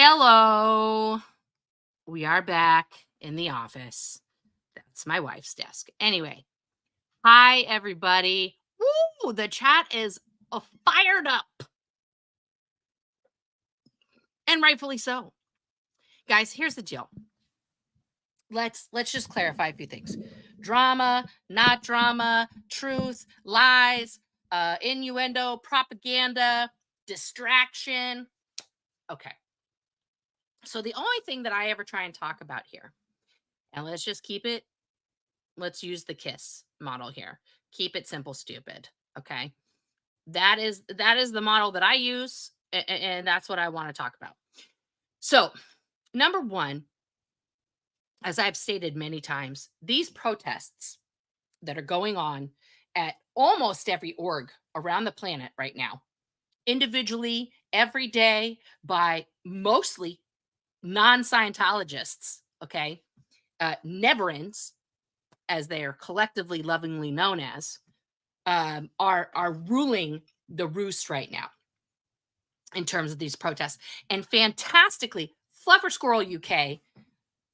Hello. We are back in the office. That's my wife's desk. Anyway, hi everybody. Woo! The chat is fired up, and rightfully so. Guys, here's the deal. Let's just clarify a few things. Drama, not drama, truth, lies, innuendo, propaganda, distraction. Okay. So the only thing that I ever try and talk about here, and let's just keep it, let's use the KISS model here. Keep it simple, stupid. Okay. That is the model that I use, and that's what I want to talk about. So, number one, as I've stated many times, these protests that are going on at almost every org around the planet right now, individually, every day, by mostly non-Scientologists, okay, never-ends, as they are collectively lovingly known as, are ruling the roost right now in terms of these protests. And fantastically, Fluffer Squirrel UK,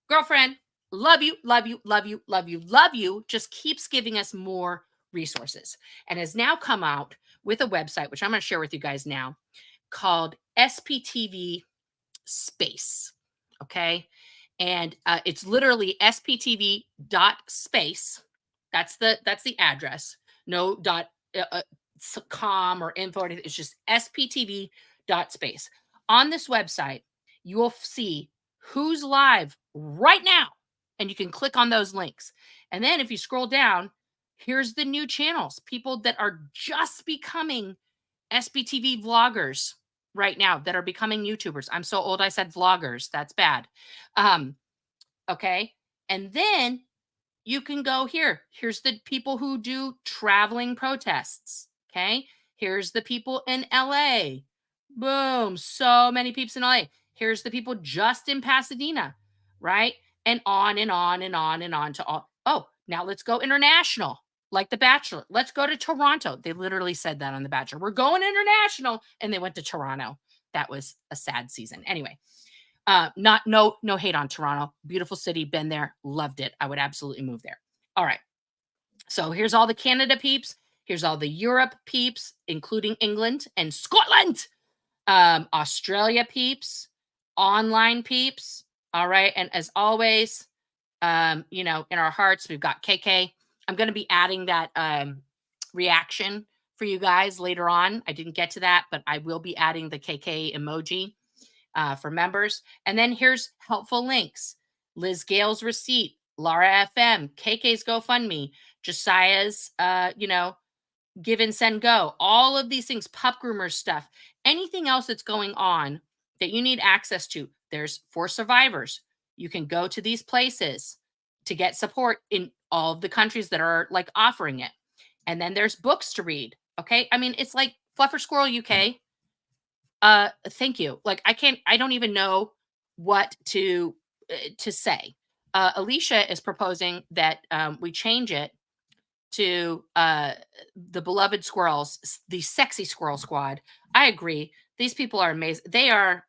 girlfriend, love you, love you, love you, love you, love you, just keeps giving us more resources and has now come out with a website, which I'm going to share with you guys now, called SPTV Space. Okay. And it's literally sptv.space. That's the address. No dot com or info. It's just sptv.space. On this website, you will see who's live right now, and you can click on those links. And then if you scroll down, here's the new channels, people that are just becoming SBTV vloggers right now, that are becoming YouTubers. I'm so old I said vloggers. That's bad. Okay. And then you can go here. Here's the people who do traveling protests. Okay. Here's the people in LA. Boom. So many peeps in LA. Here's the people just in Pasadena. Right. And on and on and on and on to all. Oh, now let's go international. Like The Bachelor. Let's go to Toronto. They literally said that on The Bachelor. We're going international. And they went to Toronto. That was a sad season. Anyway, no hate on Toronto. Beautiful city, been there, loved it. I would absolutely move there. All right. So here's all the Canada peeps. Here's all the Europe peeps, including England and Scotland. Australia peeps, online peeps. All right. And as always, in our hearts, we've got KK. I'm going to be adding that reaction for you guys later on. I didn't get to that, but I will be adding the KK emoji for members. And then here's helpful links: Liz Gale's receipt, Laura FM, KK's GoFundMe, Josiah's, Give and Send Go, all of these things, pup groomer stuff, anything else that's going on that you need access to. There's for survivors. You can go to these places to get support in all of the countries that are like offering it. And then there's books to read. Okay. I mean, it's like Fluffer Squirrel UK. Thank you. Like I don't even know what to say. Alicia is proposing that we change it to the beloved squirrels, the sexy squirrel squad. I agree. These people are amazing. They are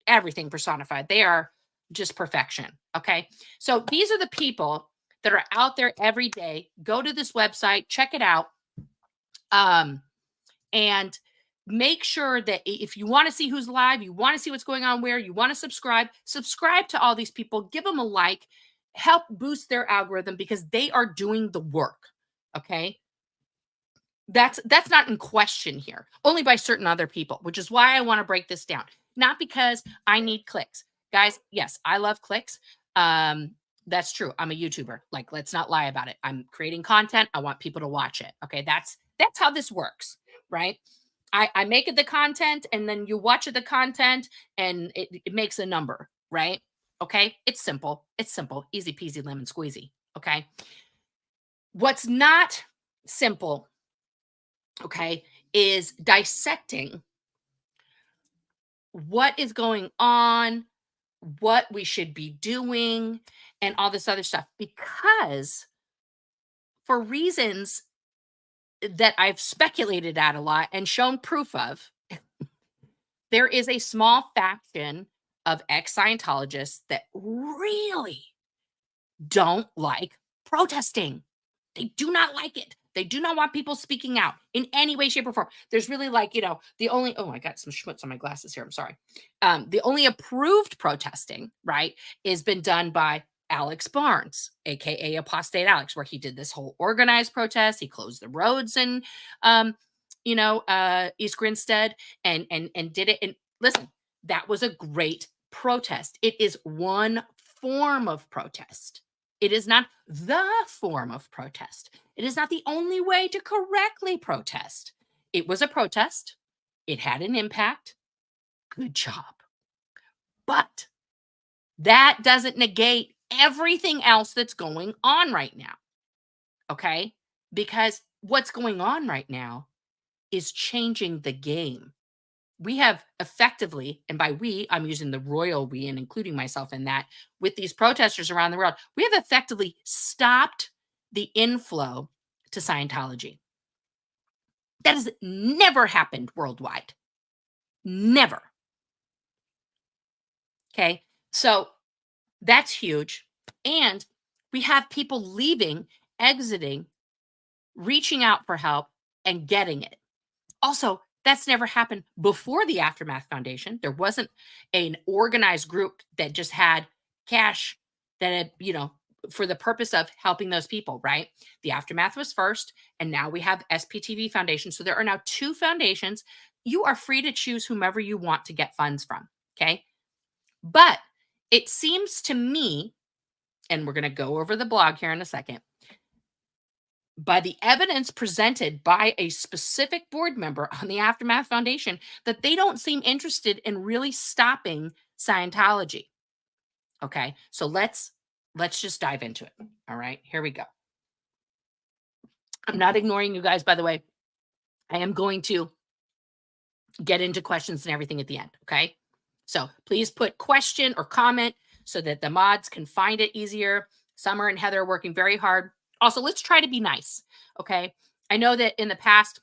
everything personified. They are just perfection. Okay. So these are the people that are out there every day. Go to this website, check it out. And make sure that if you want to see who's live, you want to see what's going on where, you want to subscribe to all these people, give them a like, help boost their algorithm, because they are doing the work. Okay. That's not in question here, only by certain other people, which is why I want to break this down. Not because I need clicks. Guys, yes, I love clicks. That's true. I'm a YouTuber. Like, let's not lie about it. I'm creating content. I want people to watch it. Okay. That's how this works, right? I make it the content, and then you watch it the content, and it makes a number, right? Okay. It's simple. It's simple. Easy peasy lemon squeezy. Okay. What's not simple, okay, is dissecting what is going on, what we should be doing, and all this other stuff, because for reasons that I've speculated at a lot and shown proof of, there is a small faction of ex-Scientologists that really don't like protesting. They do not like it. They do not want people speaking out in any way, shape, or form. There's really like, the only, oh, I got some schmutz on my glasses here. I'm sorry. The only approved protesting, right, has been done by Alex Barnes, aka Apostate Alex, where he did this whole organized protest. He closed the roads in, East Grinstead and did it. And listen, that was a great protest. It is one form of protest. It is not the form of protest. It is not the only way to correctly protest. It was a protest. It had an impact. Good job. But that doesn't negate everything else that's going on right now. Okay? Because what's going on right now is changing the game. We have effectively, and by we, I'm using the royal we and including myself in that, with these protesters around the world, we have effectively stopped the inflow to Scientology. That has never happened worldwide. Never. Okay. So that's huge. And we have people leaving, exiting, reaching out for help, and getting it. Also, that's never happened before the Aftermath Foundation. There wasn't an organized group that just had cash that had, for the purpose of helping those people, right? The Aftermath was first, and now we have SPTV Foundation. So there are now two foundations. You are free to choose whomever you want to get funds from, okay? But it seems to me, and we're going to go over the blog here in a second, by the evidence presented by a specific board member on the Aftermath Foundation, that they don't seem interested in really stopping Scientology. Okay, so let's just dive into it. All right, here we go. I'm not ignoring you guys, by the way. I am going to get into questions and everything at the end. Okay, so please put question or comment so that the mods can find it easier. Summer and Heather are working very hard. Also, let's try to be nice, okay? I know that in the past,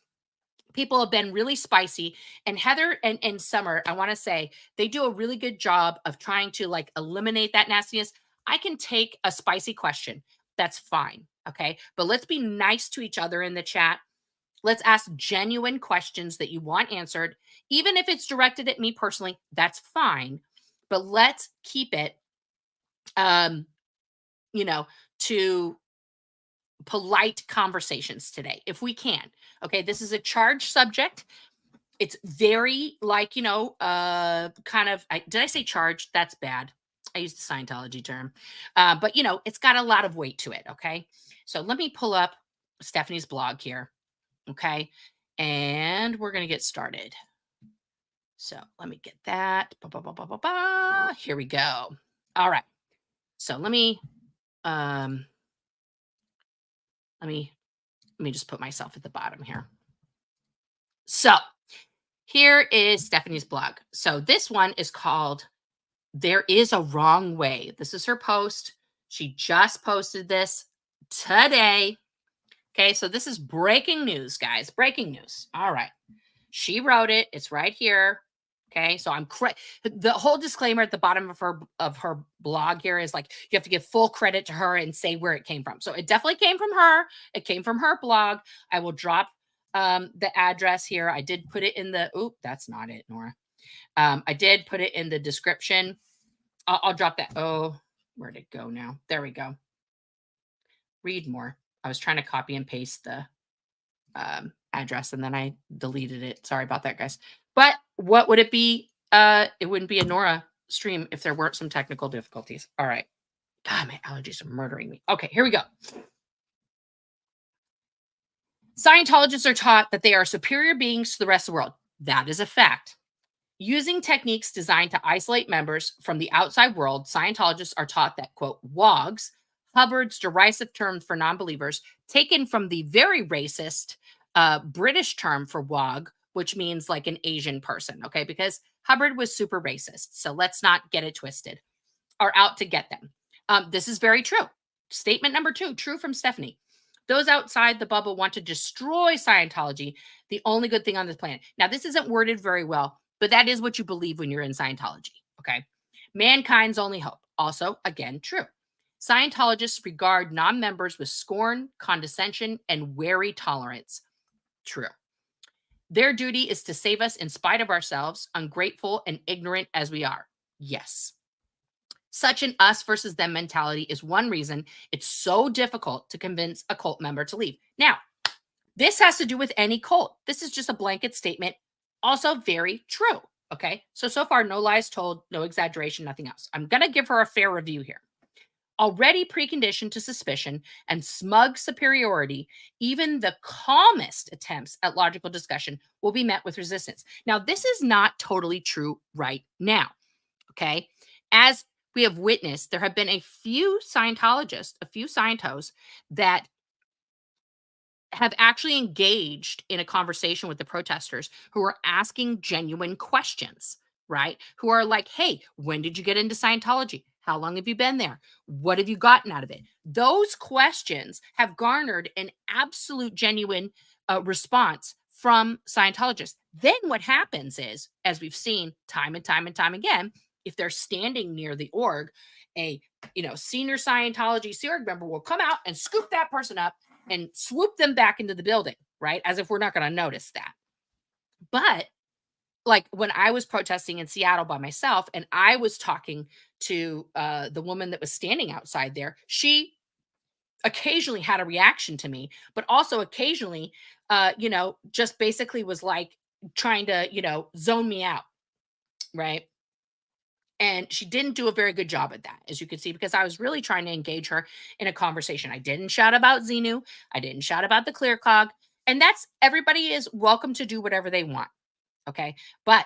people have been really spicy, and Heather and Summer, I want to say, they do a really good job of trying to like eliminate that nastiness. I can take a spicy question. That's fine, okay? But let's be nice to each other in the chat. Let's ask genuine questions that you want answered. Even if it's directed at me personally, that's fine. But let's keep it, to polite conversations today, if we can. Okay, this is a charged subject. It's very like, did I say charged? That's bad. I used the Scientology term. But, it's got a lot of weight to it, okay? So let me pull up Stephanie's blog here, okay? And we're going to get started. So let me get that. Here we go. All right. So let me just put myself at the bottom here. So here is Stephanie's blog. So this one is called There Is a Wrong Way. This is her post. She just posted this today. Okay, so this is breaking news, guys. Breaking news. All right. She wrote it. It's right here. Okay, so the whole disclaimer at the bottom of her blog here is like, you have to give full credit to her and say where it came from. So it definitely came from her. It came from her blog. I will drop the address here. I did put it in that's not it, Nora. I did put it in the description. I'll drop that. Oh, where'd it go now? There we go. Read more. I was trying to copy and paste the address and then I deleted it. Sorry about that, guys. But what would it be? It wouldn't be a Nora stream if there weren't some technical difficulties. All right. God, my allergies are murdering me. Okay, here we go. Scientologists are taught that they are superior beings to the rest of the world. That is a fact. Using techniques designed to isolate members from the outside world, Scientologists are taught that, quote, wogs, Hubbard's derisive term for non-believers, taken from the very racist British term for wog, which means like an Asian person, okay? Because Hubbard was super racist. So let's not get it twisted. Are out to get them. This is very true. Statement number 2, true from Stephanie. Those outside the bubble want to destroy Scientology, the only good thing on this planet. Now, this isn't worded very well, but that is what you believe when you're in Scientology, okay? Mankind's only hope. Also, again, true. Scientologists regard non-members with scorn, condescension, and wary tolerance. True. Their duty is to save us in spite of ourselves, ungrateful and ignorant as we are. Yes. Such an us versus them mentality is one reason it's so difficult to convince a cult member to leave. Now, this has to do with any cult. This is just a blanket statement. Also very true. Okay. So far, no lies told, no exaggeration, nothing else. I'm going to give her a fair review here. Already preconditioned to suspicion and smug superiority, even the calmest attempts at logical discussion will be met with resistance. Now, this is not totally true right now. Okay. As we have witnessed, there have been a few Scientologists, a few Scientos that have actually engaged in a conversation with the protesters who are asking genuine questions, right? Who are like, hey, when did you get into Scientology? How long have you been there? What have you gotten out of it? Those questions have garnered an absolute genuine response from Scientologists. Then what happens is, as we've seen time and time and time again, if they're standing near the org, a senior Scientology Sea Org member will come out and scoop that person up and swoop them back into the building, right? As if we're not going to notice that. But like when I was protesting in Seattle by myself and I was talking to the woman that was standing outside there, she occasionally had a reaction to me, but also occasionally, just basically was like trying to, zone me out, right? And she didn't do a very good job at that, as you can see, because I was really trying to engage her in a conversation. I didn't shout about Xenu. I didn't shout about the clear cog. And that's everybody is welcome to do whatever they want. Okay. But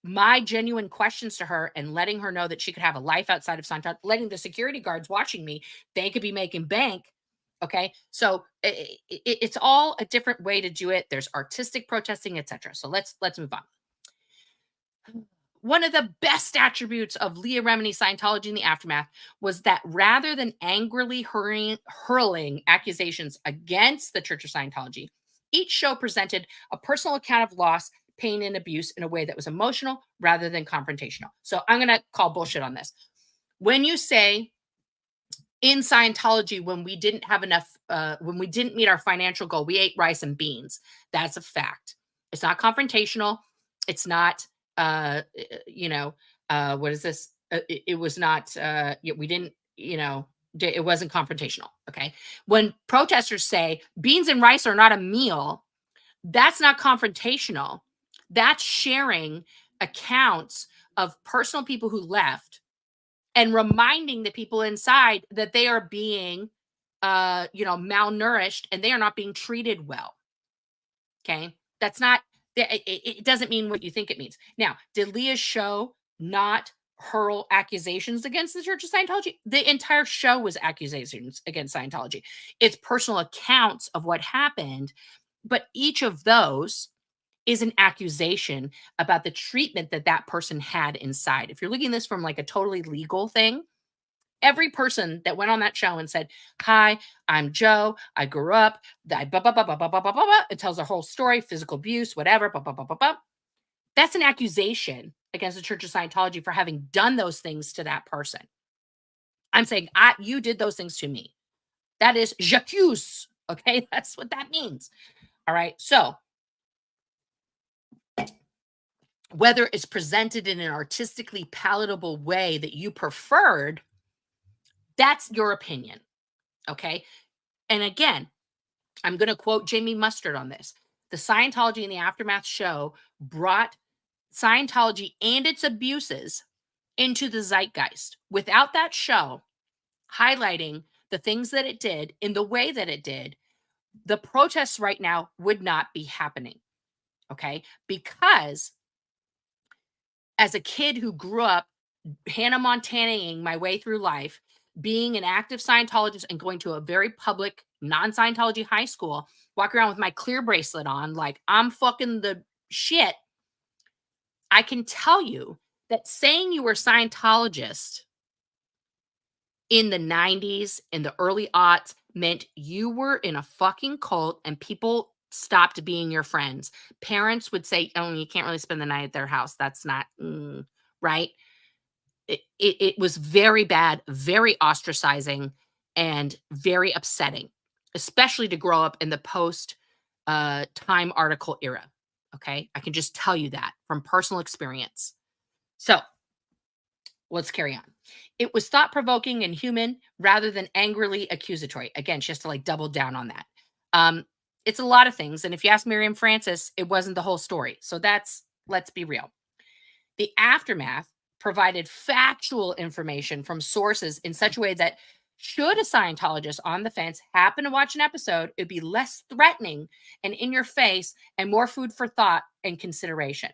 my genuine questions to her and letting her know that she could have a life outside of Scientology, letting the security guards watching me, they could be making bank. Okay. So it's all a different way to do it. There's artistic protesting, etc. So let's move on. One of the best attributes of Leah Remini Scientology in the aftermath was that rather than angrily hurling accusations against the Church of Scientology, each show presented a personal account of loss, pain, and abuse in a way that was emotional rather than confrontational. So I'm going to call bullshit on this. When you say in Scientology, when we didn't have enough, when we didn't meet our financial goal, we ate rice and beans, that's a fact. It's not confrontational. It's not what is this? It was not, we didn't, it wasn't confrontational. Okay. When protesters say beans and rice are not a meal, that's not confrontational. That's sharing accounts of personal people who left and reminding the people inside that they are being, malnourished and they are not being treated well. Okay. That's not, it doesn't mean what you think it means. Now, did Leah's show not hurl accusations against the Church of Scientology? The entire show was accusations against Scientology. It's personal accounts of what happened, but each of those is an accusation about the treatment that that person had inside. If you're looking at this from like a totally legal thing, every person that went on that show and said, "Hi, I'm Joe. I grew up. I blah, blah, blah, blah, blah, blah, blah, blah." It tells a whole story, physical abuse, whatever. Blah, blah, blah, blah, blah. That's an accusation against the Church of Scientology for having done those things to that person. I'm saying, you did those things to me. That is j'accuse. Okay, that's what that means. All right. So whether it's presented in an artistically palatable way that you preferred, that's your opinion. Okay. And again, I'm going to quote Jamie Mustard on this. The Scientology in the Aftermath show brought Scientology and its abuses into the zeitgeist. Without that show highlighting the things that it did in the way that it did, the protests right now would not be happening. Okay. Because as a kid who grew up Hannah Montanaing my way through life, being an active Scientologist and going to a very public non-Scientology high school, walk around with my clear bracelet on, like I'm fucking the shit. I can tell you that saying you were Scientologist in the 90s, in the early aughts, meant you were in a fucking cult and people stopped being your friends. Parents would say, "Oh, you can't really spend the night at their house. That's not right." it was very bad, very ostracizing, and very upsetting, especially to grow up in the post Time article era. Okay. I can just tell you that from personal experience. So let's carry on. It was thought provoking and human rather than angrily accusatory. Again, she has to like double down on that. It's a lot of things. And if you ask Miriam Francis, it wasn't the whole story. So let's be real. The aftermath provided factual information from sources in such a way that should a Scientologist on the fence happen to watch an episode, it'd be less threatening and in your face and more food for thought and consideration.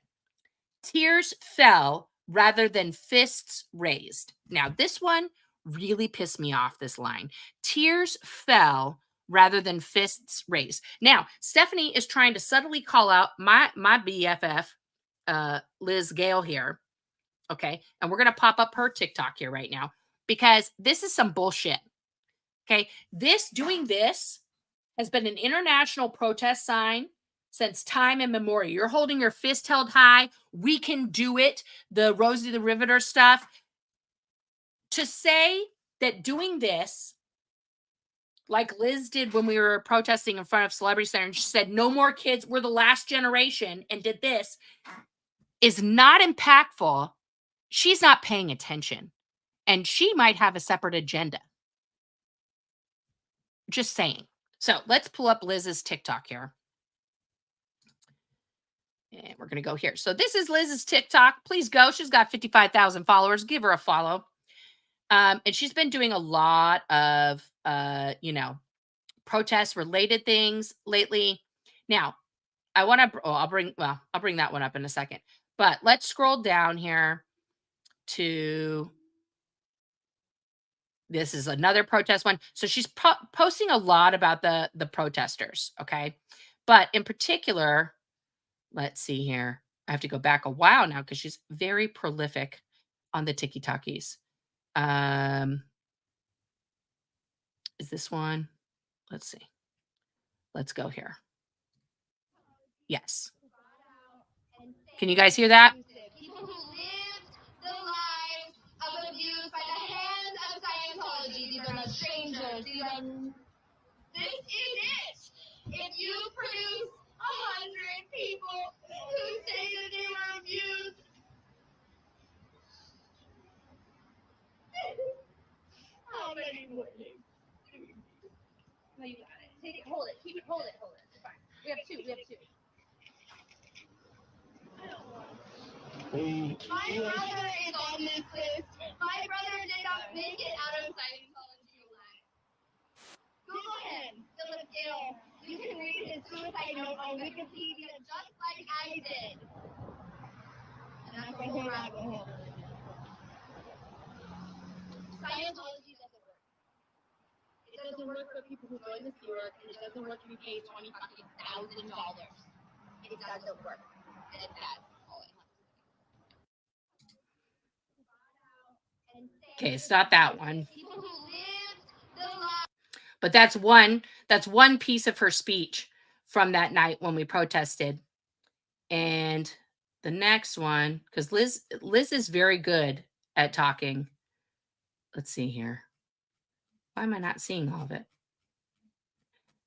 Tears fell rather than fists raised. Now, this one really pissed me off, this line. Tears fell rather than fists raised. Now, Stephanie is trying to subtly call out my BFF, Liz Gale here. Okay. And we're going to pop up her TikTok here right now because this is some bullshit. Okay. Doing this has been an international protest sign since time immemorial. You're holding your fist held high. We can do it. The Rosie the Riveter stuff. To say that doing this, like Liz did when we were protesting in front of Celebrity Center, and she said, no more kids, we're the last generation, and did this, is not impactful. She's not paying attention. And she might have a separate agenda. Just saying. So let's pull up Liz's TikTok here. And we're going to go here. So this is Liz's TikTok. Please go. She's got 55,000 followers. Give her a follow. And she's been doing a lot of, protest related things lately. Now, I want to, I'll bring that one up in a second. But let's scroll down here to, this is another protest one. So she's posting a lot about the protesters. Okay. But in particular, let's see here. I have to go back a while now because she's very prolific on the TikTokies. Is this one? Let's see. Let's go here. Yes. Can you guys hear that? People who lived the lives of abuse by the hands of Scientology. These are not strangers. This is it. If you produce 100 people who say that they were abused, how many would you? No, you got it. Take it. Hold it. Keep it. Hold it. It's fine. We have two. My brother is on this list. My brother did not make it out of Scientology alive. Google him, Philip Gill. You can read his suicide note on Wikipedia just like I did. And that's a whole rabbit hole. Scientology doesn't work. It doesn't work for people who join the Sea Org, and it doesn't work if you pay $20,000. It doesn't work. And that's all it has. Okay, it's not that one. But that's one piece of her speech from that night when we protested. And the next one, because Liz is very good at talking. Let's see here. Why am I not seeing all of it?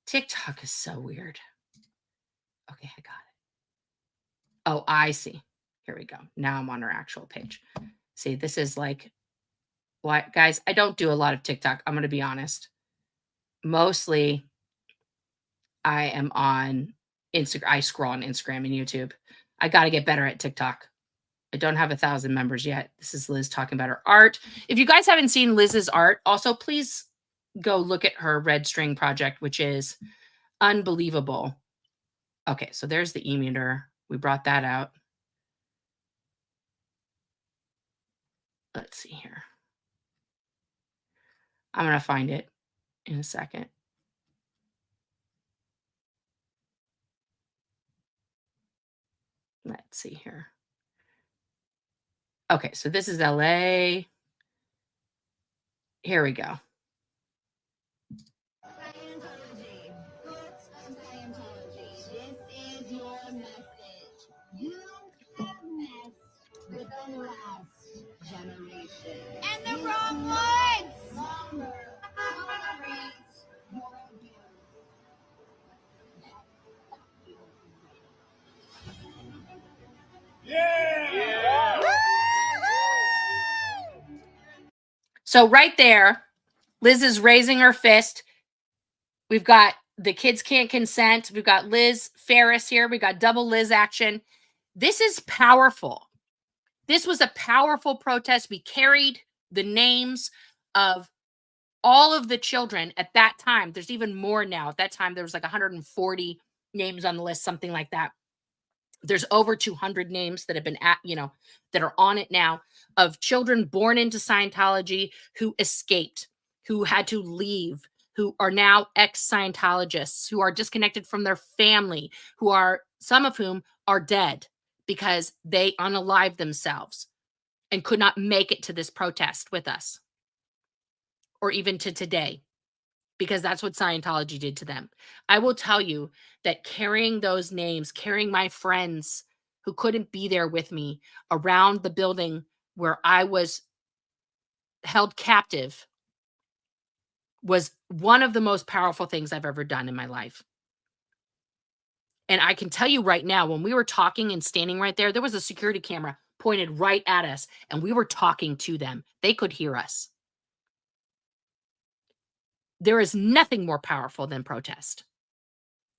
TikTok is so weird. Okay, I got it. Oh, I see. Here we go. Now I'm on her actual page. See, this is like, what, guys? I don't do a lot of TikTok. I'm going to be honest. Mostly, I am on Instagram. I scroll on Instagram and YouTube. I got to get better at TikTok. I don't have 1,000 members yet. This is Liz talking about her art. If you guys haven't seen Liz's art, also please go look at her Red String project, which is unbelievable. Okay, so there's the e-meter. We brought that out. Let's see here. I'm going to find it in a second. Let's see here. Okay, so this is LA. Here we go. Scientology. Scientology. This is your message. You have messed with the last generation. And the wrong ones. Longer. Nora reads, Nora does. So right there, Liz is raising her fist. We've got the kids can't consent. We've got Liz Ferris here. We got double Liz action. This is powerful. This was a powerful protest. We carried the names of all of the children at that time. There's even more now. At that time, there was like 140 names on the list, something like that. There's over 200 names that have been that are on it now, of children born into Scientology who escaped, who had to leave, who are now ex-Scientologists, who are disconnected from their family, some of whom are dead because they unalived themselves and could not make it to this protest with us, or even to today, because that's what Scientology did to them. I will tell you that carrying those names, carrying my friends who couldn't be there with me around the building where I was held captive, was one of the most powerful things I've ever done in my life. And I can tell you right now, when we were talking and standing right there, there was a security camera pointed right at us, and we were talking to them. They could hear us. There is nothing more powerful than protest.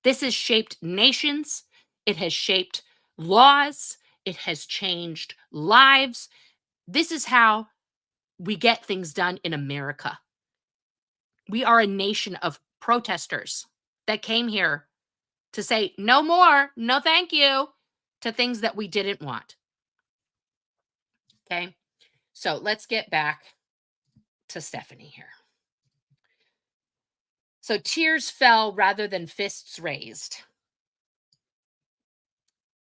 This has shaped nations. It has shaped laws. It has changed lives. This is how we get things done in America. We are a nation of protesters that came here to say no more, no thank you, to things that we didn't want. Okay, so let's get back to Stephanie here. So tears fell rather than fists raised.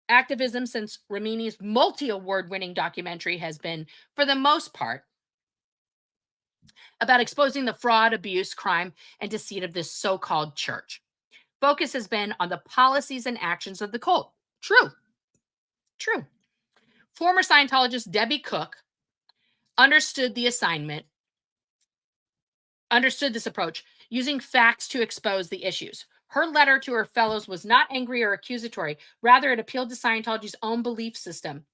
Activism since Ramini's multi-award-winning documentary has been, for the most part, about exposing the fraud, abuse, crime, and deceit of this so-called church. Focus has been on the policies and actions of the cult. True. Former Scientologist Debbie Cook understood this approach, using facts to expose the issues. Her letter to her fellows was not angry or accusatory. Rather, it appealed to Scientology's own belief system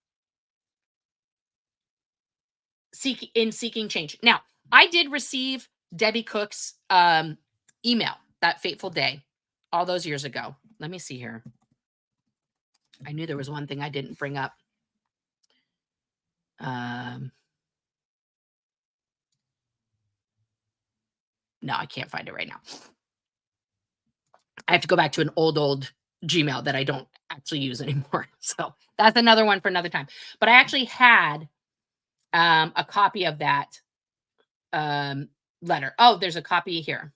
in seeking change. Now, I did receive Debbie Cook's email that fateful day all those years ago. Let me see here. I knew there was one thing I didn't bring up. No, I can't find it right now. I have to go back to an old Gmail that I don't actually use anymore. So that's another one for another time. But I actually had a copy of that letter. Oh, there's a copy here.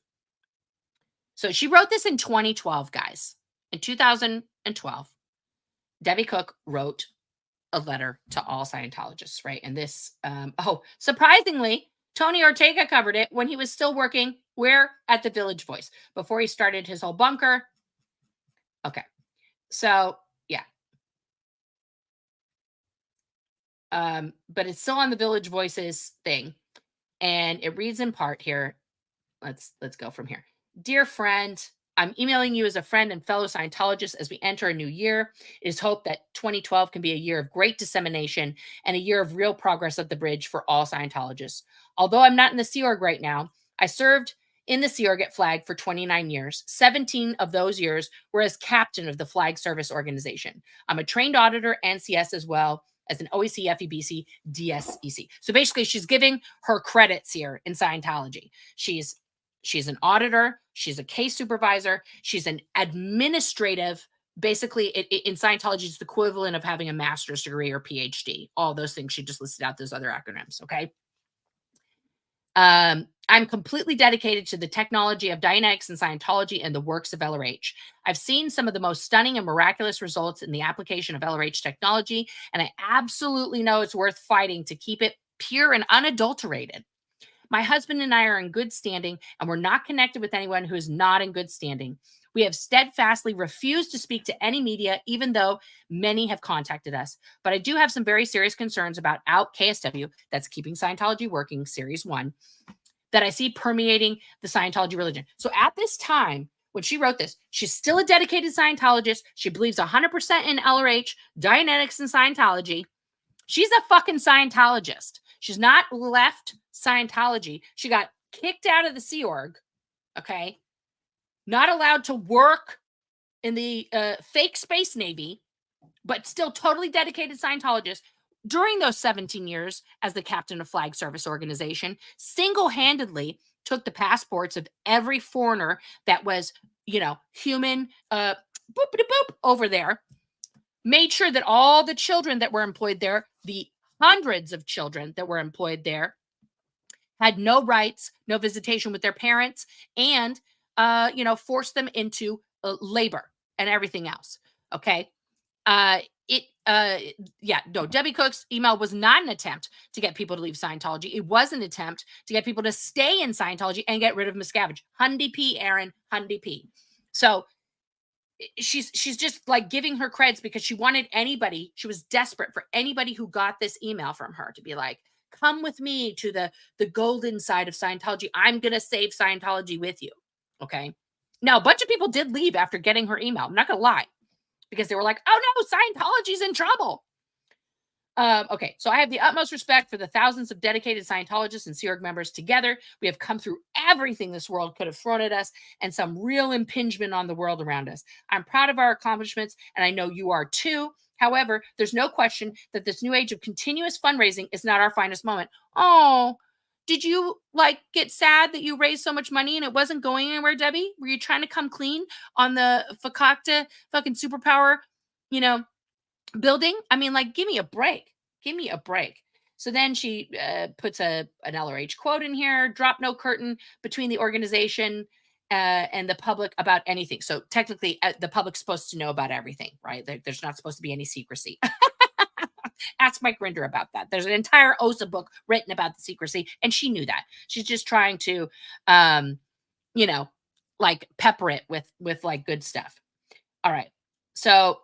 So she wrote this in 2012, guys. In 2012, Debbie Cook wrote a letter to all Scientologists, right? And this, surprisingly, Tony Ortega covered it when he was still working where? At the Village Voice, before he started his whole bunker. Okay. So, yeah. But it's still on the Village Voices thing. And it reads in part here. Let's go from here. Dear friend, I'm emailing you as a friend and fellow Scientologist as we enter a new year. It is hoped that 2012 can be a year of great dissemination and a year of real progress at the bridge for all Scientologists. Although I'm not in the Sea Org right now, I served in the Sea Org at Flag for 29 years. 17 of those years were as captain of the Flag Service Organization. I'm a trained auditor, NCS, as well as an OEC, FEBC, DSEC. So basically, she's giving her credits here in Scientology. She's an auditor. She's a case supervisor. She's an administrative. Basically, in Scientology, it's the equivalent of having a master's degree or PhD. All those things. She just listed out those other acronyms. Okay. I'm completely dedicated to the technology of Dianetics and Scientology and the works of LRH. I've seen some of the most stunning and miraculous results in the application of LRH technology, and I absolutely know it's worth fighting to keep it pure and unadulterated. My husband and I are in good standing, and we're not connected with anyone who is not in good standing. We have steadfastly refused to speak to any media, even though many have contacted us. But I do have some very serious concerns about Out KSW, that's Keeping Scientology Working, Series 1, that I see permeating the Scientology religion. So at this time, when she wrote this, she's still a dedicated Scientologist. She believes 100% in LRH, Dianetics, and Scientology. She's a fucking Scientologist. She's not left Scientology. She got kicked out of the Sea Org, okay? Not allowed to work in the fake space Navy, but still totally dedicated Scientologist. During those 17 years as the captain of Flag Service Organization, single-handedly took the passports of every foreigner that was, human, boop over there, made sure that all the children that were employed there, the hundreds of children that were employed there, had no rights, no visitation with their parents, and, forced them into labor and everything else. Okay. Debbie Cook's email was not an attempt to get people to leave Scientology. It was an attempt to get people to stay in Scientology and get rid of Miscavige. Hundy P, Aaron, Hundy P. So she's just like giving her creds because she wanted anybody, she was desperate for anybody who got this email from her to be like, come with me to the golden side of Scientology. I'm going to save Scientology with you. Okay. Now, a bunch of people did leave after getting her email. I'm not going to lie, because they were like, oh no, Scientology's in trouble. Okay, so I have the utmost respect for the thousands of dedicated Scientologists and Sea Org members. Together, we have come through everything this world could have thrown at us and some real impingement on the world around us. I'm proud of our accomplishments, and I know you are too. However, there's no question that this new age of continuous fundraising is not our finest moment. Oh, did you get sad that you raised so much money and it wasn't going anywhere, Debbie? Were you trying to come clean on the fakakta fucking superpower, building? I mean, give me a break. Give me a break. So then she puts an LRH quote in here: drop no curtain between the organization and the public about anything. So technically, the public's supposed to know about everything, right? There's not supposed to be any secrecy. Ask Mike Rinder about that. There's an entire OSA book written about the secrecy, and she knew that. She's just trying to, pepper it with good stuff. All right. So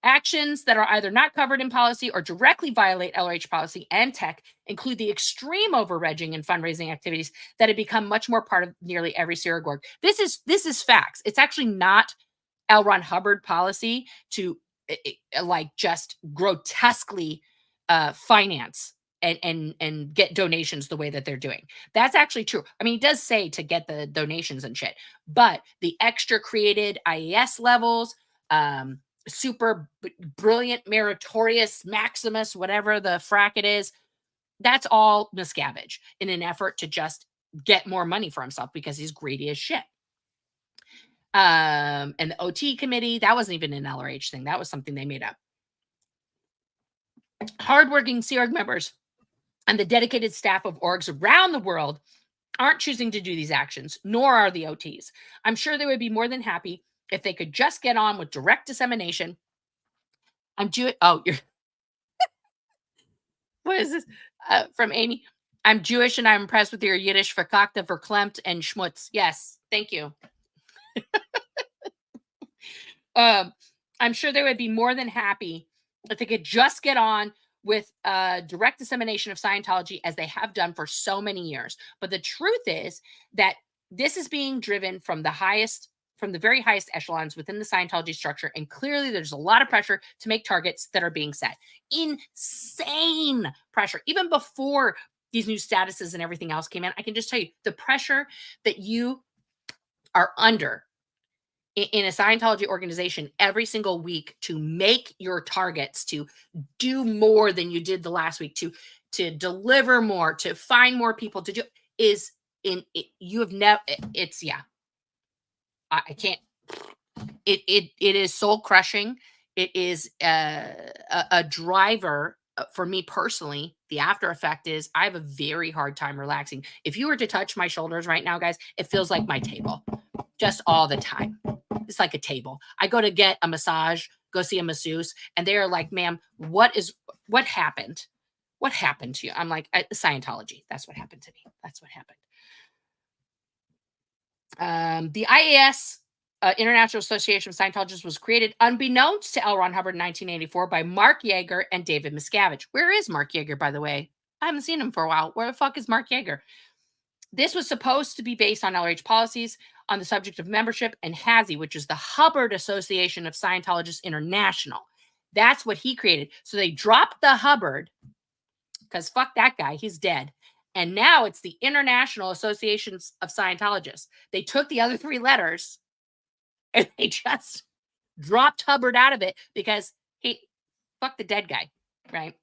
actions that are either not covered in policy or directly violate LRH policy and tech include the extreme over-regging and fundraising activities that have become much more part of nearly every Sea Org. This is facts. It's actually not L. Ron Hubbard policy to just grotesquely finance and get donations the way that they're doing. That's actually true. I mean, he does say to get the donations and shit, but the extra created IES levels, super brilliant, meritorious, Maximus, whatever the frack it is, that's all Miscavige in an effort to just get more money for himself because he's greedy as shit. And the OT committee, that wasn't even an LRH thing. That was something they made up. Hardworking Sea Org members and the dedicated staff of orgs around the world aren't choosing to do these actions, nor are the OTs. I'm sure they would be more than happy if they could just get on with direct dissemination. I'm Jewish. Oh, you're. What is this? From Amy. I'm Jewish and I'm impressed with your Yiddish verkakte, verklempt, and schmutz. Yes, thank you. I'm sure they would be more than happy if they could just get on with direct dissemination of Scientology as they have done for so many years. But the truth is that this is being driven from the very highest echelons within the Scientology structure. And clearly there's a lot of pressure to make targets that are being set. Insane pressure. Even before these new statuses and everything else came in, I can just tell you the pressure that you are under in a Scientology organization every single week to make your targets, to do more than you did the last week, to deliver more, to find more people to do is in it, you have never, it's yeah. I can't, it is soul crushing. It is a driver for me personally. The after effect is I have a very hard time relaxing. If you were to touch my shoulders right now, guys, it feels like my table just all the time. It's like a table. I go to get a massage, go see a masseuse, and they're like, ma'am, what happened? What happened to you? I'm like, Scientology. That's what happened to me. That's what happened. The IAS International Association of Scientologists was created unbeknownst to L. Ron Hubbard in 1984 by Mark Yeager and David Miscavige. Where is Mark Yeager, by the way? I haven't seen him for a while. Where the fuck is Mark Yeager? This was supposed to be based on LRH policies on the subject of membership, and HASI, which is the Hubbard Association of Scientologists International. That's what he created. So they dropped the Hubbard because fuck that guy. He's dead. And now it's the International Associations of Scientologists. They took the other three letters and they just dropped Hubbard out of it because fuck the dead guy, right?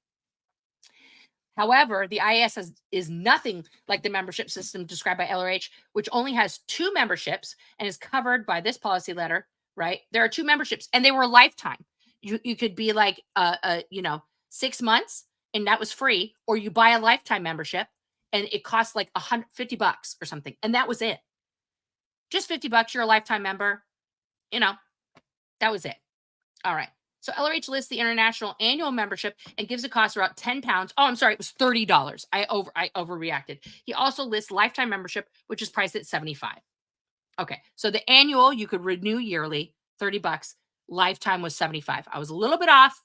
However, the IAS is nothing like the membership system described by LRH, which only has 2 memberships and is covered by this policy letter, right? There are 2 memberships and they were a lifetime. You could be like, 6 months and that was free, or you buy a lifetime membership and it costs like $150 or something. And that was it. Just $50. You're a lifetime member. That was it. All right. So LRH lists the international annual membership and gives a cost around £10. Oh, I'm sorry. It was $30. I overreacted. He also lists lifetime membership, which is priced at $75. Okay. So the annual, you could renew yearly, $30. Lifetime was $75. I was a little bit off,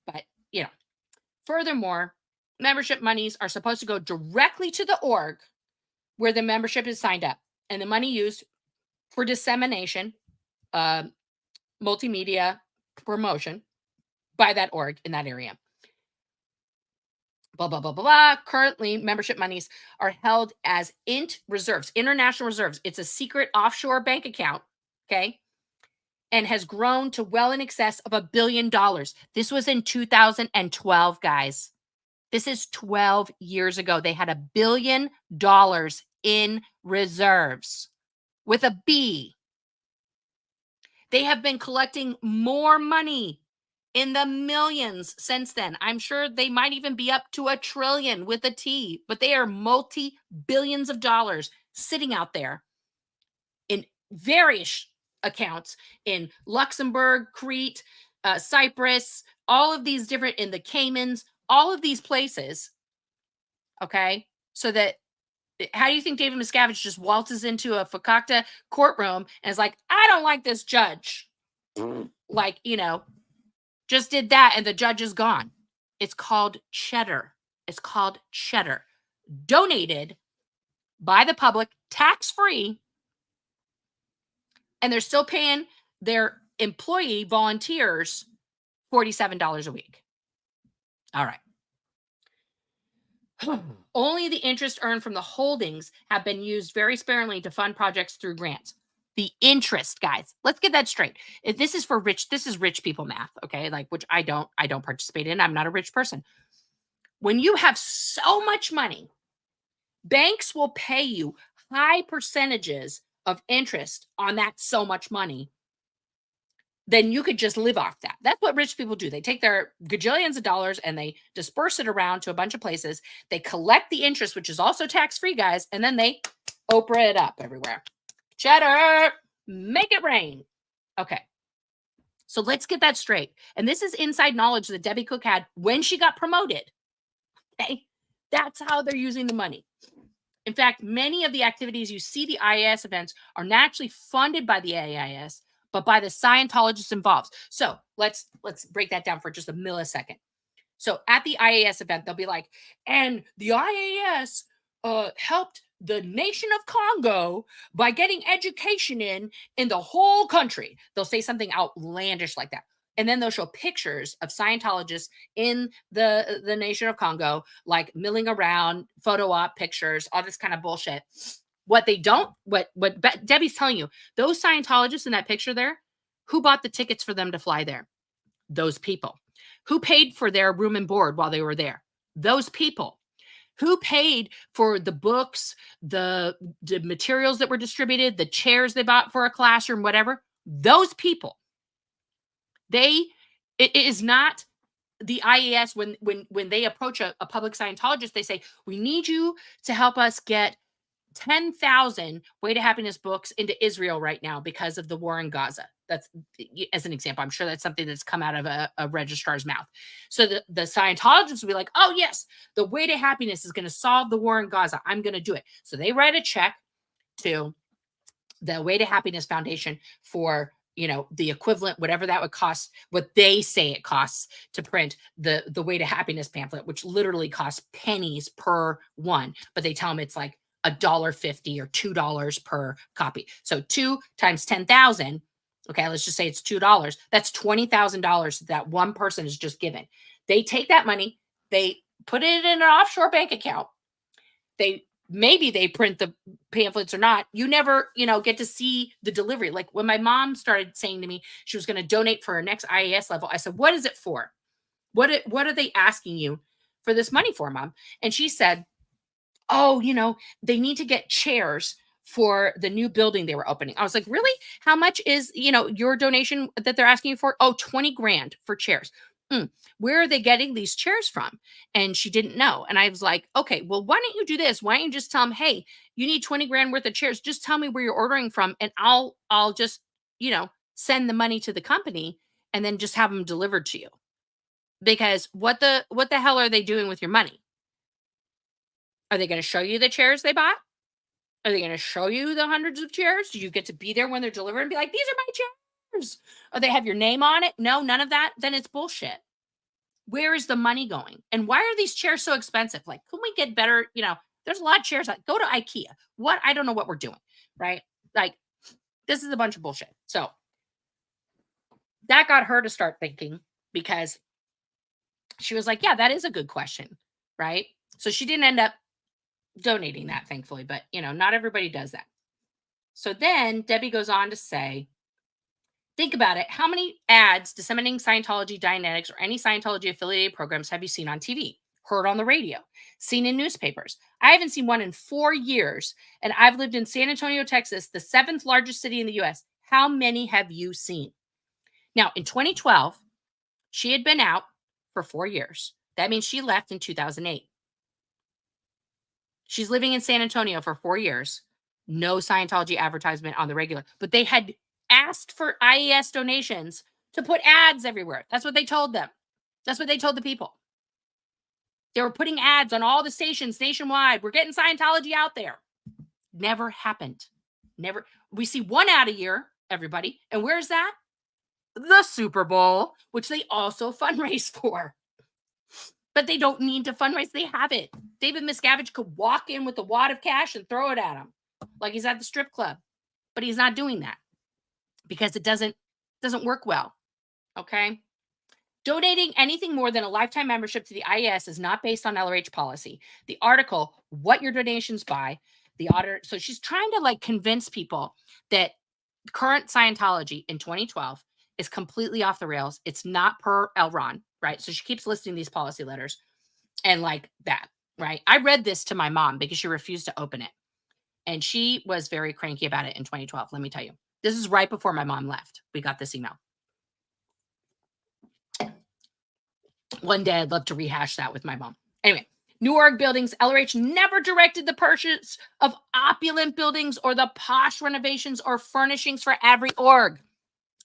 but furthermore, membership monies are supposed to go directly to the org where the membership is signed up, and the money used for dissemination, multimedia promotion by that org in that area. Blah, blah, blah, blah, blah. Currently, membership monies are held as INT reserves, international reserves. It's a secret offshore bank account, okay? And has grown to well in excess of $1 billion. This was in 2012, guys. This is 12 years ago. They had $1 billion in reserves with a B. They have been collecting more money in the millions since then. I'm sure they might even be up to $1 trillion with a T, but they are multi-billions of dollars sitting out there in various accounts in Luxembourg, Crete, Cyprus, all of these different, in the Caymans, all of these places. Okay. So that, how do you think David Miscavige just waltzes into a fakakta courtroom and is like, I don't like this judge. Like, just did that and the judge is gone. It's called cheddar. It's called cheddar. Donated by the public, tax-free, and they're still paying their employee volunteers $47 a week. All right. Only the interest earned from the holdings have been used very sparingly to fund projects through grants. The interest, guys. Let's get that straight. If this is for rich, this is rich people math, okay? Like, which I don't participate in. I'm not a rich person. When you have so much money, banks will pay you high percentages of interest on that so much money. Then you could just live off that. That's what rich people do. They take their gajillions of dollars and they disperse it around to a bunch of places. They collect the interest, which is also tax-free, guys, and then they Oprah it up everywhere. Cheddar, make it rain. Okay. So let's get that straight. And this is inside knowledge that Debbie Cook had when she got promoted. Okay. That's how they're using the money. In fact, many of the activities you see the IAS events are not actually funded by the AIS, but by the Scientologists involved. So let's break that down for just a millisecond. So at the IAS event, they'll be like, and the IAS helped the nation of Congo by getting education in the whole country. They'll say something outlandish like that. And then they'll show pictures of Scientologists in the nation of Congo, like milling around, photo op pictures, all this kind of bullshit. What they don't, what Debbie's telling you, those Scientologists in that picture there, who bought the tickets for them to fly there? Those people. Who paid for their room and board while they were there? Those people. Who paid for the books, the materials that were distributed, the chairs they bought for a classroom, whatever? Those people. It is not the IAS when they approach a public Scientologist, they say, we need you to help us get 10,000 Way to Happiness books into Israel right now because of the war in Gaza. That's as an example. I'm sure that's something that's come out of a registrar's mouth. So the Scientologists will be like, oh yes, the Way to Happiness is going to solve the war in Gaza. I'm going to do it. So they write a check to the Way to Happiness Foundation for, the equivalent, whatever that would cost, what they say it costs to print the Way to Happiness pamphlet, which literally costs pennies per one, but they tell them it's like $1.50 or $2 per copy. So 2 times 10,000. Okay, let's just say it's $2. That's $20,000 that one person is just given. They take that money, they put it in an offshore bank account. Maybe they print the pamphlets or not. You never, get to see the delivery. Like when my mom started saying to me she was going to donate for her next IAS level, I said, "What is it for? What are they asking you for this money for, Mom?" And she said, "Oh, they need to get chairs for the new building they were opening." I was like, "Really? How much is, your donation that they're asking you for?" "Oh, 20 grand for chairs." Where are they getting these chairs from? And she didn't know. And I was like, "Okay, well, why don't you do this? Why don't you just tell them, hey, you need 20 grand worth of chairs. Just tell me where you're ordering from, and I'll just, send the money to the company and then just have them delivered to you." Because what the hell are they doing with your money? Are they going to show you the chairs they bought? Are they going to show you the hundreds of chairs? Do you get to be there when they're delivered and be like, "These are my chairs"? Or they have your name on it? No, none of that. Then it's bullshit. Where is the money going? And why are these chairs so expensive? Like, can we get better? There's a lot of chairs. Go to IKEA. What? I don't know what we're doing. Right? Like, this is a bunch of bullshit. So that got her to start thinking, because she was like, "Yeah, that is a good question." Right? So she didn't end up donating that, thankfully, but not everybody does that. So then Debbie goes on to say, "Think about it. How many ads disseminating Scientology, Dianetics, or any Scientology affiliated programs have you seen on TV, heard on the radio, seen in newspapers? I haven't seen one in 4 years, and I've lived in San Antonio, Texas, the 7th largest city in the US. How many have you seen?" Now, in 2012, she had been out for 4 years. That means she left in 2008. She's living in San Antonio for 4 years. No Scientology advertisement on the regular, but they had asked for IES donations to put ads everywhere. That's what they told them. That's what they told the people. They were putting ads on all the stations nationwide. We're getting Scientology out there. Never happened. Never. We see one ad a year, everybody. And where's that? The Super Bowl, which they also fundraise for. But they don't need to fundraise. They have it. David Miscavige could walk in with a wad of cash and throw it at him like he's at the strip club. But he's not doing that because it doesn't work well. Okay? Donating anything more than a lifetime membership to the IES is not based on LRH policy. The article, What Your Donations Buy, the auditor. So she's trying to convince people that current Scientology in 2012 is completely off the rails. It's not per L. Ron, right? So she keeps listing these policy letters and that, right? I read this to my mom because she refused to open it. And she was very cranky about it in 2012, let me tell you. This is right before my mom left. We got this email. One day I'd love to rehash that with my mom. Anyway, New org buildings, LRH never directed the purchase of opulent buildings or the posh renovations or furnishings for every org.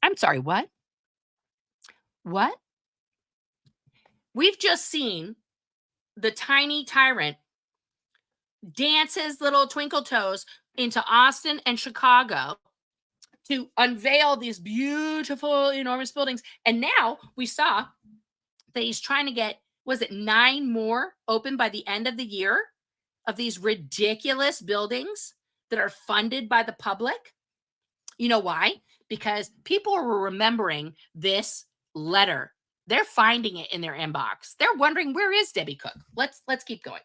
I'm sorry, what? What? We've just seen the tiny tyrant dance his little twinkle toes into Austin and Chicago to unveil these beautiful, enormous buildings. And now we saw that he's trying to get, was it 9 more open by the end of the year of these ridiculous buildings that are funded by the public? You know why? Because people are remembering this letter. They're finding it in their inbox. They're wondering, where is Debbie Cook? Let's keep going.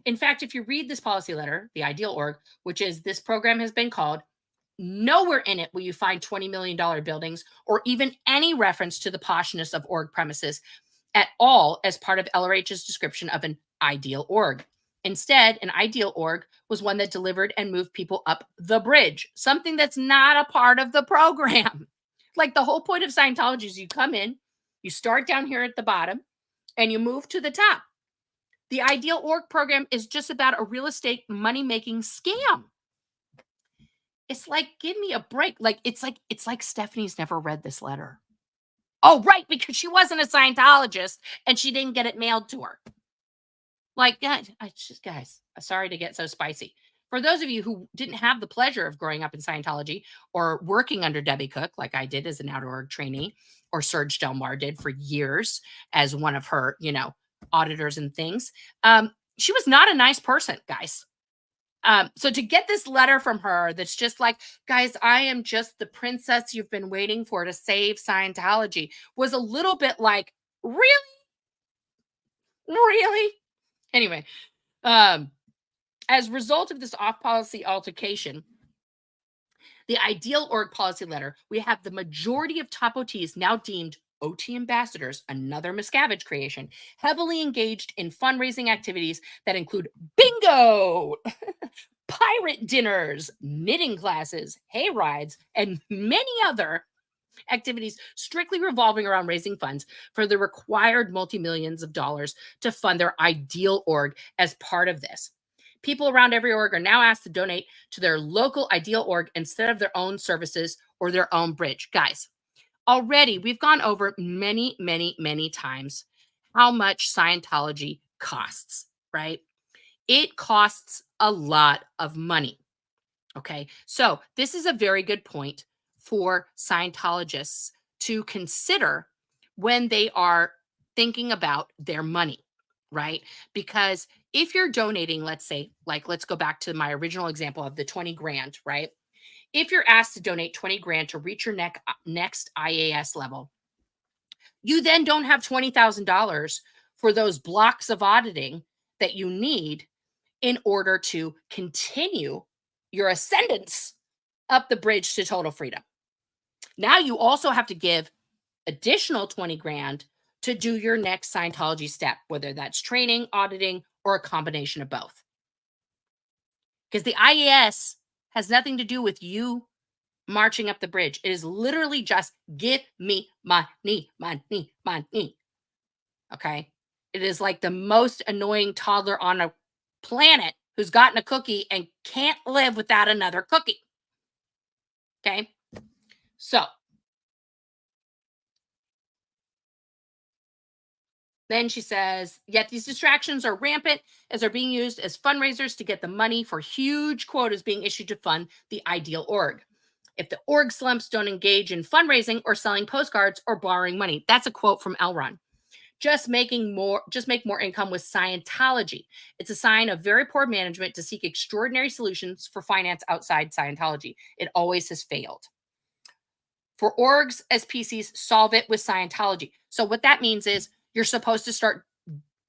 In fact, if you read this policy letter, the Ideal Org, which is this program has been called, nowhere in it will you find $20 million buildings or even any reference to the poshness of org premises at all as part of LRH's description of an ideal org. Instead, an ideal org was one that delivered and moved people up the bridge, something that's not a part of the program. Like the whole point of Scientology is you come in, you start down here at the bottom, and you move to the top. The Ideal Org program is just about a real estate money-making scam. It's like, give me a break. It's like Stephanie's never read this letter. Oh, right, because she wasn't a Scientologist and she didn't get it mailed to her. Guys, sorry to get so spicy. For those of you who didn't have the pleasure of growing up in Scientology or working under Debbie Cook, like I did as an outer org trainee, or Serge Delmar did for years as one of her, auditors and things, she was not a nice person, guys. So to get this letter from her that's just like, guys, I am just the princess you've been waiting for to save Scientology, was a little bit like, really? Really? Anyway, as a result of this off-policy altercation, the ideal org policy letter, we have the majority of top OTs now deemed OT ambassadors, another Miscavige creation, heavily engaged in fundraising activities that include bingo, pirate dinners, knitting classes, hay rides, and many other activities strictly revolving around raising funds for the required multi-millions of dollars to fund their ideal org as part of this. People around every org are now asked to donate to their local ideal org instead of their own services or their own bridge. Guys, already we've gone over many, many, many times how much Scientology costs, right? It costs a lot of money. Okay. So this is a very good point for Scientologists to consider when they are thinking about their money, right? Because if you're donating, let's say, like, let's go back to my original example of the 20 grand, right? If you're asked to donate 20 grand to reach your next IAS level, you then don't have $20,000 for those blocks of auditing that you need in order to continue your ascendance up the bridge to total freedom. Now you also have to give additional 20 grand to do your next Scientology step, whether that's training, auditing, or a combination of both. Because the IAS has nothing to do with you marching up the bridge. It is literally just give me money, money, money. Okay. It is like the most annoying toddler on a planet who's gotten a cookie and can't live without another cookie. Okay. So then she says, yet these distractions are rampant as they're being used as fundraisers to get the money for huge quotas being issued to fund the ideal org. If the org slumps, don't engage in fundraising or selling postcards or borrowing money. That's a quote from Elron. Just make more income with Scientology. It's a sign of very poor management to seek extraordinary solutions for finance outside Scientology. It always has failed. For orgs as PCs, solve it with Scientology. So what that means is you're supposed to start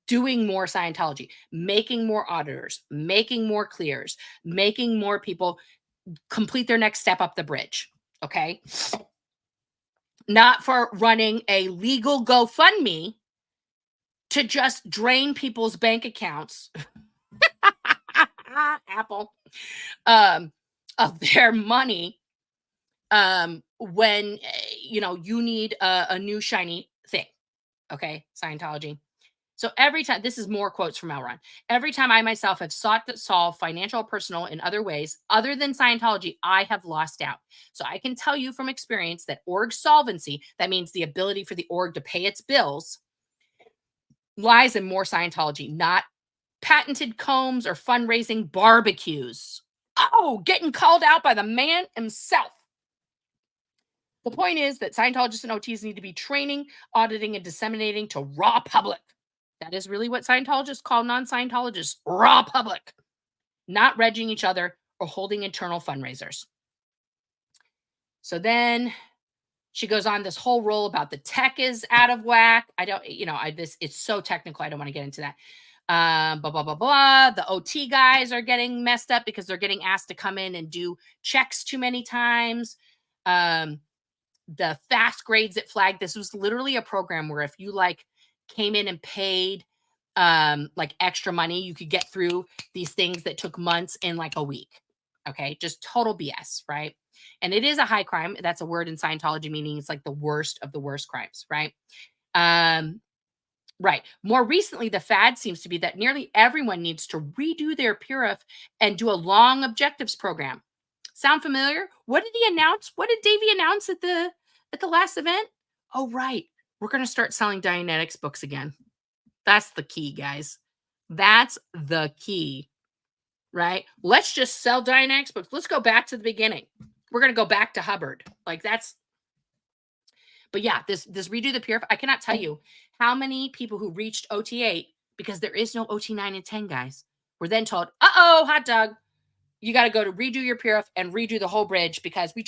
doing more Scientology, making more auditors, making more clears, making more people complete their next step up the bridge. Okay. Not for running a legal GoFundMe to just drain people's bank accounts, Apple, of their money when you need a new shiny thing. Okay, Scientology. So every time, this is more quotes from Elron. Every time I myself have sought to solve financial or personal in other ways other than Scientology, I have lost out. So I can tell you from experience that org solvency, that means the ability for the org to pay its bills, lies in more Scientology, not patented combs or fundraising barbecues. Oh, getting called out by the man himself. The point is that Scientologists and OTs need to be training, auditing, and disseminating to raw public. That is really what Scientologists call non-Scientologists, raw public, not regging each other or holding internal fundraisers. So then she goes on this whole role about the tech is out of whack. It's so technical. I don't want to get into that. Blah, blah, blah, blah. The OT guys are getting messed up because they're getting asked to come in and do checks too many times. The fast grades at Flag, this was literally a program where if you came in and paid extra money, you could get through these things that took months in a week. Okay. Just total BS. Right. And it is a high crime. That's a word in Scientology, meaning it's like the worst of the worst crimes. Right. Right. More recently, the fad seems to be that nearly everyone needs to redo their PURIF and do a long objectives program. Sound familiar? What did he announce? What did Davey announce at the last event? Oh, right. We're going to start selling Dianetics books again. That's the key, guys. That's the key. right? Let's just sell Dynex books. Let's go back to the beginning. We're going to go back to Hubbard. Like that's, but yeah, this redo the pure. I cannot tell you how many people who reached OT8 because there is no OT9 and 10, guys. Were then told, uh-oh, hot dog, you got to go to redo your purif and redo the whole bridge because we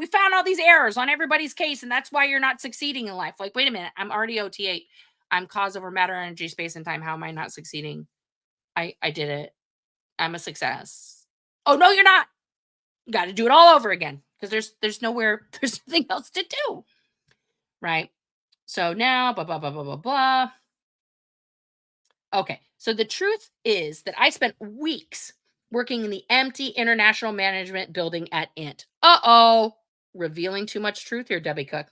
found all these errors on everybody's case and that's why you're not succeeding in life. Like, wait a minute, I'm already OT8. I'm cause over matter, energy, space, and time. How am I not succeeding? I did it. I'm a success. Oh, no, you're not. You got to do it all over again because there's nowhere, there's nothing else to do. Right? So now, blah, blah, blah, blah, blah, blah. Okay. So the truth is that I spent weeks working in the empty international management building at INT. Uh-oh. Revealing too much truth here, Debbie Cook.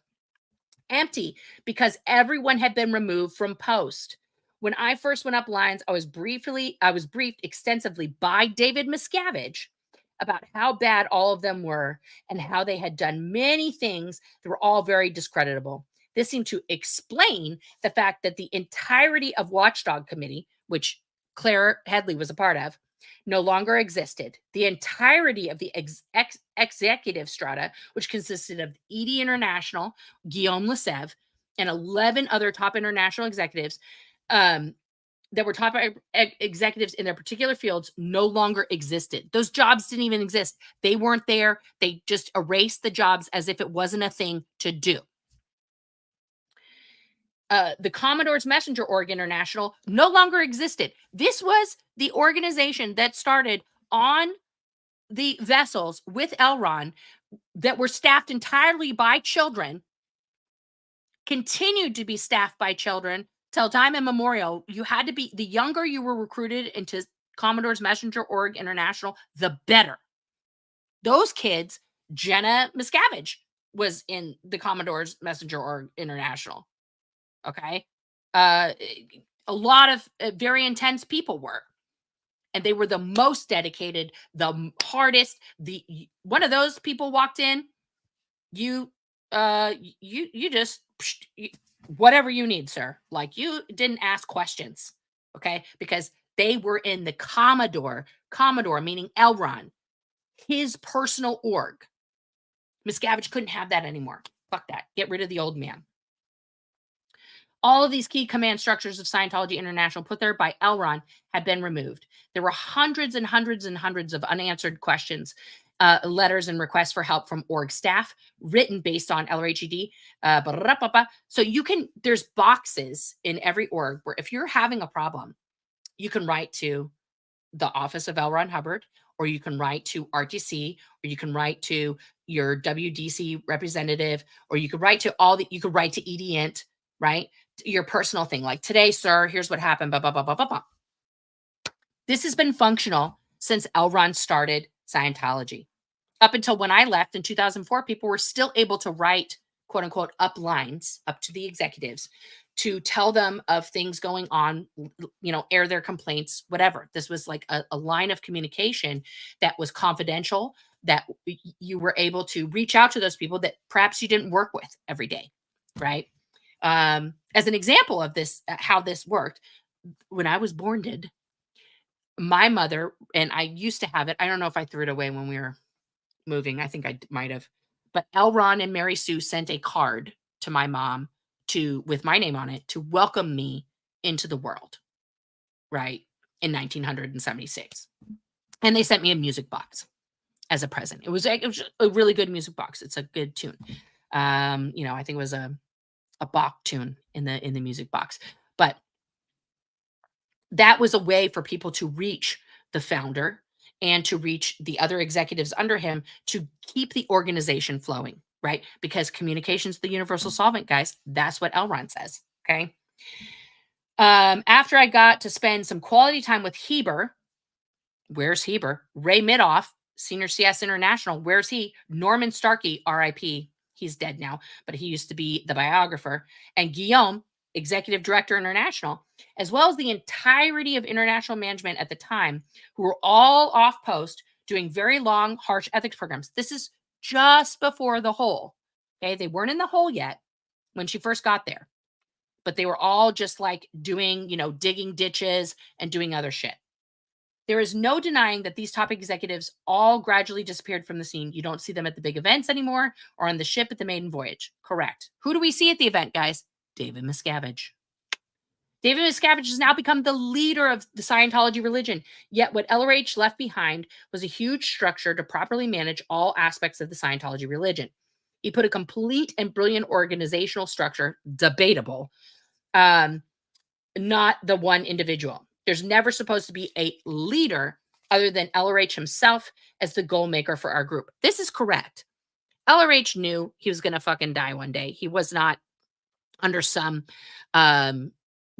Empty because everyone had been removed from post. When I first went up lines, I was briefed extensively by David Miscavige about how bad all of them were and how they had done many things that were all very discreditable. This seemed to explain the fact that the entirety of Watchdog Committee, which Claire Headley was a part of, no longer existed. The entirety of the executive strata, which consisted of ED International, Guillaume Lessev, and 11 other top international executives that were top executives in their particular fields, no longer existed. Those jobs didn't even exist. They weren't there. They just erased the jobs as if it wasn't a thing to do. The Commodore's Messenger Org International no longer existed. This was the organization that started on the vessels with Elron that were staffed entirely by children, continued to be staffed by children till time immemorial. You had to be, the younger you were recruited into Commodore's Messenger Org International, the better. Those kids, Jenna Miscavige was in the Commodore's Messenger Org International. Okay. A lot of very intense people were, and they were the most dedicated, the hardest. One of those people walked in, you just whatever you need, sir. Like, you didn't ask questions, okay? Because they were in the Commodore meaning Elron, his personal org. Miscavige couldn't have that anymore. Fuck that. Get rid of the old man. All of these key command structures of Scientology International put there by Elron had been removed. There were hundreds and hundreds and hundreds of unanswered questions, letters and requests for help from org staff written based on LRHED. So there's boxes in every org where if you're having a problem, you can write to the office of L. Ron Hubbard, or you can write to RTC, or you can write to your WDC representative, or you could write to you could write to EDINT, right? Your personal thing, like, today, sir, here's what happened, blah, blah, blah, blah, blah, blah. This has been functional since L. Ron started Scientology. Up until when I left in 2004, people were still able to write, quote unquote, up lines up to the executives to tell them of things going on, air their complaints, whatever. This was like a line of communication that was confidential, that you were able to reach out to those people that perhaps you didn't work with every day, right? As an example of this, how this worked, when I was born, my mother, and I used to have it, I don't know if I threw it away when we were moving, I think I might have, but L. Ron and Mary Sue sent a card to my mom with my name on it to welcome me into the world, right, in 1976. And they sent me a music box as a present. It was a really good music box. It's a good tune. I think it was a Bach tune in the music box. But that was a way for people to reach the founder and to reach the other executives under him to keep the organization flowing, right? Because communication's the universal solvent, guys. That's what L. Ron says, okay? After I got to spend some quality time with Heber, where's Heber? Ray Midoff, Senior CS International, where's he? Norman Starkey, RIP, he's dead now, but he used to be the biographer, and Guillaume, Executive Director International, as well as the entirety of international management at the time, who were all off post doing very long, harsh ethics programs. This is just before the hole. Okay, they weren't in the hole yet when she first got there, but they were all just like doing, digging ditches and doing other shit. There is no denying that these top executives all gradually disappeared from the scene. You don't see them at the big events anymore or on the ship at the maiden voyage. Correct. Who do we see at the event, guys? David Miscavige. David Miscavige has now become the leader of the Scientology religion. Yet what LRH left behind was a huge structure to properly manage all aspects of the Scientology religion. He put a complete and brilliant organizational structure, debatable, not the one individual. There's never supposed to be a leader other than LRH himself as the goal maker for our group. This is correct. LRH knew he was going to fucking die one day. He was not under some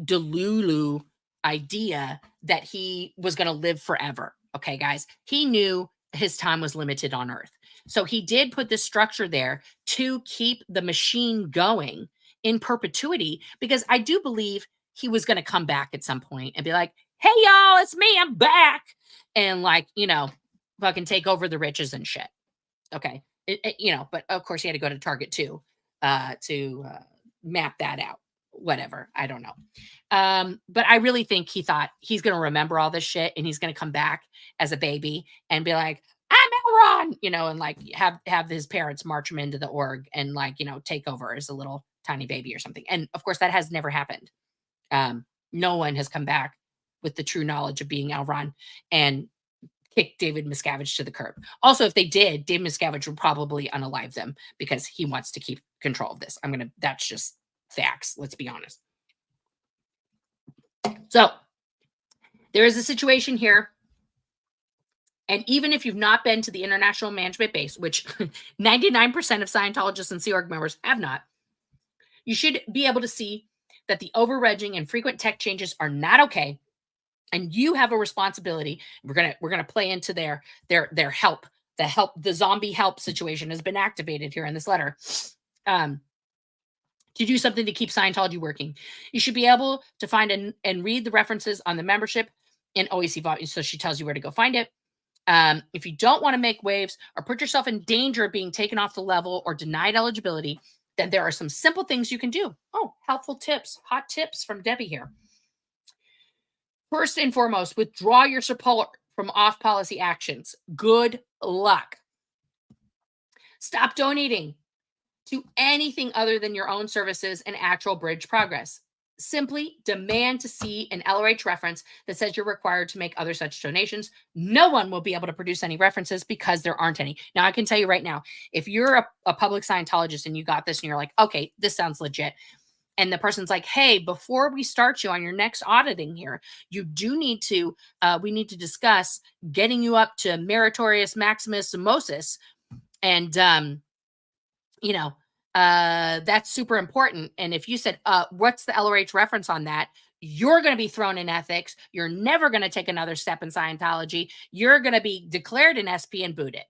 delulu idea that he was going to live forever. Okay, guys. He knew his time was limited on Earth. So he did put this structure there to keep the machine going in perpetuity, because I do believe he was going to come back at some point and be like, hey, y'all, it's me. I'm back. And like, fucking take over the riches and shit. Okay. But of course he had to go to Target too, to map that out. Whatever. I don't know. But I really think he thought he's going to remember all this shit and he's going to come back as a baby and be like, I'm Elron, and like have his parents march him into the org and like, take over as a little tiny baby or something. And of course that has never happened. No one has come back with the true knowledge of being Elron and kick David Miscavige to the curb. Also, if they did, David Miscavige would probably unalive them because he wants to keep control of this. That's just facts. Let's be honest. So there is a situation here. And even if you've not been to the International Management Base, which 99% of Scientologists and Sea Org members have not, you should be able to see that the overredging and frequent tech changes are not okay. And you have a responsibility. We're gonna play into their help. The zombie help situation has been activated here in this letter. To do something to keep Scientology working. You should be able to find and read the references on the membership in OEC volume. So she tells you where to go find it. If you don't want to make waves or put yourself in danger of being taken off the level or denied eligibility, then there are some simple things you can do. Oh, helpful tips, hot tips from Debbie here. First and foremost, withdraw your support from off-policy actions. Good luck. Stop donating to anything other than your own services and actual bridge progress. Simply demand to see an LRH reference that says you're required to make other such donations. No one will be able to produce any references because there aren't any. Now, I can tell you right now, if you're a public Scientologist and you got this and you're like, okay, this sounds legit, and the person's like, hey, before we start you on your next auditing here, you do need to, we need to discuss getting you up to meritorious maximus simosis. And, that's super important. And if you said, what's the LRH reference on that? You're going to be thrown in ethics. You're never going to take another step in Scientology. You're going to be declared an SP and booted.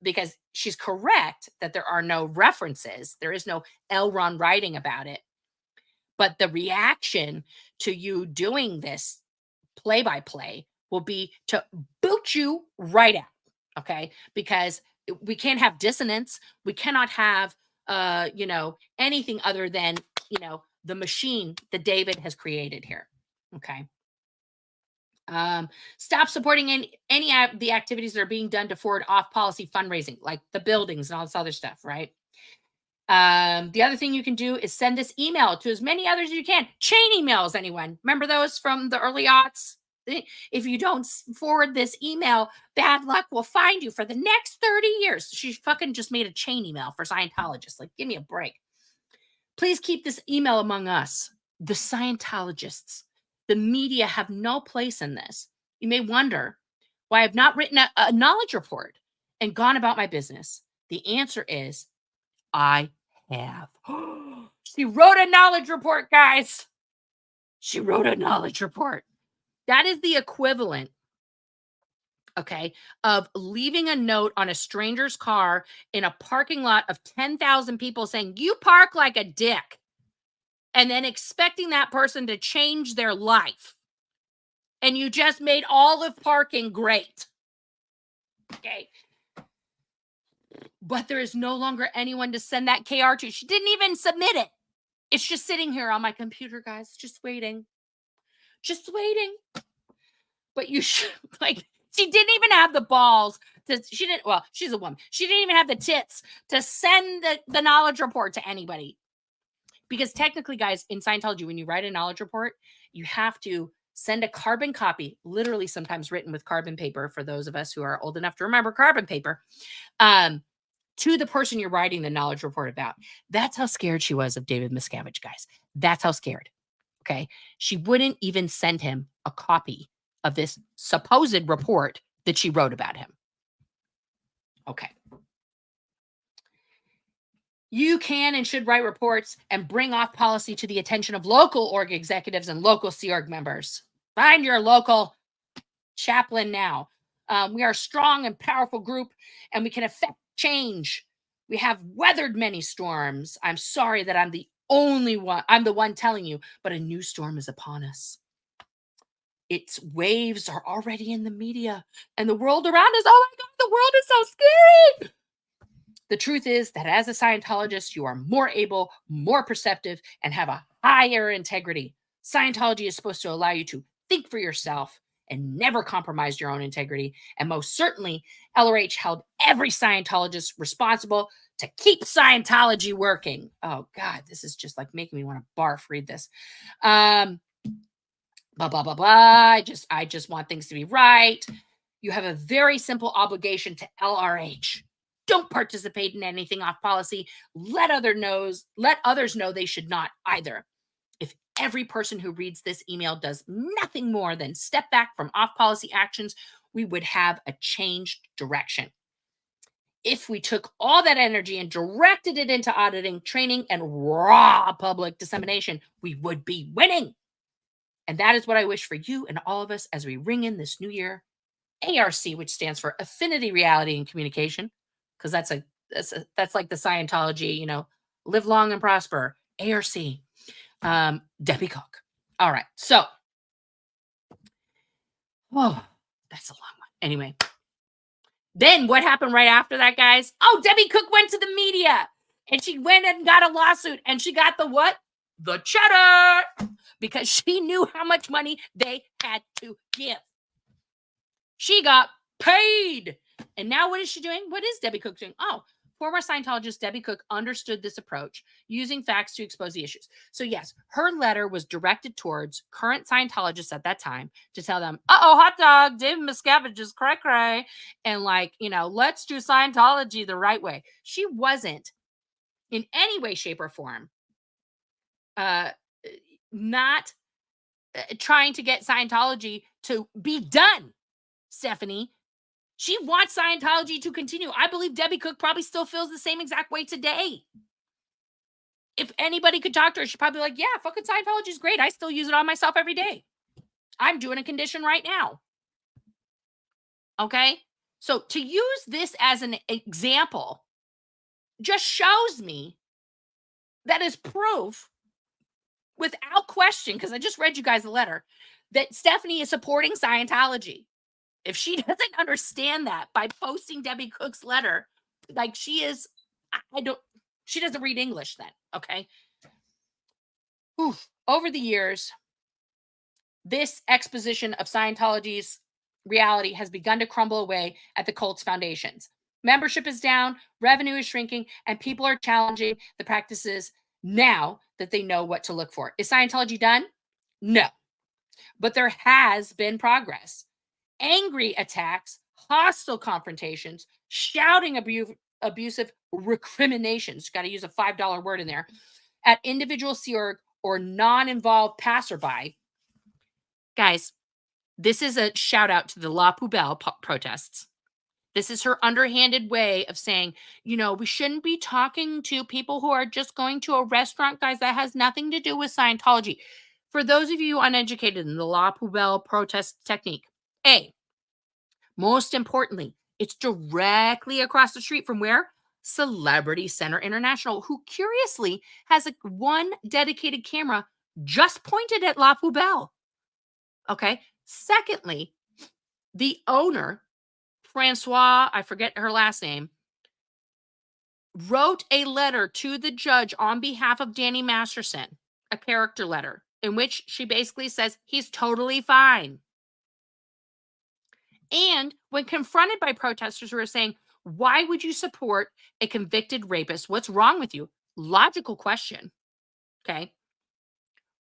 Because she's correct that there are no references. There is no Elron writing about it. But the reaction to you doing this play-by-play will be to boot you right out, okay? Because we can't have dissonance. We cannot have, anything other than, the machine that David has created here, okay? Stop supporting any of the activities that are being done to forward off-policy fundraising, like the buildings and all this other stuff, right? The other thing you can do is send this email to as many others as you can. Chain emails, anyone? Remember those from the early aughts? If you don't forward this email, bad luck will find you for the next 30 years. She fucking just made a chain email for Scientologists. Like, give me a break. Please keep this email among us, the Scientologists. The media have no place in this. You may wonder why I've not written a knowledge report and gone about my business. The answer is I have. She wrote a knowledge report, guys. She wrote a knowledge report. That is the equivalent, okay, of leaving a note on a stranger's car in a parking lot of 10,000 people saying, you park like a dick, and then expecting that person to change their life. And you just made all of parking great. Okay. But there is no longer anyone to send that KR to. She didn't even submit it. It's just sitting here on my computer, guys, just waiting. Just waiting. but you should, like, she didn't even have the balls to, she didn't, well, she's a woman. She didn't even have the tits to send the knowledge report to anybody. Because technically, guys, in Scientology, when you write a knowledge report, you have to send a carbon copy, literally sometimes written with carbon paper for those of us who are old enough to remember carbon paper, um, to the person you're writing the knowledge report about. That's how scared she was of David Miscavige, guys. That's how scared. Okay. She wouldn't even send him a copy of this supposed report that she wrote about him. Okay. You can and should write reports and bring off policy to the attention of local org executives and local Sea Org members. Find your local chaplain now. We are a strong and powerful group, and we can affect change. We have weathered many storms. I'm sorry that I'm the only one. I'm the one telling you, but a new storm is upon us. Its waves are already in the media, and the world around us. Oh my God, the world is so scary. The truth is that as a Scientologist, you are more able, more perceptive, and have a higher integrity. Scientology is supposed to allow you to think for yourself and never compromise your own integrity. And most certainly, LRH held every Scientologist responsible to keep Scientology working. Oh God, this is just like making me want to barf. Read this. Blah, blah, blah, blah. I just want things to be right. You have a very simple obligation to LRH. Don't participate in anything off policy. Let others know they should not either. If every person who reads this email does nothing more than step back from off policy actions, we would have a changed direction. If we took all that energy and directed it into auditing, training, and raw public dissemination, we would be winning. And that is what I wish for you and all of us as we ring in this new year. ARC, which stands for Affinity, Reality, and Communication, because that's like the Scientology, live long and prosper. ARC, Debbie Cook. All right, so, that's a long one. Anyway, then what happened right after that, guys? Oh, Debbie Cook went to the media, and she went and got a lawsuit, and she got the what? The cheddar, because she knew how much money they had to give. She got paid. And now what is she doing? What is Debbie Cook doing? Oh, former Scientologist Debbie Cook understood this approach, using facts to expose the issues. So yes, her letter was directed towards current Scientologists at that time to tell them, hot dog, David Miscavige is cray-cray. And let's do Scientology the right way. She wasn't in any way, shape, or form not trying to get Scientology to be done, Stephanie. She wants Scientology to continue. I believe Debbie Cook probably still feels the same exact way today. If anybody could talk to her, she'd probably be like, yeah, fucking Scientology is great. I still use it on myself every day. I'm doing a condition right now. Okay? So to use this as an example just shows me that is proof without question, because I just read you guys a letter, that Stephanie is supporting Scientology. If she doesn't understand that by posting Debbie Cook's letter, like she doesn't read English then, okay? Over the years, this exposition of Scientology's reality has begun to crumble away at the cult's foundations. Membership is down, revenue is shrinking, and people are challenging the practices now that they know what to look for. Is Scientology done? No. But there has been progress. Angry attacks, hostile confrontations, shouting abusive recriminations, got to use a $5 word in there, at individual Sea Org or non-involved passerby. Guys, this is a shout out to the La Poubelle protests. This is her underhanded way of saying, we shouldn't be talking to people who are just going to a restaurant, guys. That has nothing to do with Scientology. For those of you uneducated in the La Poubelle protest technique, most importantly, it's directly across the street from where? Celebrity Center International, who curiously has one dedicated camera just pointed at La Poubelle. Okay. Secondly, the owner, Francois, I forget her last name, wrote a letter to the judge on behalf of Danny Masterson, a character letter, in which she basically says he's totally fine. And when confronted by protesters who are saying, why would you support a convicted rapist? What's wrong with you? Logical question. Okay.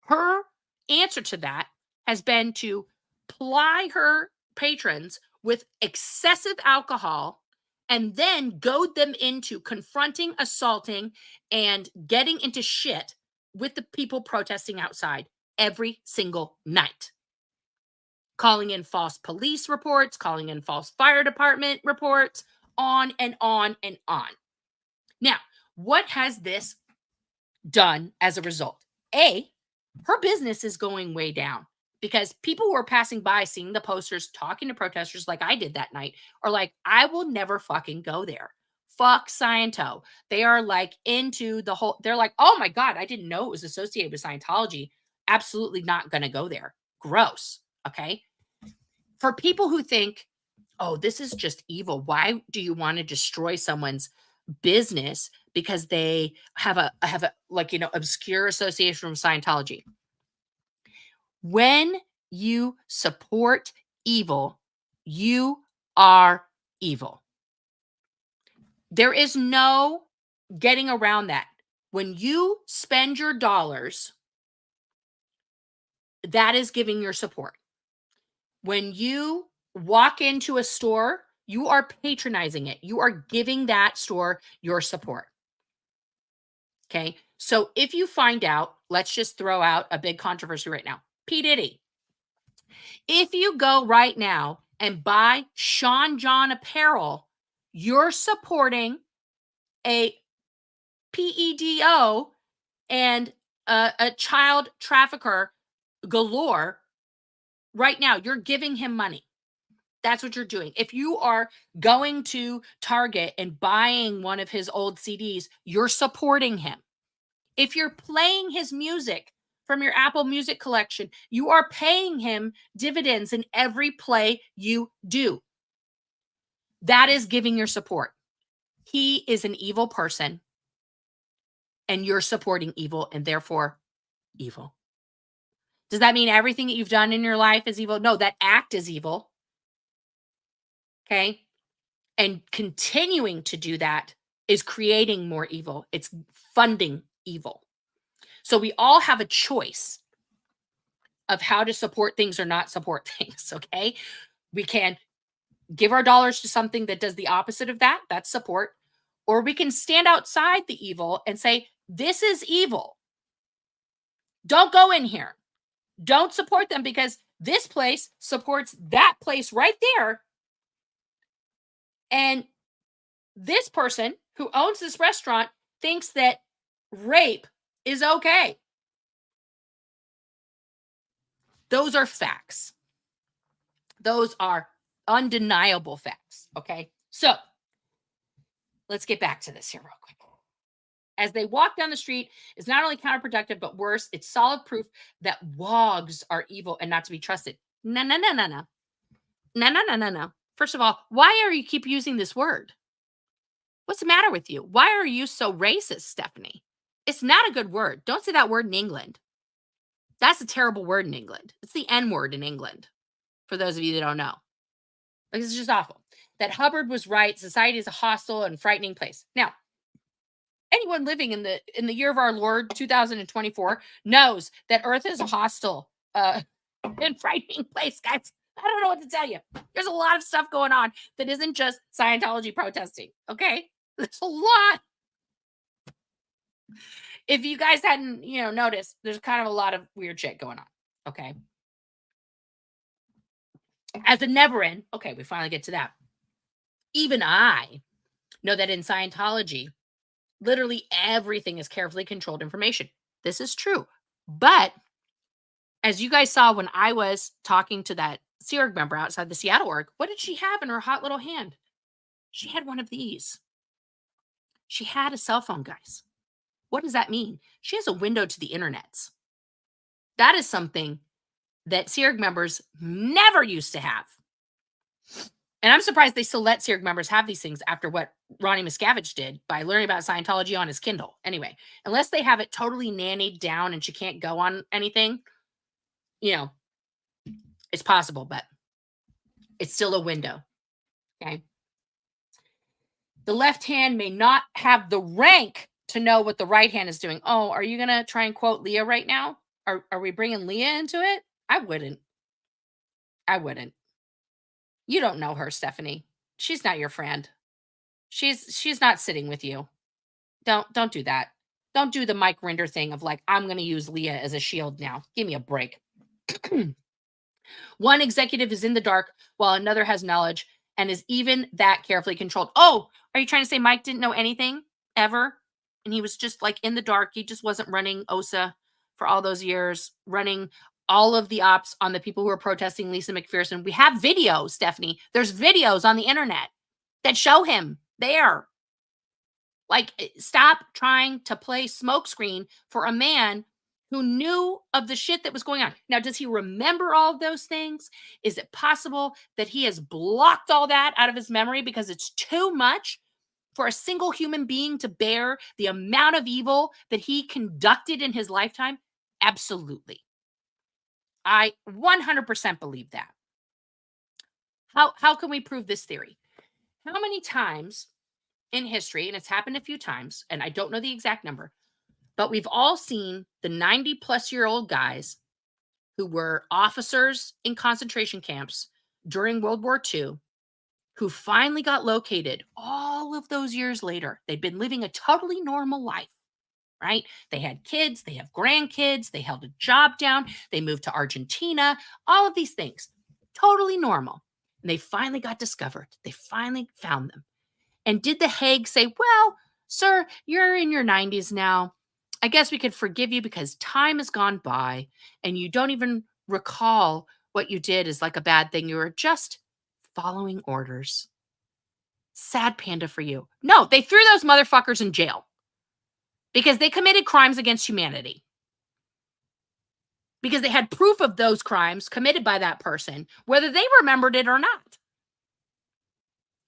Her answer to that has been to ply her patrons with excessive alcohol and then goad them into confronting, assaulting, and getting into shit with the people protesting outside every single night. Calling in false police reports, calling in false fire department reports, on and on and on. Now, what has this done as a result? A, her business is going way down because people who are passing by, seeing the posters, talking to protesters like I did that night, are like, I will never fucking go there. Fuck Sciento. They are like into the whole, they're like, oh my God, I didn't know it was associated with Scientology. Absolutely not going to go there. Gross. Okay. For people who think, oh, this is just evil. Why do you want to destroy someone's business because they have a like, obscure association with Scientology? When you support evil, you are evil. There is no getting around that. When you spend your dollars, that is giving your support. When you walk into a store, you are patronizing it. You are giving that store your support. Okay. So if you find out, let's just throw out a big controversy right now. P. Diddy. If you go right now and buy Sean John apparel, you're supporting a PEDO and a child trafficker galore right now. You're giving him money. That's what you're doing. If you are going to Target and buying one of his old CDs, you're supporting him. If you're playing his music from your Apple Music collection, you are paying him dividends in every play you do. That is giving your support. He is an evil person, and you're supporting evil, and therefore evil. Does that mean everything that you've done in your life is evil? No, that act is evil. Okay. And continuing to do that is creating more evil. It's funding evil. So we all have a choice of how to support things or not support things. Okay. We can give our dollars to something that does the opposite of that. That's support. Or we can stand outside the evil and say, this is evil. Don't go in here. Don't support them because this place supports that place right there. And this person who owns this restaurant thinks that rape is okay. Those are facts. Those are undeniable facts. Okay. So let's get back to this here real quick. As they walk down the street, it's not only counterproductive, but worse, it's solid proof that wogs are evil and not to be trusted. No, no, no, no, no. No, no, no, no, no. First of all, why are you keep using this word? What's the matter with you? Why are you so racist, Stephanie? It's not a good word. Don't say that word in England. That's a terrible word in England. It's the N word in England, for those of you that don't know. Like, it's just awful. That Hubbard was right. Society is a hostile and frightening place. Now, anyone living in the year of our Lord 2024 knows that Earth is a hostile and frightening place, guys. I don't know what to tell you. There's a lot of stuff going on that isn't just Scientology protesting. Okay, there's a lot. If you guys hadn't, noticed, there's kind of a lot of weird shit going on. Okay. As a never-in, okay, we finally get to that. Even I know that in Scientology, literally everything is carefully controlled information. This is true. But as you guys saw when I was talking to that Sea Org member outside the Seattle org, what did she have in her hot little hand? She had one of these. She had a cell phone, guys. What does that mean? She has a window to the internets. That is something that Sea Org members never used to have. And I'm surprised they still let Sea Org members have these things after what Ronnie Miscavige did by learning about Scientology on his Kindle. Anyway, unless they have it totally nannied down and she can't go on anything, it's possible. But It's still a window. Okay. The left hand may not have the rank to know what the right hand is doing. Oh, are you going to try and quote Leah right now? Are we bringing Leah into it? I wouldn't. I wouldn't. You don't know her, Stephanie. She's not your friend. She's not sitting with you. Don't do that. Don't do the Mike Rinder thing of like, I'm going to use Leah as a shield now. Give me a break. One executive is in the dark while another has knowledge and is even that carefully controlled. Oh, are you trying to say Mike didn't know anything ever? And he was just like in the dark. He just wasn't running OSA for all those years, running all of the ops on the people who were protesting Lisa McPherson. We have videos, Stephanie. There's videos on the internet that show him there. Like, stop trying to play smokescreen for a man who knew of the shit that was going on. Now, does he remember all of those things? Is it possible that he has blocked all that out of his memory because it's too much for a single human being to bear the amount of evil that he conducted in his lifetime? Absolutely. I 100% believe that. How can we prove this theory? How many times in history, and it's happened a few times, and I don't know the exact number, but we've all seen the 90-plus-year-old guys who were officers in concentration camps during World War II, who finally got located all of those years later. They'd been living a totally normal life, right? They had kids, they have grandkids, they held a job down, they moved to Argentina, all of these things, totally normal. And they finally got discovered. They finally found them. And did the Hague say, well, sir, you're in your 90s now. I guess we could forgive you because time has gone by and you don't even recall what you did is like a bad thing. You were just following orders. Sad panda for you. No, they threw those motherfuckers in jail because they committed crimes against humanity. Because they had proof of those crimes committed by that person, whether they remembered it or not.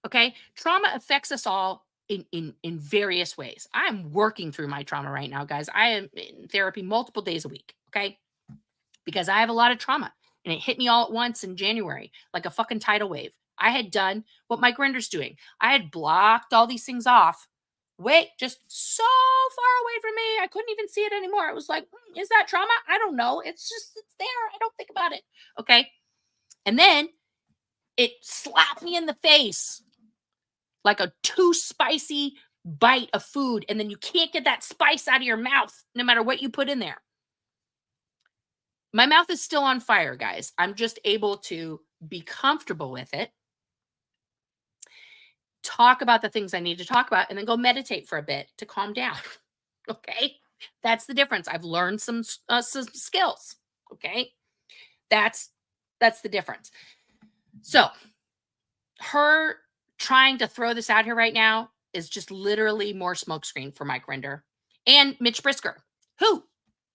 Okay, trauma affects us all in various ways. I'm working through my trauma right now, guys. I am in therapy multiple days a week, okay? Because I have a lot of trauma and it hit me all at once in January like a fucking tidal wave. I had done what Mike Rinder's doing. I had blocked all these things off. Wait, just so far away from me. I couldn't even see it anymore. It was like, is that trauma? I don't know. It's there. I don't think about it. Okay. And then it slapped me in the face like a too spicy bite of food, and then you can't get that spice out of your mouth no matter what you put in there. My mouth is still on fire, guys. I'm just able to be comfortable with it, talk about the things I need to talk about, and then go meditate for a bit to calm down. Okay? That's the difference. I've learned some skills. Okay? That's the difference. So, her trying to throw this out here right now is just literally more smokescreen for Mike Rinder and Mitch Brisker, who,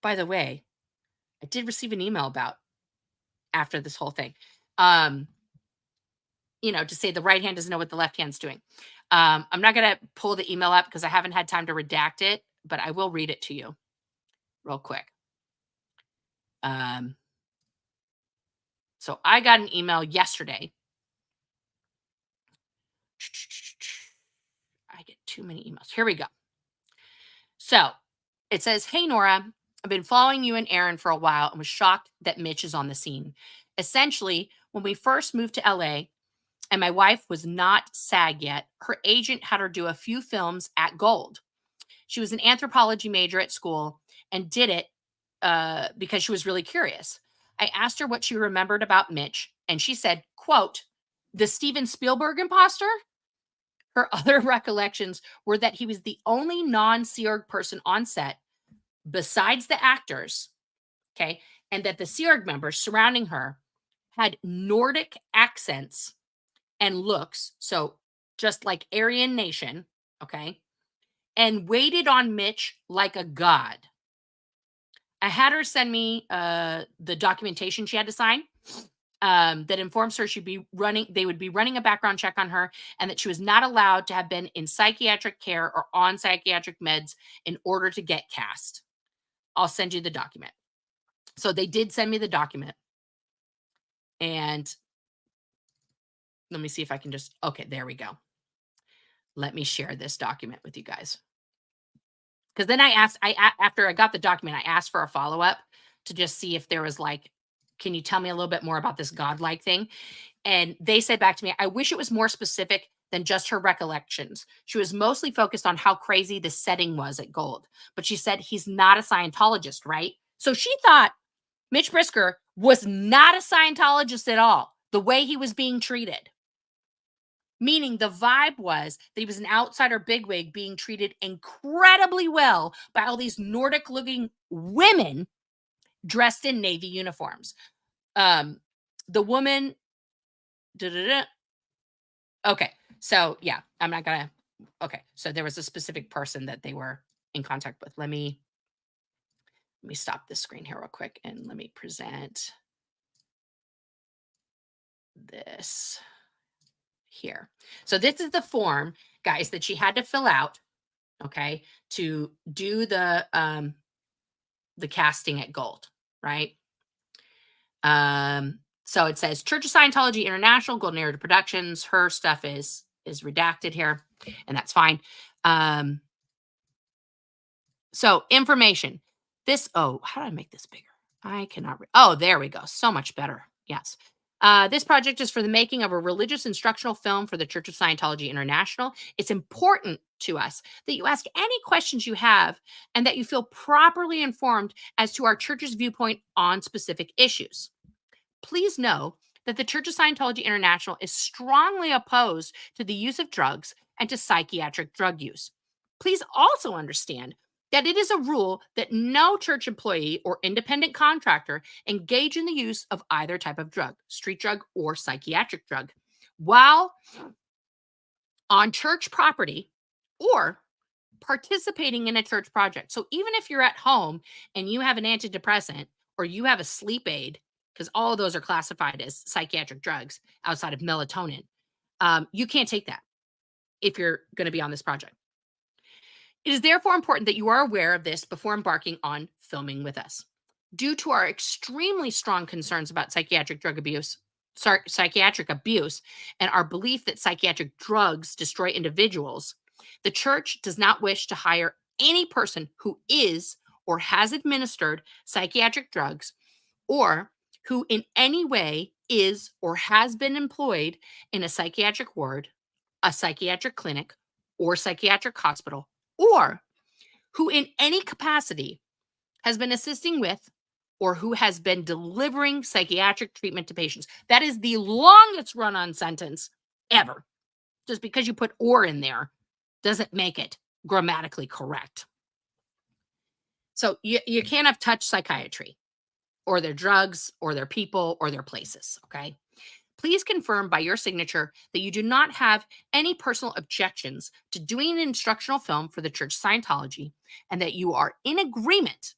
by the way, I did receive an email about after this whole thing. To say the right hand doesn't know what the left hand's doing. I'm not going to pull the email up because I haven't had time to redact it, but I will read it to you real quick. So I got an email yesterday. I get too many emails. Here we go. So it says, "Hey, Nora, I've been following you and Aaron for a while and was shocked that Mitch is on the scene. Essentially, when we first moved to LA and my wife was not SAG yet, her agent had her do a few films at Gold. She was an anthropology major at school and did it because she was really curious. I asked her what she remembered about Mitch, and she said, quote, the Steven Spielberg imposter? Her other recollections were that he was the only non-Seorg person on set besides the actors, okay, and that the Seorg members surrounding her had Nordic accents and looks, so just like Aryan Nation, okay, and waited on Mitch like a god. I had her send me the documentation she had to sign that informs her they would be running a background check on her and that she was not allowed to have been in psychiatric care or on psychiatric meds in order to get cast. I'll send you the document. So they did send me the document. And Let me see if I can just, okay, there we go. Let me share this document with you guys. Because then I asked, after I got the document, I asked for a follow up to just see if there was like, can you tell me a little bit more about this godlike thing? And they said back to me, I wish it was more specific than just her recollections. She was mostly focused on how crazy the setting was at Gold. But she said he's not a Scientologist, right? So she thought Mitch Brisker was not a Scientologist at all, the way he was being treated. Meaning the vibe was that he was an outsider bigwig being treated incredibly well by all these Nordic looking women dressed in Navy uniforms. The woman, okay, so yeah, I'm not gonna, okay, so there was a specific person that they were in contact with. Let me stop this screen here real quick and let me present this here. So this is the form, guys, that she had to fill out, okay, to do the casting at Gold, right? So it says Church of Scientology International, Golden Era Productions. Her stuff is redacted here, and that's fine. So information. This, oh, how do I make this bigger? I cannot oh, there we go. So much better. Yes. This project is for the making of a religious instructional film for the Church of Scientology International. It's important to us that you ask any questions you have and that you feel properly informed as to our church's viewpoint on specific issues. Please know that the Church of Scientology International is strongly opposed to the use of drugs and to psychiatric drug use. Please also understand that it is a rule that no church employee or independent contractor engage in the use of either type of drug, street drug or psychiatric drug, while on church property or participating in a church project. So even if you're at home and you have an antidepressant or you have a sleep aid, because all of those are classified as psychiatric drugs outside of melatonin, you can't take that if you're going to be on this project. It is therefore important that you are aware of this before embarking on filming with us. Due to our extremely strong concerns about psychiatric abuse, and our belief that psychiatric drugs destroy individuals, the church does not wish to hire any person who is or has administered psychiatric drugs or who in any way is or has been employed in a psychiatric ward, a psychiatric clinic, or psychiatric hospital, or who in any capacity has been assisting with or who has been delivering psychiatric treatment to patients. That is the longest run-on sentence ever. Just because you put or in there doesn't make it grammatically correct. So you can't have touched psychiatry or their drugs or their people or their places, okay? Please confirm by your signature that you do not have any personal objections to doing an instructional film for the Church of Scientology and that you are in agreement,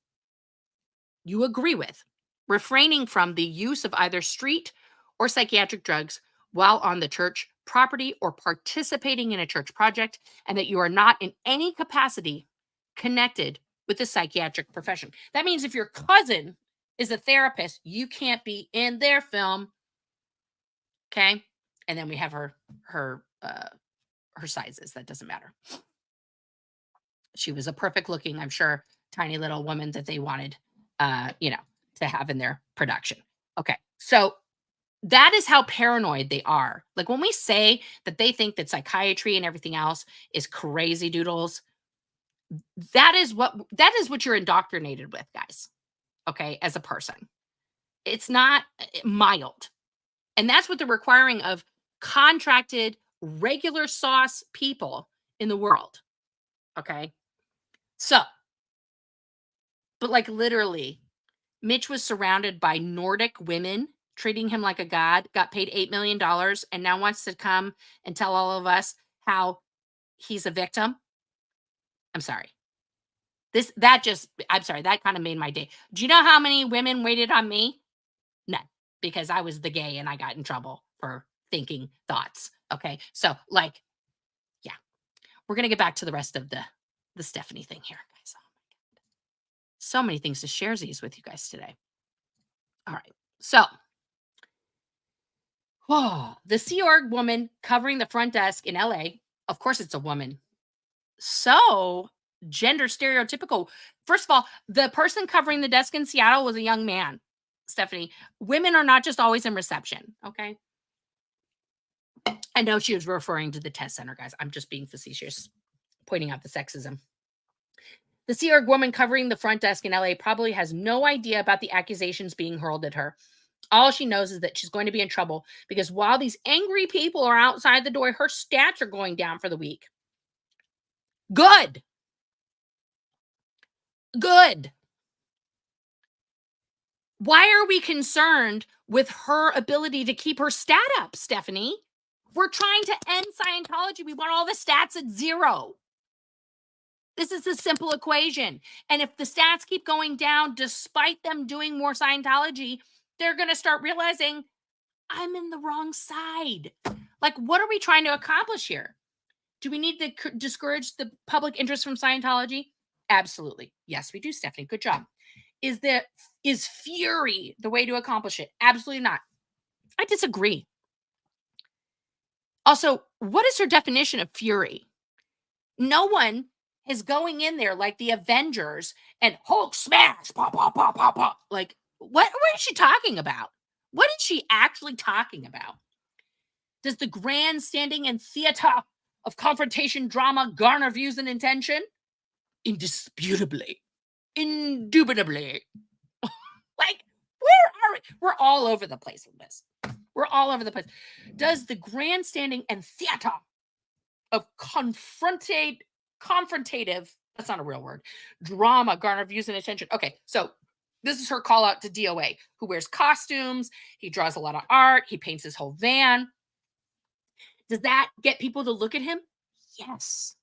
you agree with, refraining from the use of either street or psychiatric drugs while on the church property or participating in a church project, and that you are not in any capacity connected with the psychiatric profession. That means if your cousin is a therapist, you can't be in their film. Okay. And then we have her sizes. That doesn't matter. She was a perfect looking, I'm sure, tiny little woman that they wanted, to have in their production. Okay. So that is how paranoid they are. Like when we say that they think that psychiatry and everything else is crazy doodles, that is what you're indoctrinated with, guys. Okay. As a person, it's not mild. And that's what they're requiring of contracted, regular sauce people in the world. Okay. So, but like literally, Mitch was surrounded by Nordic women treating him like a god, got paid $8 million, and now wants to come and tell all of us how he's a victim. I'm sorry. I'm sorry, that kind of made my day. Do you know how many women waited on me? None, because I was the gay and I got in trouble for thinking thoughts. Okay. So like, yeah, we're going to get back to the rest of the Stephanie thing here, guys. Oh my God. So many things to share these with you guys today. All right. So The Sea Org woman covering the front desk in LA, of course it's a woman. So gender stereotypical. First of all, the person covering the desk in Seattle was a young man, Stephanie. Women are not just always in reception, okay? I know she was referring to the test center, guys. I'm just being facetious, pointing out the sexism. The Sea Org woman covering the front desk in LA probably has no idea about the accusations being hurled at her. All she knows is that she's going to be in trouble because while these angry people are outside the door, her stats are going down for the week. Good. Good. Why are we concerned with her ability to keep her stat up, Stephanie? We're trying to end Scientology. We want all the stats at 0. This is a simple equation. And if the stats keep going down, despite them doing more Scientology, they're going to start realizing I'm in the wrong side. Like, what are we trying to accomplish here? Do we need to discourage the public interest from Scientology? Absolutely. Yes, we do, Stephanie. Good job. Is fury the way to accomplish it? Absolutely not. I disagree. Also, what is her definition of fury? No one is going in there like the Avengers and Hulk smash, pop, pop, pop, pop, pop. Like, what is she talking about? What is she actually talking about? Does the grandstanding and theater of confrontation drama garner views and attention? Indisputably. Indubitably. Like, where are we? We're all over the place with this. We're all over the place. Does the grandstanding and theater of confrontative, that's not a real word, drama garner views and attention? Okay, so this is her call out to DOA, who wears costumes. He draws a lot of art. He paints his whole van. Does that get people to look at him? Yes.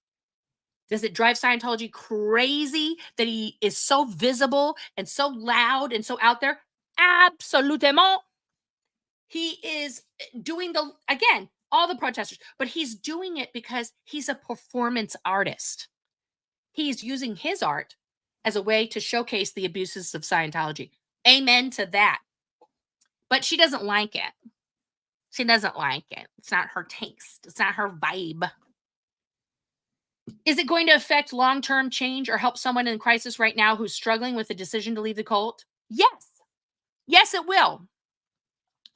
Does it drive Scientology crazy that he is so visible and so loud and so out there? Absolutement. He is doing again, all the protesters, but he's doing it because he's a performance artist. He's using his art as a way to showcase the abuses of Scientology. Amen to that. But she doesn't like it. She doesn't like it. It's not her taste. It's not her vibe. Is it going to affect long-term change or help someone in crisis right now who's struggling with the decision to leave the cult? Yes. Yes, it will.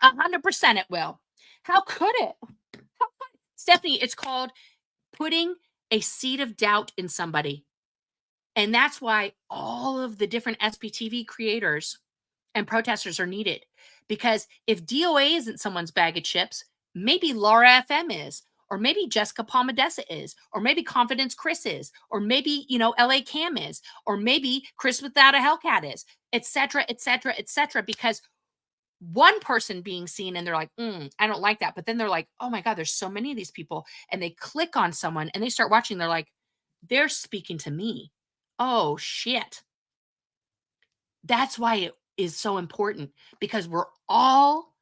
100% it will. How could it? Stephanie, it's called putting a seed of doubt in somebody. And that's why all of the different SPTV creators and protesters are needed. Because if DOA isn't someone's bag of chips, maybe Laura FM is, or maybe Jessica Palmadessa is, or maybe Confidence Chris is, or maybe, LA Cam is, or maybe Chris Without a Hellcat is, etc., etc., etc. Because one person being seen and they're like, I don't like that. But then they're like, oh my God, there's so many of these people. And they click on someone and they start watching. They're like, they're speaking to me. Oh, shit. That's why it is so important, because we're all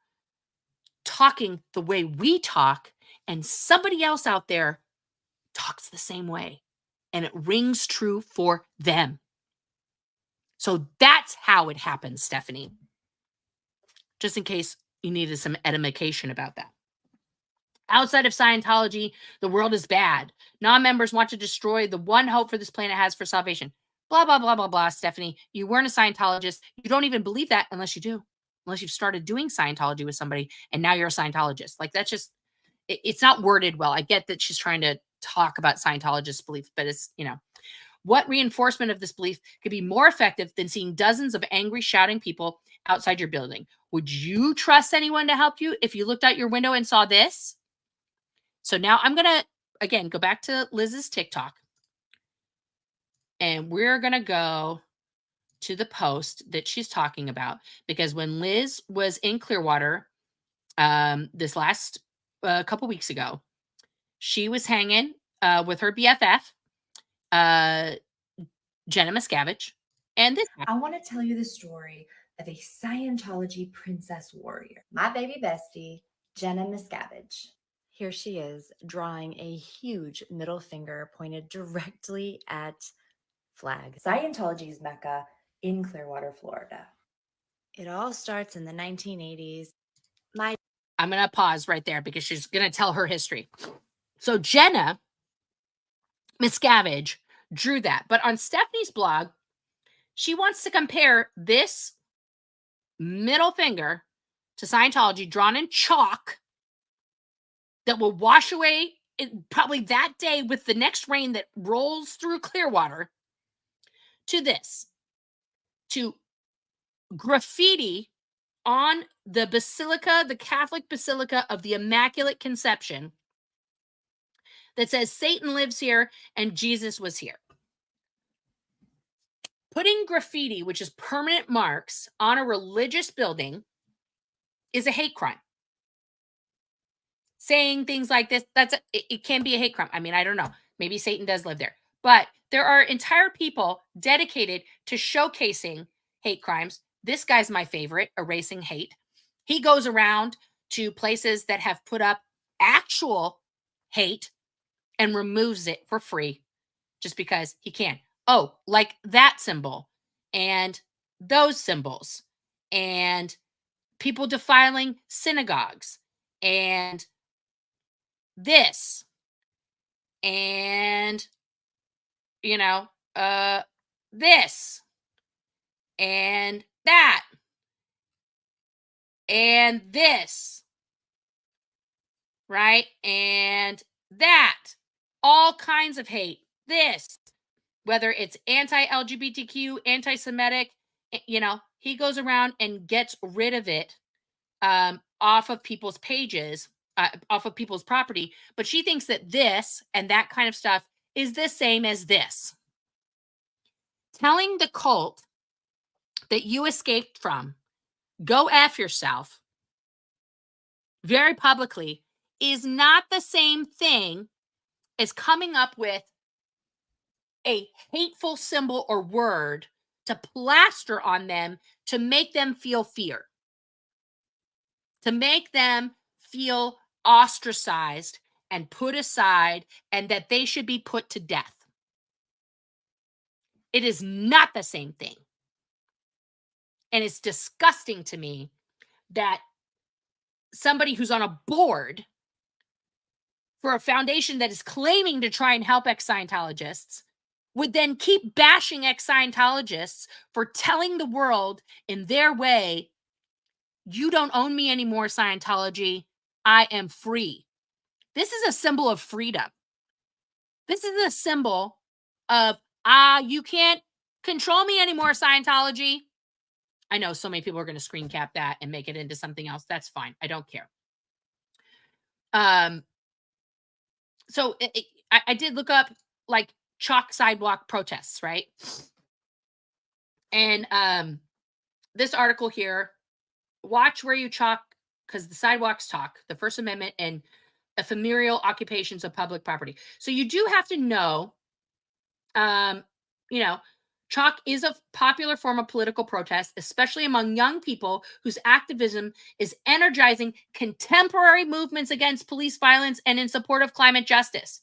talking the way we talk, and somebody else out there talks the same way, and it rings true for them. So that's how it happens, Stephanie. Just in case you needed some edification about that. Outside of Scientology, the world is bad. Non-members want to destroy the one hope for this planet has for salvation. Blah, blah, blah, blah, blah, Stephanie. You weren't a Scientologist. You don't even believe that unless you do. Unless you've started doing Scientology with somebody and now you're a Scientologist. Like, that's just, it's not worded well. I get that she's trying to talk about Scientologist belief, but it's, what reinforcement of this belief could be more effective than seeing dozens of angry, shouting people outside your building? Would you trust anyone to help you if you looked out your window and saw this? So now I'm going to, again, go back to Liz's TikTok. And we're going to go to the post that she's talking about. Because when Liz was in Clearwater this last couple weeks ago, she was hanging with her BFF, Jenna Miscavige. And this I want to tell you the story of a Scientology princess warrior, my baby bestie, Jenna Miscavige. Here she is, drawing a huge middle finger pointed directly at flag. Scientology's Mecca in Clearwater, Florida. It all starts in the 1980s. My I'm going to pause right there because she's going to tell her history. So Jenna Miscavige drew that. But on Stephanie's blog, she wants to compare this middle finger to Scientology drawn in chalk that will wash away probably that day with the next rain that rolls through Clearwater, to this, to graffiti on the basilica, the Catholic Basilica of the Immaculate Conception, that says Satan lives here and Jesus was here. Putting graffiti, which is permanent marks, on a religious building is a hate crime. Saying things like this, it can be a hate crime. I mean, I don't know. Maybe Satan does live there. But there are entire people dedicated to showcasing hate crimes. This guy's my favorite, Erasing Hate. He goes around to places that have put up actual hate and removes it for free just because he can. Oh, like that symbol and those symbols and people defiling synagogues and this and, this and that and this, right? And that, all kinds of hate. This, whether it's anti-LGBTQ, anti-Semitic, he goes around and gets rid of it off of people's pages, off of people's property. But she thinks that this and that kind of stuff is the same as this. Telling the cult that you escaped from, go F yourself, very publicly, is not the same thing as coming up with a hateful symbol or word to plaster on them to make them feel fear, to make them feel ostracized and put aside and that they should be put to death. It is not the same thing. And it's disgusting to me that somebody who's on a board for a foundation that is claiming to try and help ex-Scientologists would then keep bashing ex-Scientologists for telling the world in their way, you don't own me anymore, Scientology. I am free. This is a symbol of freedom. This is a symbol of, you can't control me anymore, Scientology. I know so many people are going to screen cap that and make it into something else. That's fine. I don't care. So I did look up like chalk sidewalk protests, right? And this article here, watch where you chalk, because the sidewalks talk, the First Amendment and ephemeral occupations of public property. So you do have to know, chalk is a popular form of political protest, especially among young people whose activism is energizing contemporary movements against police violence and in support of climate justice.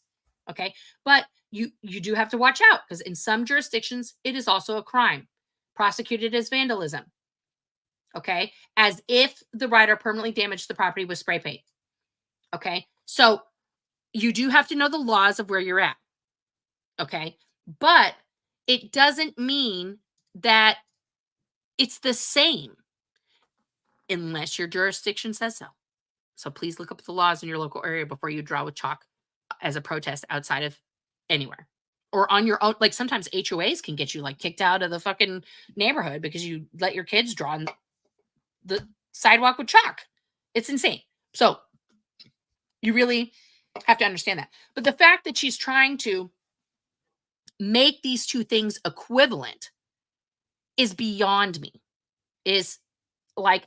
Okay, but you do have to watch out, because in some jurisdictions, it is also a crime, prosecuted as vandalism. Okay, as if the writer permanently damaged the property with spray paint. Okay, so you do have to know the laws of where you're at. Okay, but it doesn't mean that it's the same unless your jurisdiction says so. So please look up the laws in your local area before you draw with chalk as a protest outside of anywhere or on your own. Like sometimes HOAs can get you like kicked out of the fucking neighborhood because you let your kids draw on the sidewalk with chalk. It's insane. So you really have to understand that. But the fact that she's trying to make these two things equivalent is beyond me. Is like,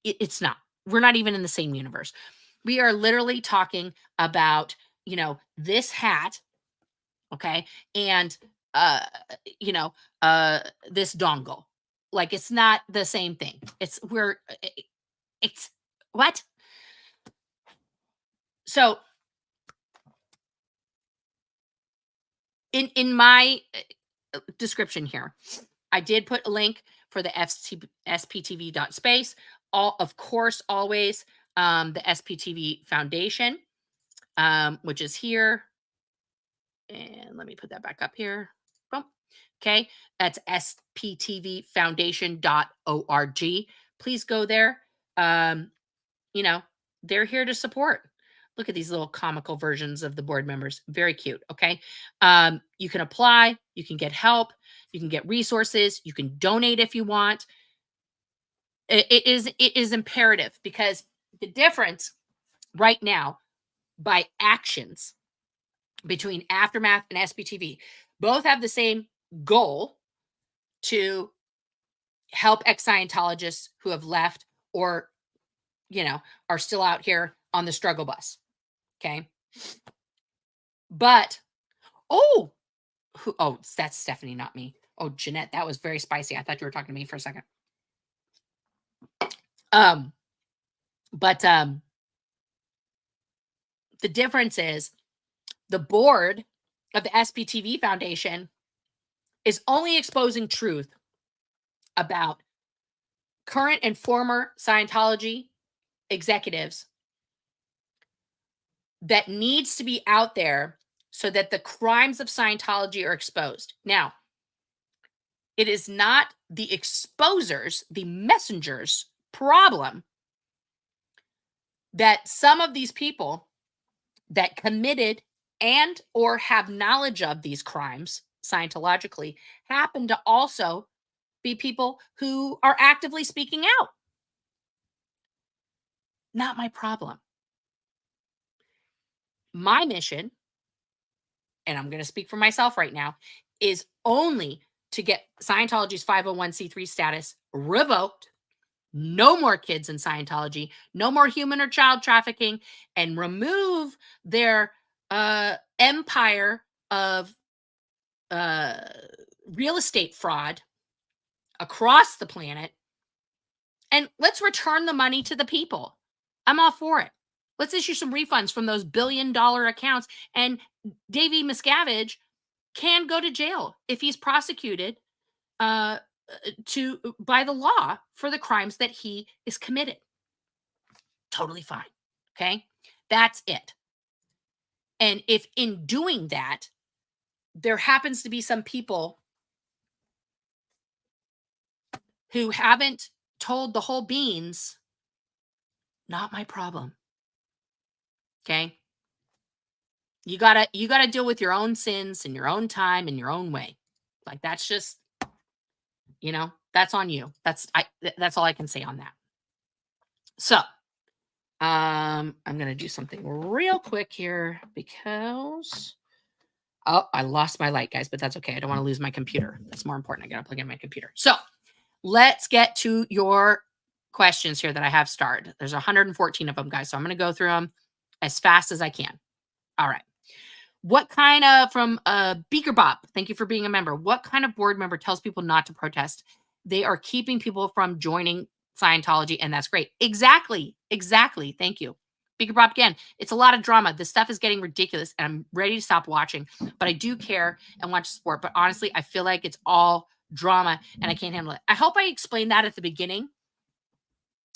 it's not. We're not even in the same universe. We are literally talking about, this hat, okay, and this dongle. Like, it's not the same thing. It's what? So in my description here, I did put a link for the sptv.space. of course, always the SPTV Foundation, which is here. And let me put that back up here. Boom. Okay. That's sptvfoundation.org. Please go there. You know, they're here to support. Look at these little comical versions of the board members. Very cute. Okay. You can apply, you can get help, you can get resources, you can donate if you want. It is imperative, because the difference right now by actions between Aftermath and SPTV both have the same goal to help ex-Scientologists who have left or, are still out here on the struggle bus. Okay. But, oh, that's Stephanie, not me. Oh, Jeanette, that was very spicy. I thought you were talking to me for a second. But the difference is the board of the SPTV Foundation is only exposing truth about current and former Scientology executives that needs to be out there so that the crimes of Scientology are exposed. Now, it is not the exposers, the messengers' problem that some of these people that committed and or have knowledge of these crimes Scientologically happen to also be people who are actively speaking out. Not my problem. My mission, and I'm going to speak for myself right now, is only to get Scientology's 501c3 status revoked. No more kids in Scientology, no more human or child trafficking, and remove their empire of real estate fraud across the planet. And let's return the money to the people. I'm all for it. Let's issue some refunds from those billion-dollar accounts. And Davey Miscavige can go to jail if he's prosecuted by the law for the crimes that he is committed. Totally fine. Okay. That's it. And if in doing that, there happens to be some people who haven't told the whole beans, not my problem. Okay. You gotta deal with your own sins in your own time, in your own way. Like, that's just, that's on you. That's all I can say on that. So I'm gonna do something real quick here because I lost my light, guys, but that's okay. I don't want to lose my computer. That's more important. I gotta plug in my computer. So let's get to your questions here that I have starred. There's 114 of them, guys. So I'm gonna go through them as fast as I can. All right. What kind of, from Beaker Bop, thank you for being a member. What kind of board member tells people not to protest? They are keeping people from joining Scientology, and that's great. Exactly. Thank you. Beaker Bop, again, it's a lot of drama. This stuff is getting ridiculous, and I'm ready to stop watching. But I do care and watch sport. But honestly, I feel like it's all drama, and I can't handle it. I hope I explained that at the beginning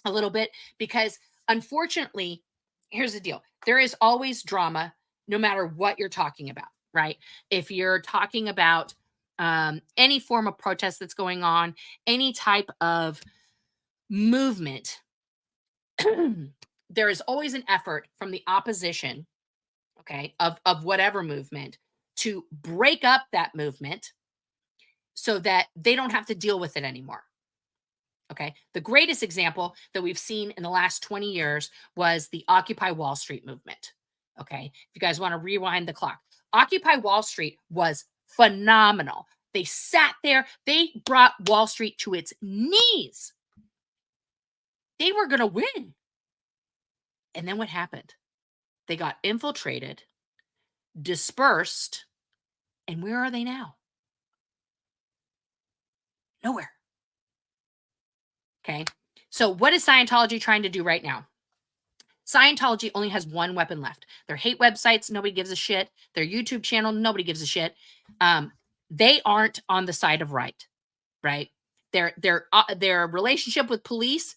a little bit, because unfortunately, here's the deal. There is always drama, no matter what you're talking about, right? If you're talking about any form of protest that's going on, any type of movement, there is always an effort from the opposition, okay, of whatever movement, to break up that movement so that they don't have to deal with it anymore. Okay. The greatest example that we've seen in the last 20 years was the Occupy Wall Street movement. Okay. If you guys want to rewind the clock, Occupy Wall Street was phenomenal. They sat there, they brought Wall Street to its knees. They were going to win. And then what happened? They got infiltrated, dispersed, and where are they now? Nowhere. Okay. So what is Scientology trying to do right now? Scientology only has one weapon left. Their hate websites, nobody gives a shit. Their YouTube channel, nobody gives a shit. They aren't on the side of right? Their relationship with police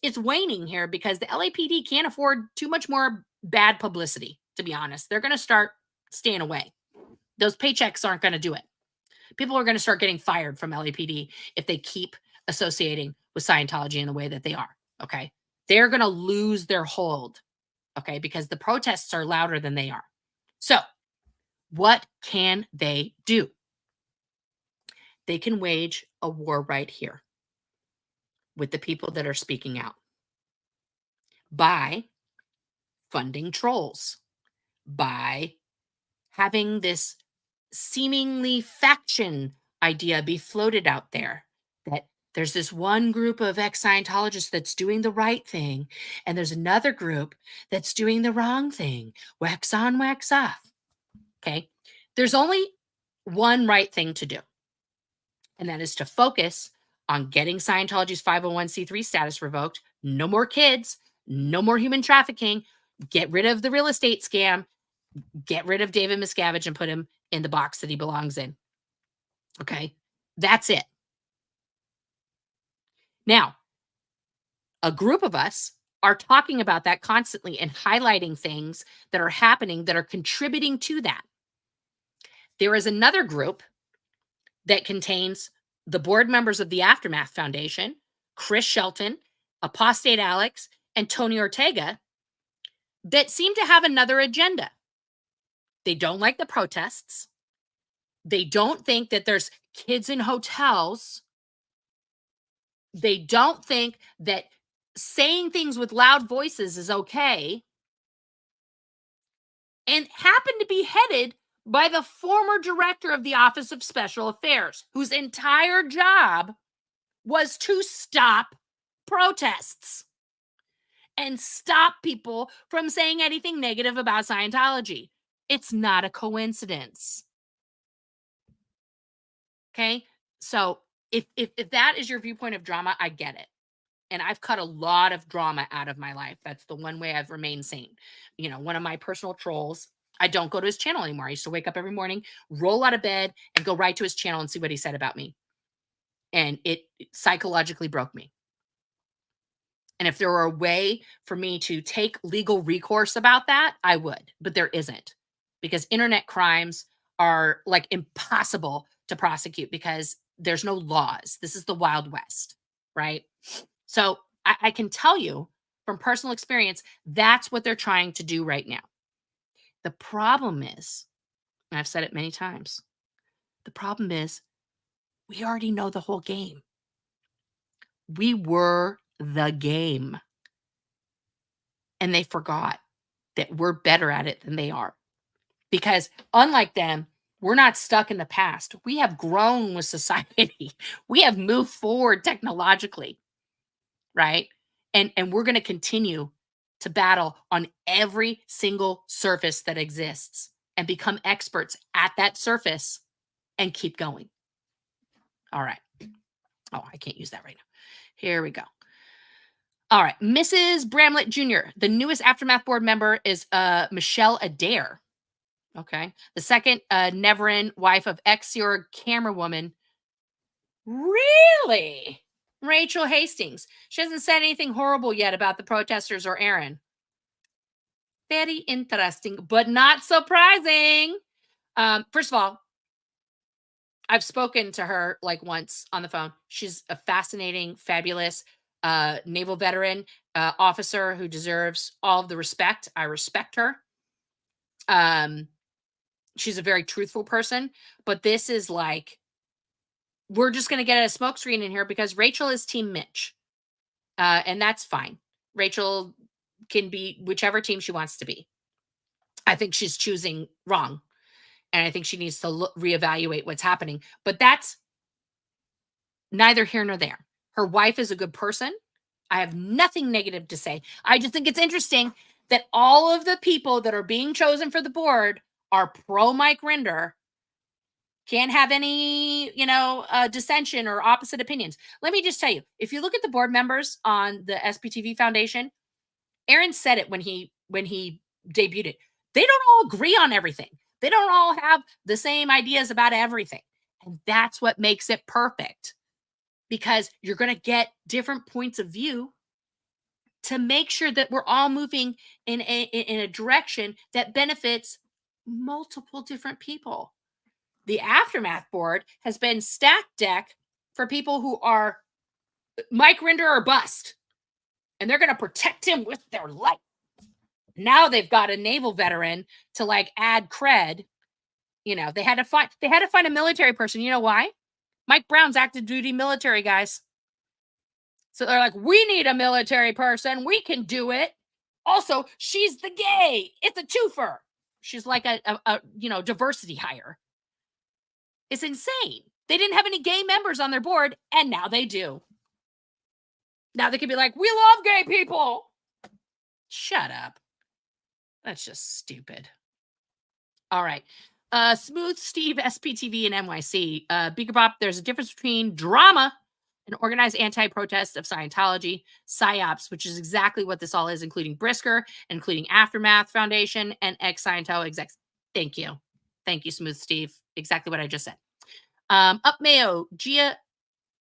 it's waning here because the LAPD can't afford too much more bad publicity, to be honest. They're going to start staying away. Those paychecks aren't going to do it. People are going to start getting fired from LAPD if they keep associating with Scientology in the way that they are. Okay. They're going to lose their hold. Okay. Because the protests are louder than they are. So, what can they do? They can wage a war right here with the people that are speaking out by funding trolls, by having this seemingly faction idea be floated out there that there's this one group of ex-Scientologists that's doing the right thing, and there's another group that's doing the wrong thing. Wax on, wax off. Okay. There's only one right thing to do, and that is to focus on getting Scientology's 501c3 status revoked. No more kids, no more human trafficking. Get rid of the real estate scam. Get rid of David Miscavige and put him in the box that he belongs in. Okay. That's it. Now, a group of us are talking about that constantly and highlighting things that are happening that are contributing to that. There is another group that contains the board members of the Aftermath Foundation, Chris Shelton, Apostate Alex, and Tony Ortega, that seem to have another agenda. They don't like the protests. They don't think that there's kids in hotels. They don't think that saying things with loud voices is okay. And happen to be headed by the former director of the Office of Special Affairs, whose entire job was to stop protests and stop people from saying anything negative about Scientology. It's not a coincidence. Okay? So if that is your viewpoint of drama, I get it. And I've cut a lot of drama out of my life. That's the one way I've remained sane. You know, one of my personal trolls, I don't go to his channel anymore. I used to wake up every morning, roll out of bed, and go right to his channel and see what he said about me. And it psychologically broke me. And if there were a way for me to take legal recourse about that, I would. But there isn't, because internet crimes are like impossible to prosecute because there's no laws. This is the Wild West, right? So I can tell you from personal experience, that's what they're trying to do right now. The problem is, and I've said it many times, the problem is we already know the whole game. We were the game. And they forgot that we're better at it than they are. Because unlike them, we're not stuck in the past. We have grown with society. We have moved forward technologically, right? And we're going to continue to battle on every single surface that exists and become experts at that surface and keep going. All right. Oh, I can't use that right now. Here we go. All right. Mrs. Bramlett Jr., the newest Aftermath board member is Michelle Adair. Okay. The second, Neverin, wife of ex-Seer camerawoman. Really? Rachel Hastings. She hasn't said anything horrible yet about the protesters or Aaron. Very interesting, but not surprising. First of all, I've spoken to her like once on the phone. She's a fascinating, fabulous naval veteran officer who deserves all of the respect. I respect her. She's a very truthful person, but this is like, we're just going to get a smokescreen in here because Rachel is Team Mitch. And that's fine. Rachel can be whichever team she wants to be. I think she's choosing wrong. And I think she needs to reevaluate what's happening. But that's neither here nor there. Her wife is a good person. I have nothing negative to say. I just think it's interesting that all of the people that are being chosen for the board are pro Mike Rinder. Can't have any, dissension or opposite opinions. Let me just tell you, if you look at the board members on the SPTV Foundation, Aaron said it when he debuted it. They don't all agree on everything. They don't all have the same ideas about everything. And that's what makes it perfect, because you're going to get different points of view to make sure that we're all moving in a direction that benefits multiple different people. The Aftermath board has been stacked deck for people who are Mike Rinder or bust, and they're going to protect him with their life. Now they've got a naval veteran to like add cred. You know, they had to find a military person. You know why? Mike Brown's active duty military, guys. So they're like, we need a military person. We can do it. Also, she's the gay. It's a twofer. She's like a diversity hire. It's insane. They didn't have any gay members on their board, and now they do. Now they could be like, we love gay people. Shut up. That's just stupid. All right. Smooth Steve, SPTV, and NYC. Beaker Bop, there's a difference between drama and organized anti-protest of Scientology, PSYOPs, which is exactly what this all is, including Brisker, including Aftermath Foundation, and ex-Scientology execs. Thank you. Thank you, Smooth Steve. Exactly what I just said. Up Mayo, Gia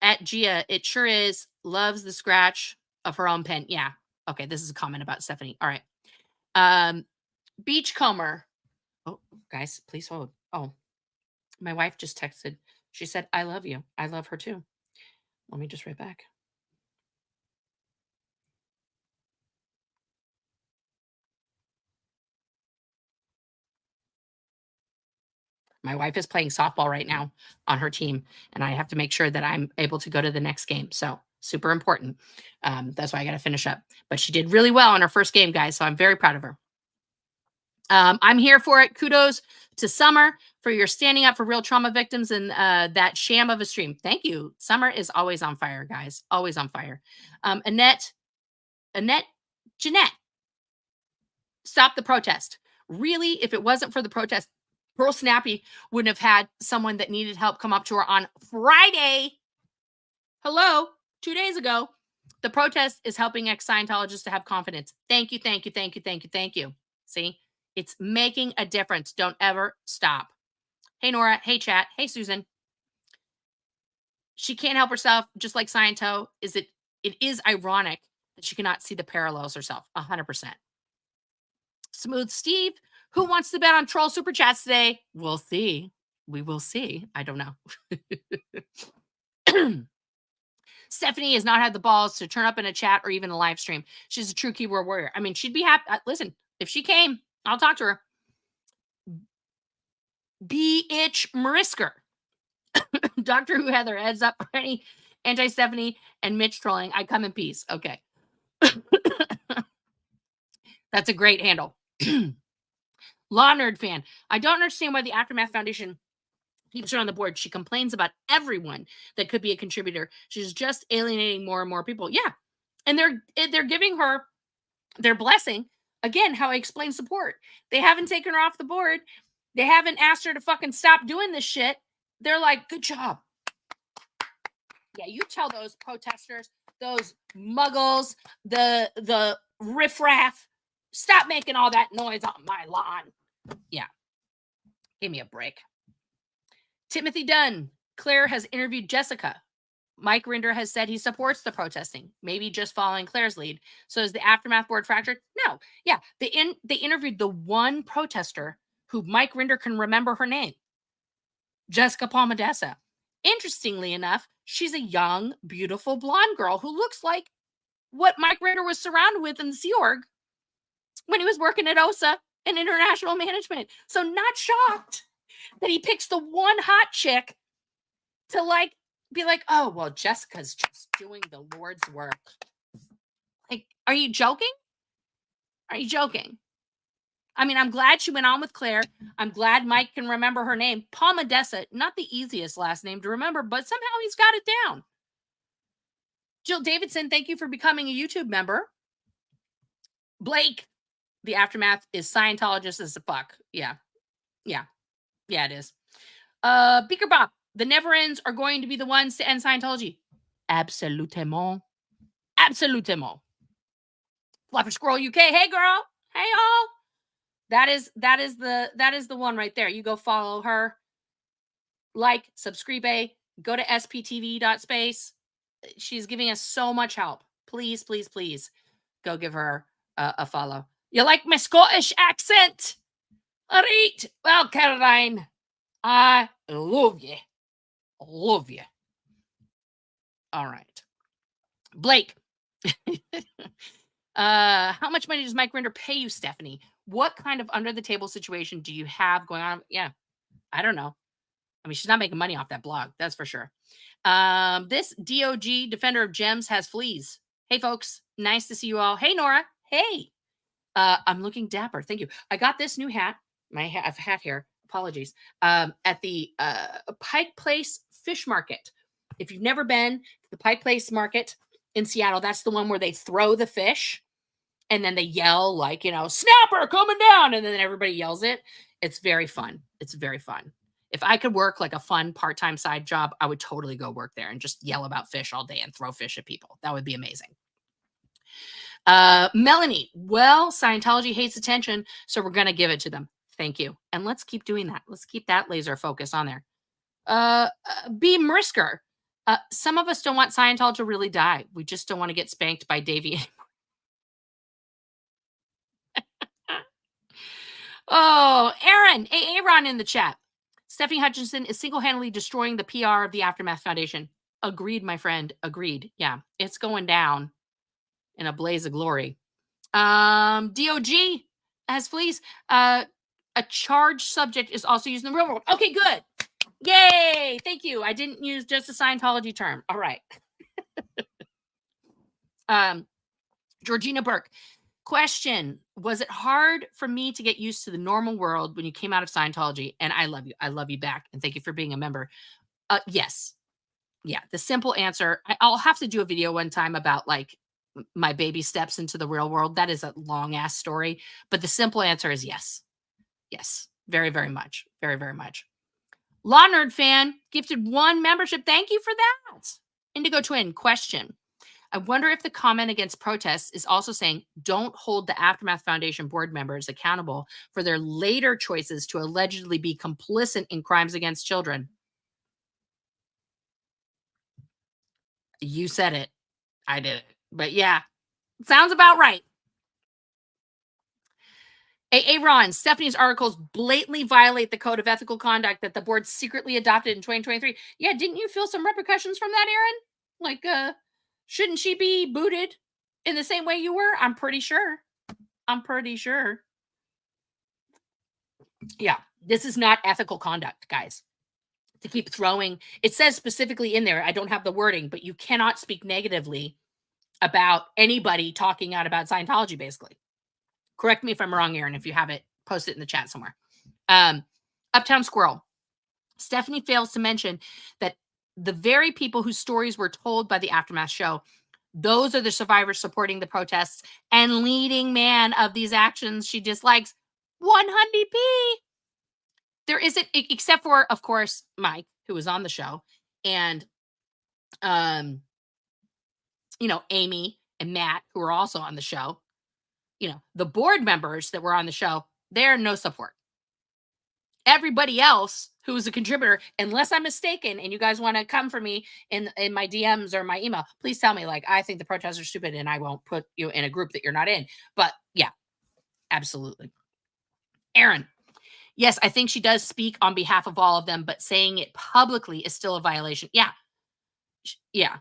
at Gia, it sure is, loves the scratch of her own pen. Yeah. Okay, this is a comment about Stephanie. All right. Beachcomber. Oh, guys, please hold. Oh, my wife just texted. She said, I love you. I love her too. Let me just write back. My wife is playing softball right now on her team, and I have to make sure that I'm able to go to the next game. So super important. That's why I got to finish up. But she did really well on her first game, guys. So I'm very proud of her. I'm here for it. Kudos to Summer for your standing up for real trauma victims and that sham of a stream. Thank you. Summer is always on fire, guys. Always on fire. Jeanette, stop the protest. Really, if it wasn't for the protest, Pearl Snappy wouldn't have had someone that needed help come up to her on Friday. Hello, 2 days ago. The protest is helping ex-Scientologists to have confidence. Thank you, thank you, thank you, thank you, thank you. See, it's making a difference. Don't ever stop. Hey, Nora. Hey, chat. Hey, Susan. She can't help herself, just like Sciento. It is ironic that she cannot see the parallels herself. 100%. Smooth Steve, who wants to bet on troll super chats today? We'll see. We will see. I don't know. Stephanie has not had the balls to turn up in a chat or even a live stream. She's a true keyboard warrior. I mean, she'd be happy. Listen, if she came, I'll talk to her. B.H. Marisker. Doctor Who had their heads up for any anti-Stephanie and Mitch trolling. I come in peace. Okay. That's a great handle. Law Nerd fan. I don't understand why the Aftermath Foundation keeps her on the board. She complains about everyone that could be a contributor. She's just alienating more and more people. Yeah. And they're giving her their blessing. Again, how I explain support. They haven't taken her off the board. They haven't asked her to fucking stop doing this shit. They're like, good job. Yeah, you tell those protesters, those muggles, the riffraff, stop making all that noise on my lawn. Yeah. Give me a break. Timothy Dunn. Claire has interviewed Jessica. Mike Rinder has said he supports the protesting, maybe just following Claire's lead. So is the Aftermath board fractured? No. Yeah. They interviewed the one protester who Mike Rinder can remember her name. Jessica Palmadessa. Interestingly enough, she's a young, beautiful blonde girl who looks like what Mike Rinder was surrounded with in the Sea Org when he was working at OSA and international management. So not shocked that he picks the one hot chick to like be like, oh, well, Jessica's just doing the Lord's work. Like, are you joking? Are you joking? I mean, I'm glad she went on with Claire. I'm glad Mike can remember her name. Palmadessa, not the easiest last name to remember, but somehow he's got it down. Jill Davidson, thank you for becoming a YouTube member. Blake, the Aftermath is Scientologist as a fuck. Yeah. Yeah. Yeah, it is. Beaker Bop, the Never Ends are going to be the ones to end Scientology. Absolutement. Absolutement. Fluffer Squirrel UK. Hey, girl. Hey, y'all. That is the one right there. You go follow her, like, subscribe, go to sptv.space. She's giving us so much help. Please, please, please Go give her a follow. You like my Scottish accent? All right. Well, Caroline, I love you. Love you. All right. Blake. How much money does Mike Rinder pay you, Stephanie? What kind of under the table situation do you have going on? Yeah, I don't know. I mean, she's not making money off that blog, that's for sure. This DOG Defender of Gems has fleas. Hey, folks, nice to see you all. Hey, Nora. Hey, I'm looking dapper. Thank you. I got this new hat. My hat, I have a hat here. Apologies. At the Pike Place Fish Market. If you've never been to the Pike Place Market in Seattle, that's the one where they throw the fish and then they yell like, you know, snapper coming down. And then everybody yells it. It's very fun. It's very fun. If I could work like a fun part-time side job, I would totally go work there and just yell about fish all day and throw fish at people. That would be amazing. Melanie, well, Scientology hates attention, so we're going to give it to them. Thank you. And let's keep doing that. Let's keep that laser focus on there. B. Marisker, some of us don't want Scientology to really die. We just don't want to get spanked by Davey anymore. Oh, Aaron in the chat. Stephanie Hutchinson is single-handedly destroying the PR of the Aftermath Foundation. Agreed, my friend. Agreed. Yeah, it's going down in a blaze of glory. DOG has fleas. A charged subject is also used in the real world. Okay, good. Yay. Thank you. I didn't use just a Scientology term. All right. Georgina Burke. Question. Was it hard for me to get used to the normal world when you came out of Scientology? And I love you. I love you back. And thank you for being a member. Yes. Yeah. The simple answer, I'll have to do a video one time about like my baby steps into the real world. That is a long ass story. But the simple answer is yes. Yes. Very, very much. Very, very much. Law Nerd fan gifted 1 membership. Thank you for that. Indigo Twin question. I wonder if the comment against protests is also saying don't hold the Aftermath Foundation board members accountable for their later choices to allegedly be complicit in crimes against children. You said it. I did it. But yeah, sounds about right. Ron, Stephanie's articles blatantly violate the code of ethical conduct that the board secretly adopted in 2023. Yeah, didn't you feel some repercussions from that, Aaron? Like, shouldn't she be booted in the same way you were? I'm pretty sure. I'm pretty sure. Yeah, this is not ethical conduct, guys. To keep throwing, it says specifically in there, I don't have the wording, but you cannot speak negatively about anybody talking out about Scientology, basically. Correct me if I'm wrong, Aaron, if you have it, post it in the chat somewhere. Uptown Squirrel. Stephanie fails to mention that the very people whose stories were told by the Aftermath show, those are the survivors supporting the protests and leading man of these actions she dislikes. 100p. There isn't, except for, of course, Mike, who was on the show, and, you know, Amy and Matt, who were also on the show. You know, the board members that were on the show, they're no support. Everybody else who is a contributor, unless I'm mistaken, and you guys want to come for me in my DMs or my email, please tell me, like, I think the protests are stupid and I won't put you in a group that you're not in. But yeah, absolutely. Aaron, yes, I think she does speak on behalf of all of them, but saying it publicly is still a violation. Yeah. Yeah.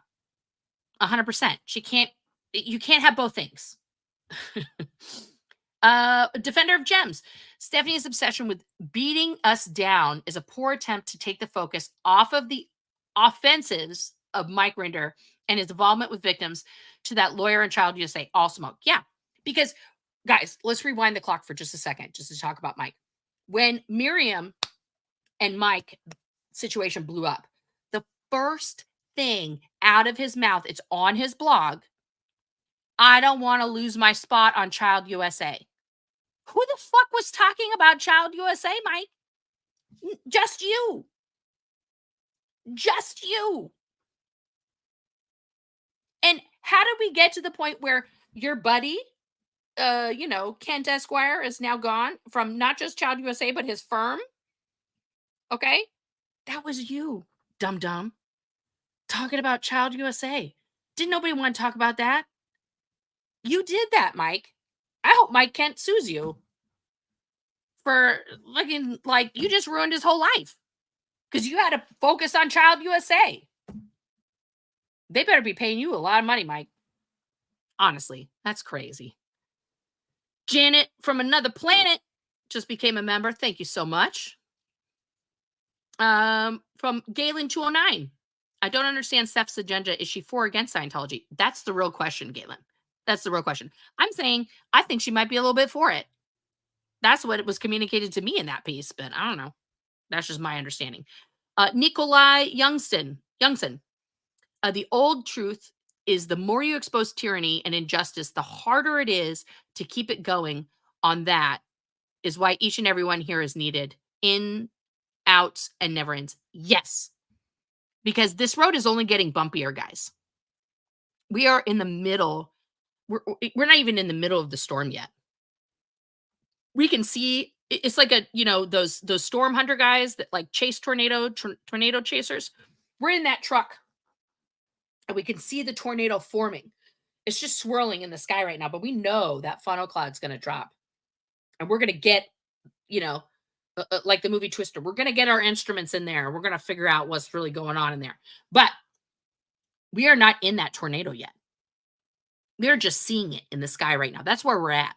100%. You can't have both things. Defender of Gems. Stephanie's obsession with beating us down is a poor attempt to take the focus off of the offenses of Mike Rinder and his involvement with victims to that lawyer and Child USA all smoke. Yeah, because guys, let's rewind the clock for just a second, just to talk about Mike. When Miriam and Mike situation blew up, the first thing out of his mouth, it's on his blog, I don't want to lose my spot on Child USA. Who the fuck was talking about Child USA, Mike? Just you. Just you. And how did we get to the point where your buddy, you know, Kent Esquire is now gone from not just Child USA, but his firm? Okay? That was you, dum-dum. Talking about Child USA. Didn't nobody want to talk about that? You did that, Mike. I hope Mike Kent sues you for looking like you just ruined his whole life because you had to focus on Child USA. They better be paying you a lot of money, Mike. Honestly, that's crazy. Janet from Another Planet just became a member. Thank you so much. From Galen 209. I don't understand Steph's agenda. Is she for or against Scientology? That's the real question, Galen. That's the real question. I'm saying I think she might be a little bit for it. That's what it was communicated to me in that piece, but I don't know. That's just my understanding. Nikolai Youngson. The old truth is the more you expose tyranny and injustice, the harder it is to keep it going on. That is why each and every one here is needed. In, outs, and never ends. Yes. Because this road is only getting bumpier, guys. We are in the middle. We're not even in the middle of the storm yet. We can see it's like those storm hunter guys that like chase tornado chasers. We're in that truck and we can see the tornado forming. It's just swirling in the sky right now, but we know that funnel cloud's going to drop and we're going to get, like the movie Twister, we're going to get our instruments in there. We're going to figure out what's really going on in there. But we are not in that tornado yet. We're just seeing it in the sky right now. That's where we're at.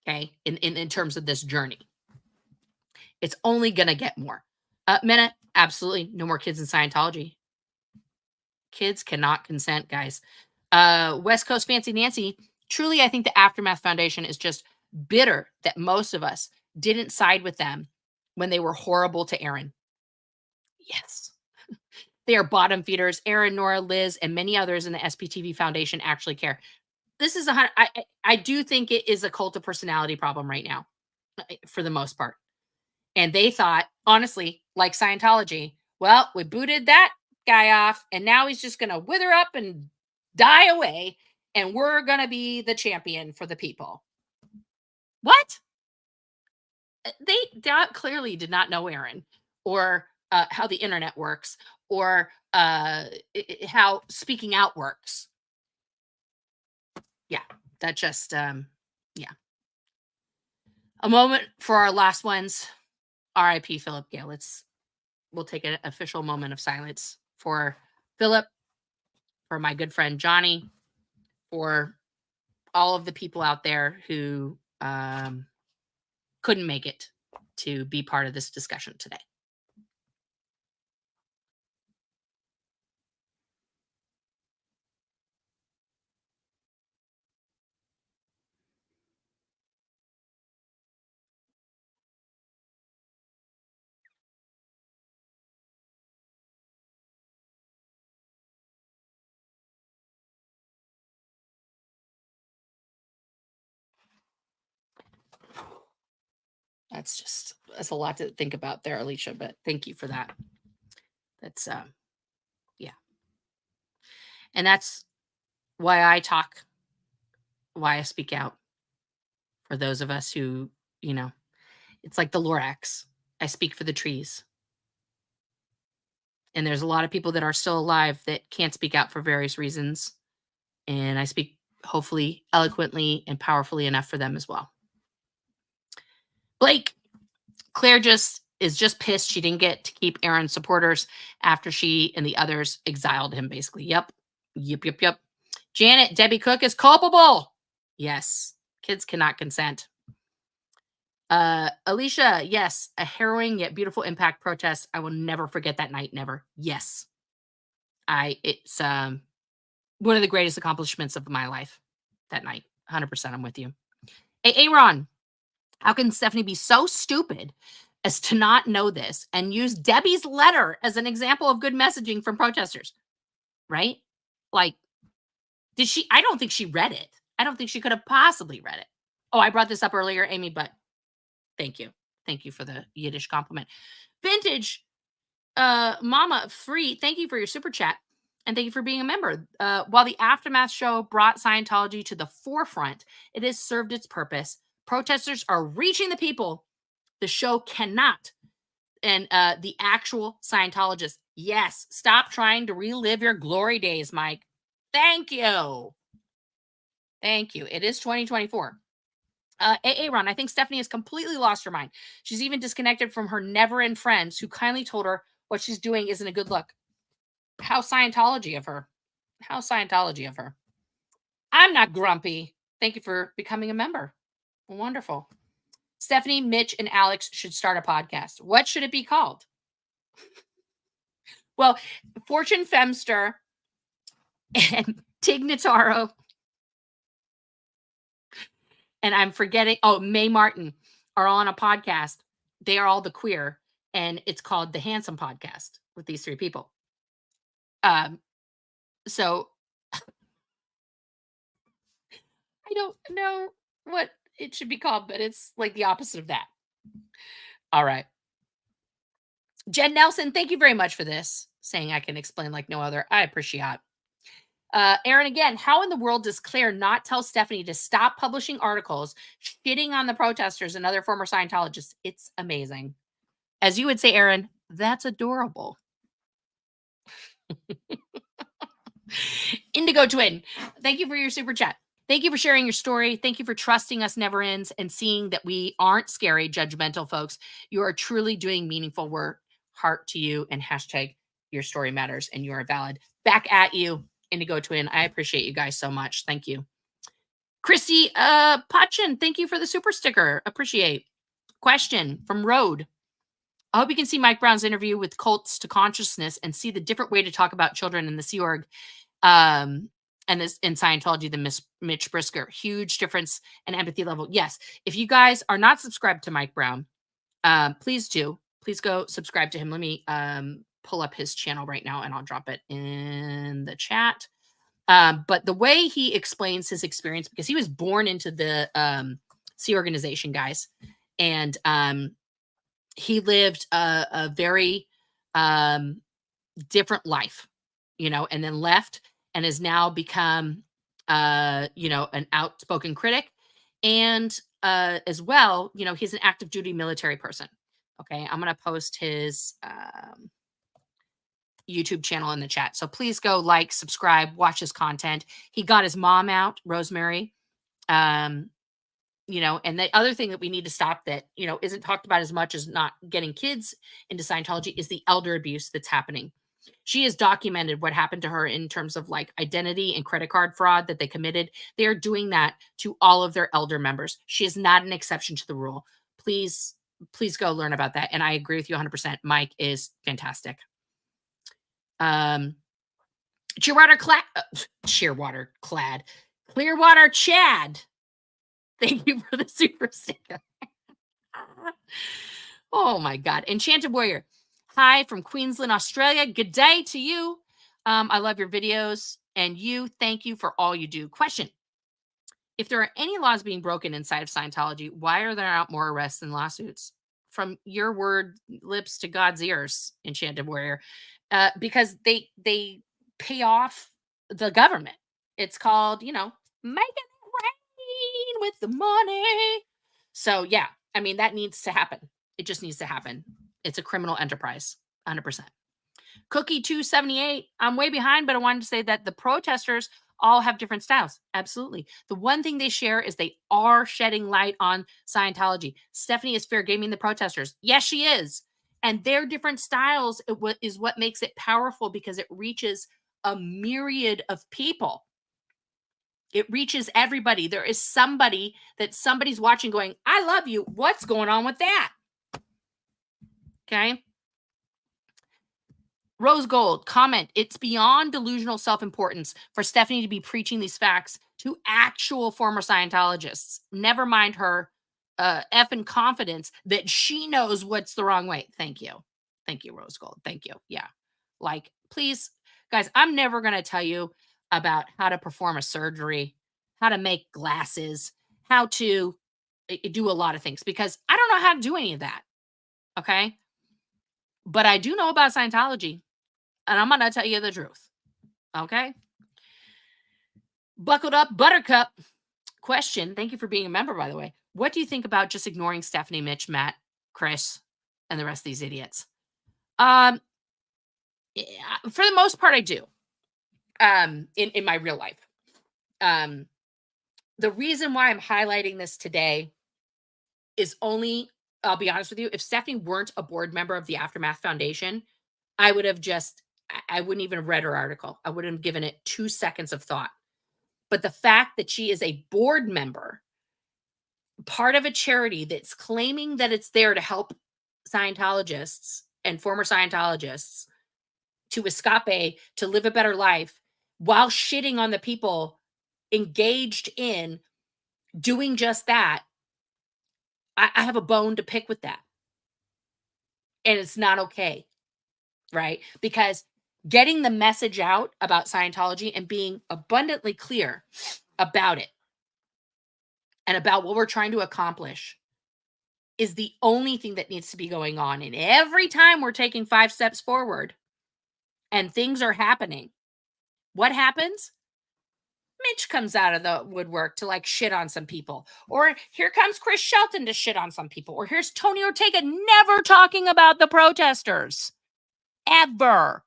Okay. In terms of this journey, it's only going to get more. Mena, absolutely. No more kids in Scientology. Kids cannot consent, guys. West Coast Fancy Nancy. Truly, I think the Aftermath Foundation is just bitter that most of us didn't side with them when they were horrible to Aaron. Yes. They are bottom feeders. Aaron, Nora, Liz, and many others in the SPTV Foundation actually care. This is I do think it is a cult of personality problem right now, for the most part. And they thought, honestly, like Scientology, well, we booted that guy off, and now he's just going to wither up and die away, and we're going to be the champion for the people. What? They clearly did not know Aaron or how the internet works or how speaking out works. Yeah, that just, yeah. A moment for our last ones. R.I.P. Philip Gale. We'll take an official moment of silence for Philip, for my good friend Johnny, for all of the people out there who couldn't make it to be part of this discussion today. That's a lot to think about there, Alicia, but thank you for that. That's yeah. And that's why I talk, why I speak out. For those of us who, it's like the Lorax. I speak for the trees. And there's a lot of people that are still alive that can't speak out for various reasons. And I speak hopefully eloquently and powerfully enough for them as well. Blake, Claire is just pissed she didn't get to keep Aaron's supporters after she and the others exiled him, basically. Yep. Janet, Debbie Cook is culpable. Yes. Kids cannot consent. Alicia, yes. A harrowing yet beautiful impact protest. I will never forget that night. Never. Yes. It's one of the greatest accomplishments of my life that night. 100% I'm with you. Hey, Aaron, how can Stephanie be so stupid as to not know this and use Debbie's letter as an example of good messaging from protesters? Right? Like, did she? I don't think she read it. I don't think she could have possibly read it. Oh, I brought this up earlier, Amy, but thank you. Thank you for the Yiddish compliment. Vintage Mama Free, thank you for your super chat. And thank you for being a member. While the Aftermath show brought Scientology to the forefront, it has served its purpose. Protesters are reaching the people. The show cannot. And the actual Scientologists, yes, stop trying to relive your glory days, Mike. Thank you. Thank you. It is 2024. Ron, I think Stephanie has completely lost her mind. She's even disconnected from her never-end friends who kindly told her what she's doing isn't a good look. How Scientology of her. How Scientology of her. I'm not grumpy. Thank you for becoming a member. Wonderful. Stephanie, Mitch, and Alex should start a podcast. What should it be called? Well, Fortune Femster and Tignataro, and I'm forgetting, May Martin are all on a podcast. They are all the queer, and it's called The Handsome Podcast with these three people. So I don't know what it should be called, but it's like the opposite of that. All right. Jen Nelson, thank you very much for this, saying I can explain like no other. I appreciate it. Aaron, again, how in the world does Claire not tell Stephanie to stop publishing articles shitting on the protesters and other former Scientologists? It's amazing. As you would say, Aaron, that's adorable. Indigo Twin, thank you for your super chat. Thank you for sharing your story. Thank you for trusting us never ends and seeing that we aren't scary, judgmental folks. You are truly doing meaningful work. Heart to you and hashtag your story matters and you are valid. Back at you, Indigo Twin. I appreciate you guys so much. Thank you. Christy Pachin, thank you for the super sticker. Appreciate. Question from Road. I hope you can see Mike Brown's interview with Cults to Consciousness and see the different way to talk about children in the Sea Org and this in Scientology than Mitch Brisker. Huge difference in empathy level. Yes. If you guys are not subscribed to Mike Brown, please do. Please go subscribe to him. Let me pull up his channel right now and I'll drop it in the chat. But the way he explains his experience, because he was born into the Sea Organization, guys, and he lived a very different life, and then left and has now become, an outspoken critic. And as well, he's an active duty military person. Okay. I'm going to post his YouTube channel in the chat. So please go like, subscribe, watch his content. He got his mom out, Rosemary. And the other thing that we need to stop that, isn't talked about as much as not getting kids into Scientology is the elder abuse that's happening. She has documented what happened to her in terms of like identity and credit card fraud that they committed. They are doing that to all of their elder members. She is not an exception to the rule. Please go learn about that. And I agree with you 100%. Mike is fantastic. Clearwater Chad. Thank you for the super sticker. Oh my God. Enchanted Warrior. Hi from Queensland, Australia. Good day to you. I love your videos and thank you for all you do. Question. If there are any laws being broken inside of Scientology, why are there not more arrests and lawsuits? From your lips to God's ears, Enchanted Warrior. Because they pay off the government. It's called, making it rain with the money. So yeah, I mean, that needs to happen. It just needs to happen. It's a criminal enterprise, 100%. Cookie 278. I'm way behind, but I wanted to say that the protesters all have different styles. Absolutely. The one thing they share is they are shedding light on Scientology. Stephanie is fair gaming the protesters. Yes, she is. And their different styles is what makes it powerful because it reaches a myriad of people. It reaches everybody. There is somebody that somebody's watching going, I love you. What's going on with that? Okay. Rose Gold, comment. It's beyond delusional self-importance for Stephanie to be preaching these facts to actual former Scientologists. Never mind her effing confidence that she knows what's the wrong way. Thank you. Thank you, Rose Gold. Thank you. Yeah. Like, please, guys, I'm never going to tell you about how to perform a surgery, how to make glasses, how to do a lot of things because I don't know how to do any of that. Okay. But I do know about Scientology and I'm going to tell you the truth. Okay. Buckled up Buttercup. Question. Thank you for being a member, by the way. What do you think about just ignoring Stephanie, Mitch, Matt, Chris, and the rest of these idiots? For the most part, I do. In my real life. The reason why I'm highlighting this today is only, I'll be honest with you, if Stephanie weren't a board member of the Aftermath Foundation, I would have just, I wouldn't even have read her article. I wouldn't have given it 2 seconds of thought. But the fact that she is a board member, part of a charity that's claiming that it's there to help Scientologists and former Scientologists to escape, to live a better life, while shitting on the people engaged in doing just that, I have a bone to pick with that. And it's not okay, right? Because getting the message out about Scientology and being abundantly clear about it and about what we're trying to accomplish is the only thing that needs to be going on. And every time we're taking 5 steps forward and things are happening, what happens? Mitch comes out of the woodwork to like shit on some people. Or here comes Chris Shelton to shit on some people. Or here's Tony Ortega never talking about the protesters. Ever.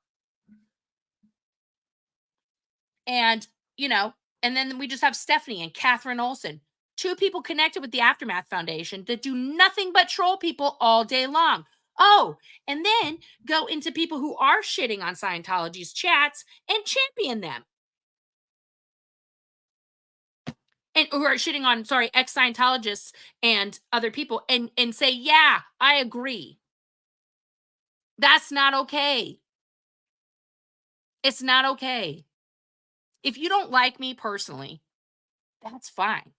And, you know, and then we just have Stephanie and Catherine Olson, 2 people connected with the Aftermath Foundation that do nothing but troll people all day long. Oh, and then go into people who are shitting on Scientology's chats and champion them. And who are shitting on, ex-Scientologists and other people and say, yeah, I agree. That's not okay. It's not okay. If you don't like me personally, that's fine.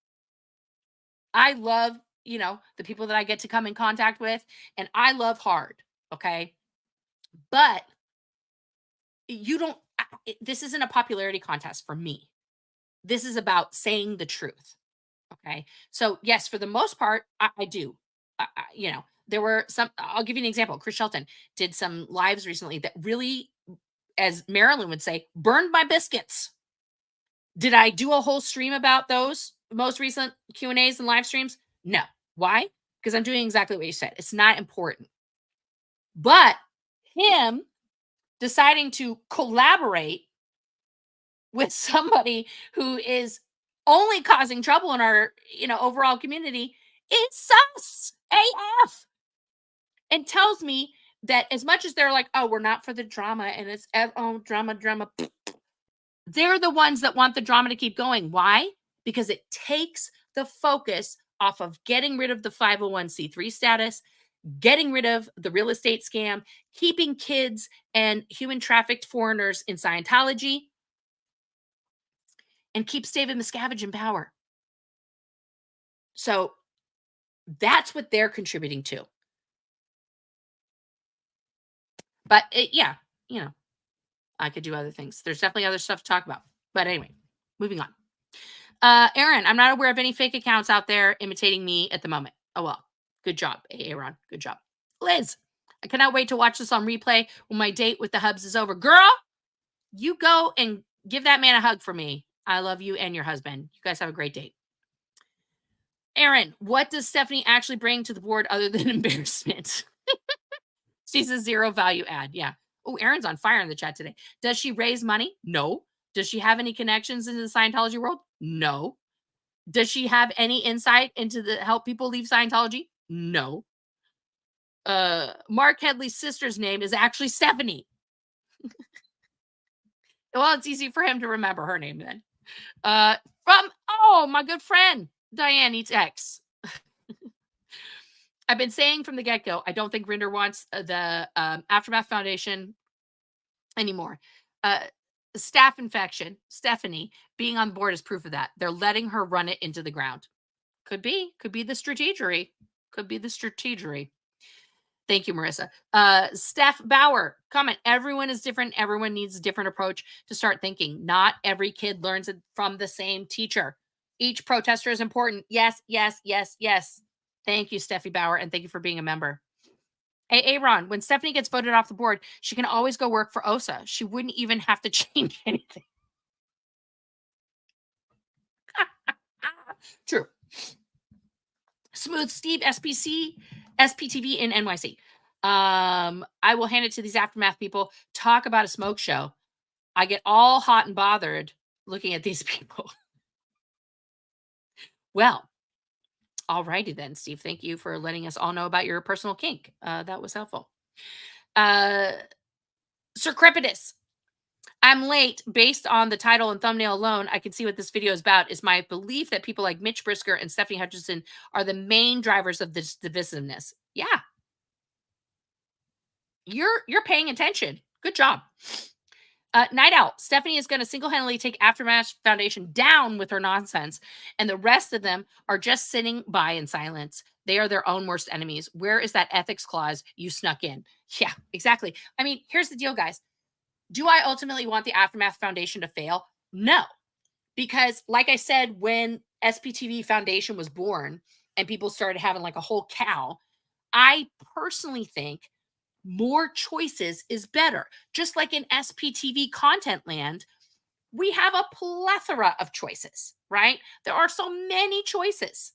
I love, you know, the people that I get to come in contact with, and I love hard, okay? But you don't, this isn't a popularity contest for me. This is about saying the truth, okay? So, yes, for the most part, I do. You know, there were some, I'll give you an example. Chris Shelton did some lives recently that really, as Marilyn would say, burned my biscuits. Did I do a whole stream about those most recent Q&As and live streams? No. Why? Because I'm doing exactly what you said. It's not important. But him deciding to collaborate with somebody who is only causing trouble in our, you know, overall community is sus AF. And tells me that as much as they're like, oh, we're not for the drama and it's drama. They're the ones that want the drama to keep going. Why? Because it takes the focus off of getting rid of the 501c3 status, getting rid of the real estate scam, keeping kids and human trafficked foreigners in Scientology, and keeps David Miscavige in power. So that's what they're contributing to. But yeah, you know, I could do other things. There's definitely other stuff to talk about. But anyway, moving on. Aaron, I'm not aware of any fake accounts out there imitating me at the moment. Oh, well. Good job, Aaron. Good job. Liz, I cannot wait to watch this on replay when my date with the Hubs is over. Girl, you go and give that man a hug for me. I love you and your husband. You guys have a great date. Aaron, what does Stephanie actually bring to the board other than embarrassment? She's a zero value add. Yeah. Oh, Aaron's on fire in the chat today. Does she raise money? No. Does she have any connections into the Scientology world? No. Does she have any insight into the help people leave Scientology? No. Mark Headley's sister's name is actually Stephanie. Well, it's easy for him to remember her name then. From my good friend Diane Eats X. I've been saying from the get-go, I don't think Rinder wants the Aftermath Foundation anymore. Staph infection, Stephanie being on board is proof of that. They're letting her run it into the ground. Could be the strategery. Could be the strategery. Thank you, Marissa. Steph Bauer, comment. Everyone is different. Everyone needs a different approach to start thinking. Not every kid learns it from the same teacher. Each protester is important. Yes, yes, yes, yes. Thank you, Steffi Bauer, and thank you for being a member. Hey, Aaron, when Stephanie gets voted off the board, she can always go work for OSA. She wouldn't even have to change anything. True. Smooth Steve, SPC, SPTV in NYC. I will hand it to these Aftermath people. Talk about a smoke show. I get all hot and bothered looking at these people. Well, alrighty then, Steve. Thank you for letting us all know about your personal kink. That was helpful. Sir Crepidus, I'm late. Based on the title and thumbnail alone, I can see what this video is about. Is my belief that people like Mitch Brisker and Stephanie Hutchinson are the main drivers of this divisiveness. Yeah. You're paying attention. Good job. Night Owl, Stephanie is going to single-handedly take Aftermath Foundation down with her nonsense, and the rest of them are just sitting by in silence. They are their own worst enemies. Where is that ethics clause you snuck in? Yeah, exactly. I mean, here's the deal, guys. Do I ultimately want the Aftermath Foundation to fail? No. Because, like I said, when SPTV Foundation was born and people started having like a whole cow, I personally think more choices is better. Just like in SPTV content land, we have a plethora of choices, right? There are so many choices.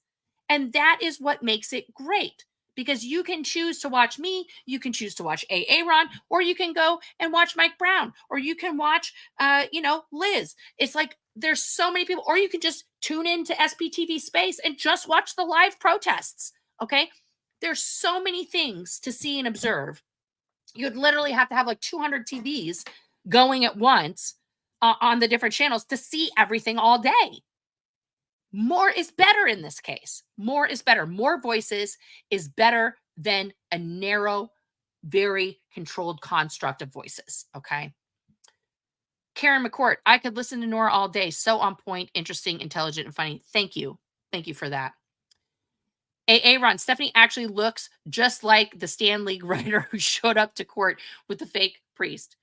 And that is what makes it great, because you can choose to watch me, you can choose to watch Aaron, or you can go and watch Mike Brown, or you can watch, Liz. It's like there's so many people, or you can just tune into SPTV Space and just watch the live protests. Okay, there's so many things to see and observe. You'd literally have to have like 200 TVs going at once on the different channels to see everything all day. More is better in this case. More is better. More voices is better than a narrow, very controlled construct of voices. Okay. Karen McCourt, I could listen to Nora all day. So on point, interesting, intelligent, and funny. Thank you. Thank you for that. Ron, Stephanie actually looks just like the Stan League writer who showed up to court with the fake priest.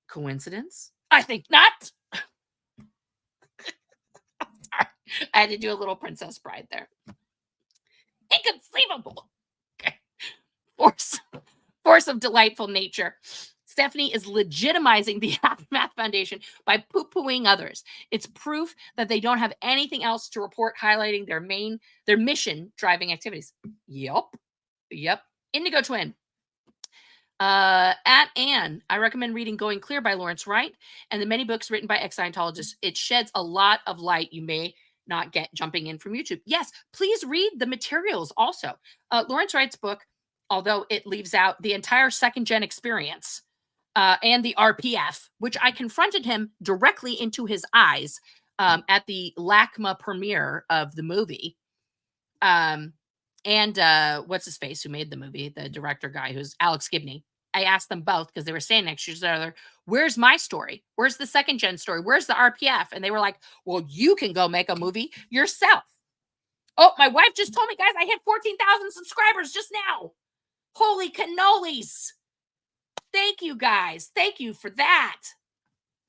Coincidence? I think not. Sorry. I had to do a little Princess Bride there. Inconceivable. Okay. Force of delightful nature. Stephanie is legitimizing the Aftermath Foundation by poo-pooing others. It's proof that they don't have anything else to report highlighting their mission driving activities. Yep. Indigo Twin. At Anne, I recommend reading Going Clear by Lawrence Wright and the many books written by ex-Scientologists. It sheds a lot of light you may not get jumping in from YouTube. Yes, please read the materials also. Lawrence Wright's book, although it leaves out the entire second-gen experience, and the RPF, which I confronted him directly into his eyes at the LACMA premiere of the movie. And what's his face who made the movie, the director guy, who's Alex Gibney. I asked them both because they were standing next to each other, where's my story? Where's the second gen story? Where's the RPF? And they were like, well, you can go make a movie yourself. Oh, my wife just told me, guys, I hit 14,000 subscribers just now. Holy cannolis. Thank you, guys. Thank you for that.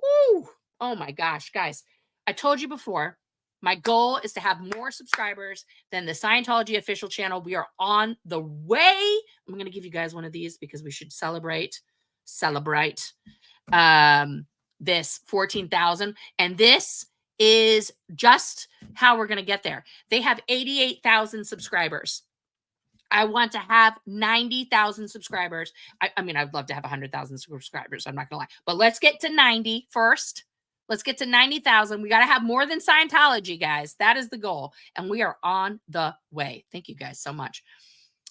Woo. Oh, my gosh, guys. I told you before, my goal is to have more subscribers than the Scientology official channel. We are on the way. I'm going to give you guys one of these because we should celebrate this 14,000. And this is just how we're going to get there. They have 88,000 subscribers. I want to have 90,000 subscribers. I mean, I'd love to have 100,000 subscribers. I'm not going to lie. But let's get to 90 first. Let's get to 90,000. We got to have more than Scientology, guys. That is the goal. And we are on the way. Thank you guys so much.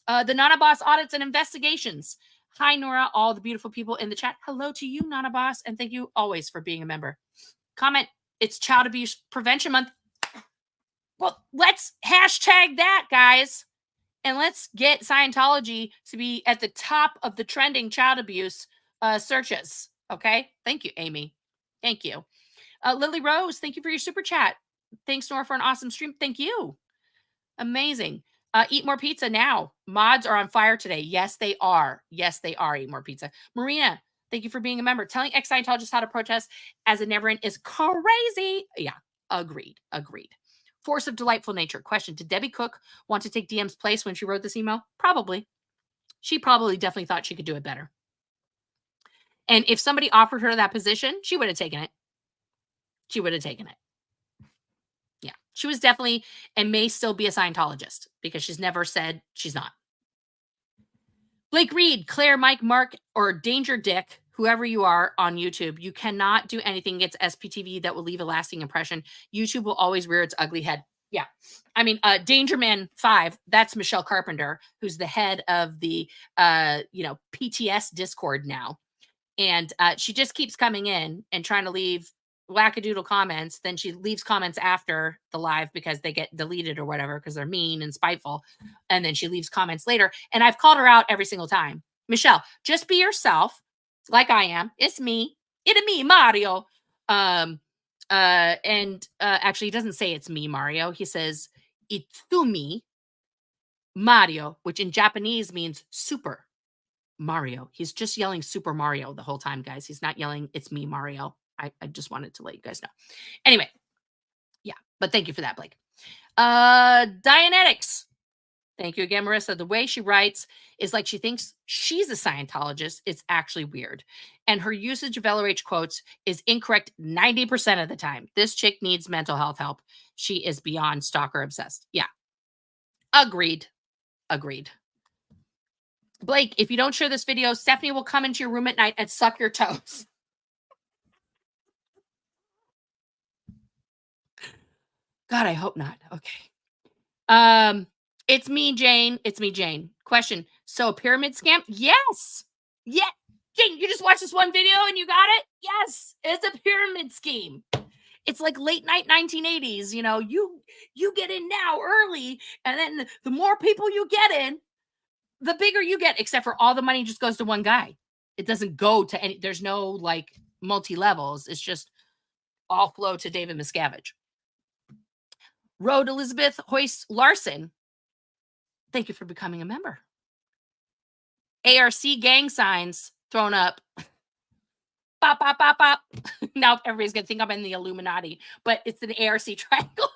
The Nana Boss Audits and Investigations. Hi, Nora, all the beautiful people in the chat. Hello to you, Nana Boss. And thank you always for being a member. Comment, it's Child Abuse Prevention Month. Well, let's hashtag that, guys. And let's get Scientology to be at the top of the trending child abuse searches. Okay? Thank you, Amy. Thank you. Lily Rose, thank you for your super chat. Thanks, Nora, for an awesome stream. Thank you. Amazing. Eat more pizza now. Mods are on fire today. Yes, they are. Yes, they are. Eat more pizza. Marina, thank you for being a member. Telling ex-Scientologists how to protest as a never-end is crazy. Yeah, agreed. Force of delightful nature. Question, did Debbie Cook want to take DM's place when she wrote this email? Probably. She probably definitely thought she could do it better. And if somebody offered her that position, she would have taken it. She would have taken it. Yeah. She was definitely and may still be a Scientologist because she's never said she's not. Blake Reed, Claire, Mike, Mark, or Danger Dick, whoever you are on YouTube, you cannot do anything against SPTV that will leave a lasting impression. YouTube will always rear its ugly head. Yeah. I mean, Danger Man 5, that's Michelle Carpenter, who's the head of the, PTS Discord now. And she just keeps coming in and trying to leave wackadoodle comments. Then she leaves comments after the live because they get deleted or whatever because they're mean and spiteful. And then she leaves comments later. And I've called her out every single time. Michelle, just be yourself like I am. It's me. It's me, Mario. Actually, he doesn't say it's me, Mario. He says it's to me, Mario, which in Japanese means super Mario. He's just yelling Super Mario the whole time, guys. He's not yelling, it's me, Mario. I just wanted to let you guys know. Anyway, yeah, but thank you for that, Blake. Dianetics. Thank you again, Marissa. The way she writes is like she thinks she's a Scientologist. It's actually weird. And her usage of LRH quotes is incorrect 90% of the time. This chick needs mental health help. She is beyond stalker obsessed. Yeah. Agreed. Blake, if you don't share this video, Stephanie will come into your room at night and suck your toes. God, I hope not. Okay. It's me, Jane. It's me, Jane. Question. So pyramid scam? Yes. Yeah. Jane, you just watched this one video and you got it? Yes. It's a pyramid scheme. It's like late night 1980s. You get in now early, and then the more people you get in, the bigger you get, except for all the money just goes to one guy. It doesn't go to any, there's no like multi-levels. It's just all flow to David Miscavige. Road Elizabeth Hoist Larson. Thank you for becoming a member. ARC gang signs thrown up. Bop, bop, bop, bop. Now everybody's going to think I'm in the Illuminati, but it's an ARC triangle.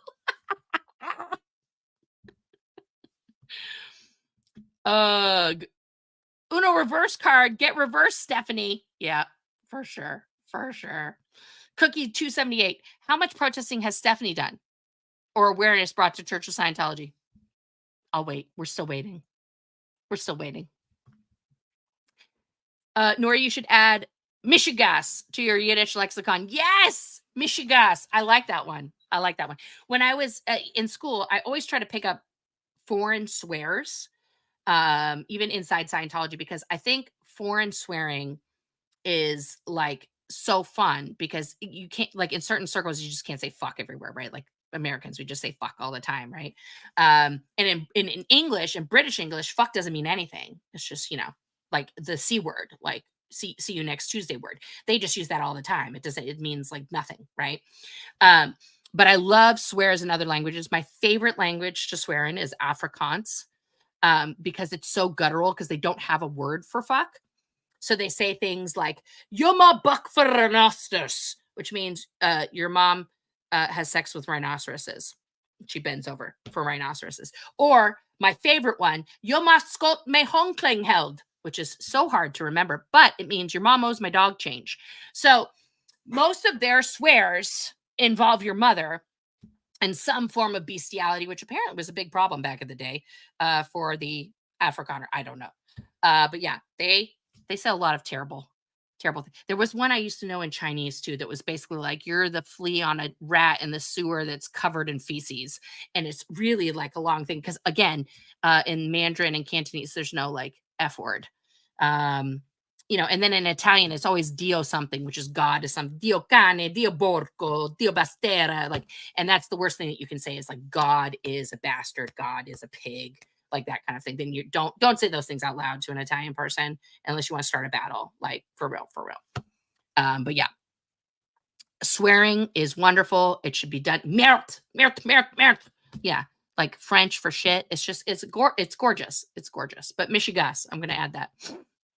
Uno reverse card. Get reversed, Stephanie. Yeah, for sure. Cookie 278. How much protesting has Stephanie done or awareness brought to Church of Scientology? I'll wait. We're still waiting. Nora, you should add Mishigas to your Yiddish lexicon. Yes, Mishigas. I like that one. When I was in school, I always try to pick up foreign swears, even inside Scientology, because I think foreign swearing is like so fun because you can't, like in certain circles, you just can't say fuck everywhere, right? Like Americans, we just say fuck all the time, right? And in English and British English, fuck doesn't mean anything. It's just, like the C word, like see you next Tuesday word. They just use that all the time. It means like nothing, right? But I love swears in other languages. My favorite language to swear in is Afrikaans, because it's so guttural because they don't have a word for fuck. So they say things like, "Yoma buck for rhinoceros," which means your mom has sex with rhinoceroses. She bends over for rhinoceroses. Or my favorite one, "Yoma skot me honkling held," which is so hard to remember, but it means your mom owes my dog change. So most of their swears involve your mother and some form of bestiality, which apparently was a big problem back in the day for the Afrikaner. I don't know. But yeah, they say a lot of terrible things. There was one I used to know in Chinese too that was basically like, you're the flea on a rat in the sewer that's covered in feces. And it's really like a long thing. Because again, in Mandarin and Cantonese, there's no like F word. And then in Italian, it's always Dio something, which is God is something. Dio cane, Dio porco, Dio bastera. Like, and that's the worst thing that you can say is like, God is a bastard, God is a pig, like that kind of thing. Then you don't say those things out loud to an Italian person unless you want to start a battle, like for real. But yeah, swearing is wonderful. It should be done. Merde. Yeah, like French for shit. It's just it's gorgeous. But Michigas, I'm gonna add that.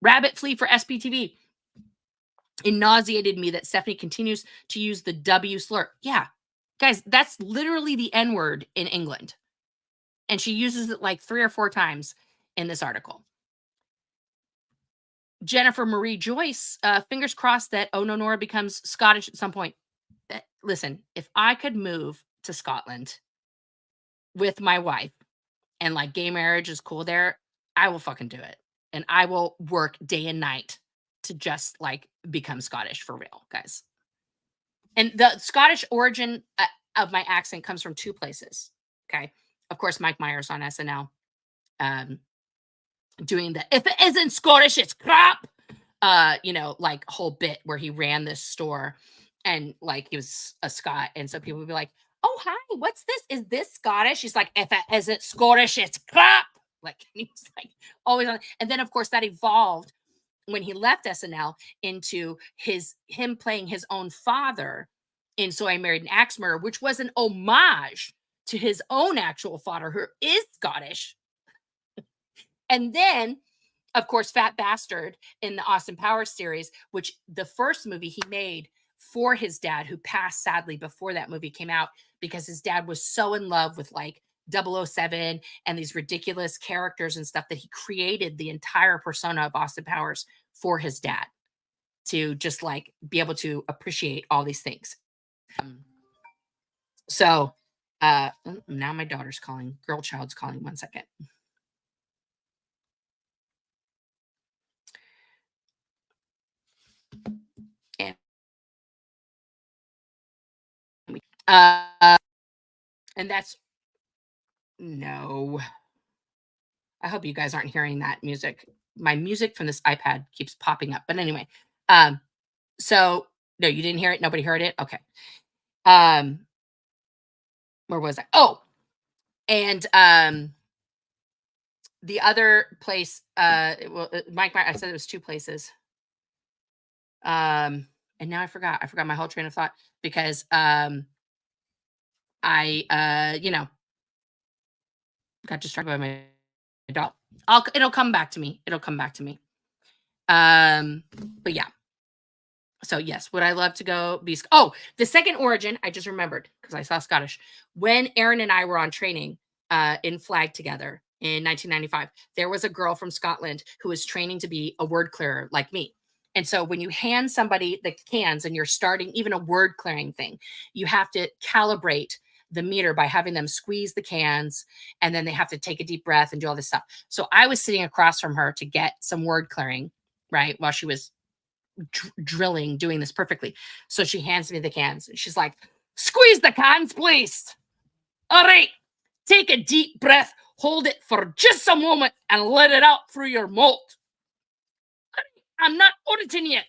Rabbit flea for SPTV. It nauseated me that Stephanie continues to use the W slur. Yeah, guys, that's literally the N word in England. And she uses it like 3 or 4 times in this article. Jennifer Marie Joyce, fingers crossed that Oh No Nora becomes Scottish at some point. Listen, if I could move to Scotland with my wife and like gay marriage is cool there, I will fucking do it. And I will work day and night to just like become Scottish for real, guys. And the Scottish origin of my accent comes from 2 places. Okay. Of course, Mike Myers on SNL, doing the "if it isn't Scottish, it's crap," like whole bit where he ran this store and like he was a Scot. And so people would be like, "Oh, hi, what's this? Is this Scottish?" He's like, "If it isn't Scottish, it's crap." Like he was like always on. And then of course that evolved when he left SNL into him playing his own father in So I Married an Axe Murderer, which was an homage to his own actual father, who is Scottish. And then, of course, Fat Bastard in the Austin Powers series, which the first movie he made for his dad, who passed sadly before that movie came out, because his dad was so in love with like 007 and these ridiculous characters and stuff that he created the entire persona of Austin Powers for his dad to just like be able to appreciate all these things. So now my daughter's calling, girl child's calling, 1 second. And that's no. I hope you guys aren't hearing that music. My music from this iPad keeps popping up. But anyway, so no, you didn't hear it. Nobody heard it. Okay. Where was I? Oh, and the other place, Mike, I said it was 2 places. And now I forgot my whole train of thought because I got distracted by my dog. It'll come back to me. But yeah. So yes, would I love to go be? Oh, the second origin I just remembered because I saw Scottish when Aaron and I were on training in flag together in 1995. There was a girl from Scotland who was training to be a word clearer like me. And so when you hand somebody the cans and you're starting even a word clearing thing, you have to calibrate the meter by having them squeeze the cans, and then they have to take a deep breath and do all this stuff. So I was sitting across from her to get some word clearing, right, while she was drilling, doing this perfectly. So she hands me the cans and she's like, "Squeeze the cans, please. All right, take a deep breath, hold it for just a moment and let it out through your mouth. I'm not auditing yet."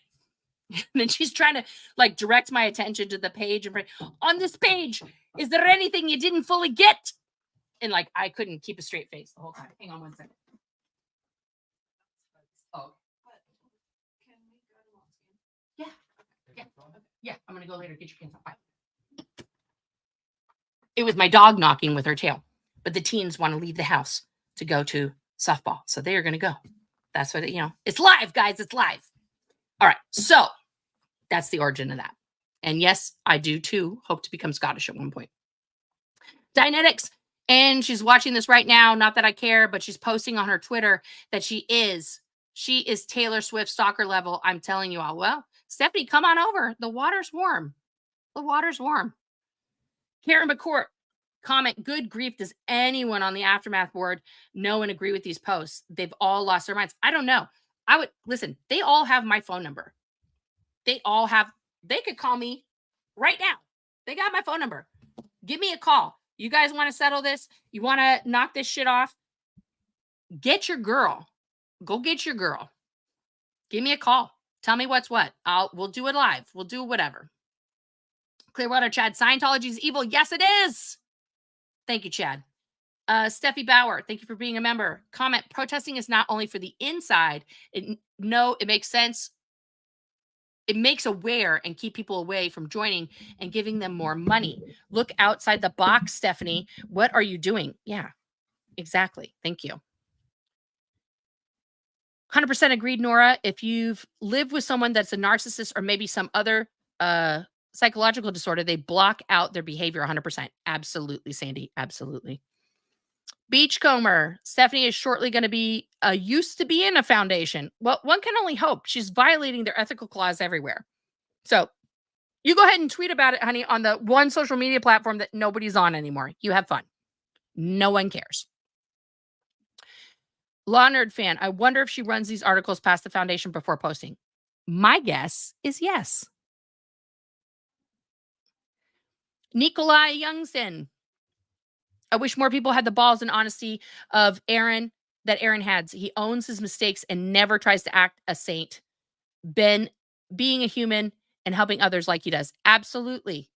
And then she's trying to like direct my attention to the page and on this page, is there anything you didn't fully get? And like I couldn't keep a straight face the whole time. Hang on 1 second. Oh, yeah. I'm gonna go later. Get your pants off. Bye. It was my dog knocking with her tail, but the teens want to leave the house to go to softball, so they are gonna go. That's what it's live, guys. It's live. All right, so that's the origin of that. And yes, I do too hope to become Scottish at one point. Dianetics, and she's watching this right now. Not that I care, but she's posting on her Twitter that she is Taylor Swift stalker level. I'm telling you all. Well, Stephanie, come on over. The water's warm. Karen McCourt, comment, "Good grief, does anyone on the Aftermath board know and agree with these posts? They've all lost their minds." I don't know. I would listen. They all have my phone number. They could call me right now. They got my phone number. Give me a call. You guys want to settle this? You want to knock this shit off? Get your girl. Go get your girl. Give me a call. Tell me what's what. We'll do it live. We'll do whatever. Clearwater Chad, Scientology is evil. Yes, it is. Thank you, Chad. Steffi Bauer, thank you for being a member. Comment, protesting is not only for the inside. It makes sense. It makes aware and keep people away from joining and giving them more money. Look outside the box, Stephanie. What are you doing? Yeah, exactly. Thank you. 100% agreed, Nora. If you've lived with someone that's a narcissist or maybe some other psychological disorder, they block out their behavior 100%. Absolutely, Sandy. Absolutely. Beachcomber, Stephanie is shortly going to be used to be in a foundation. Well, one can only hope. She's violating their ethical clause everywhere. So you go ahead and tweet about it, honey, on the one social media platform that nobody's on anymore. You have fun. No one cares. Law Nerd fan, I wonder if she runs these articles past the foundation before posting. My guess is yes. Nikolai Youngson, I wish more people had the balls and honesty of Aaron that Aaron had. He owns his mistakes and never tries to act a saint. Being a human and helping others like he does. Absolutely.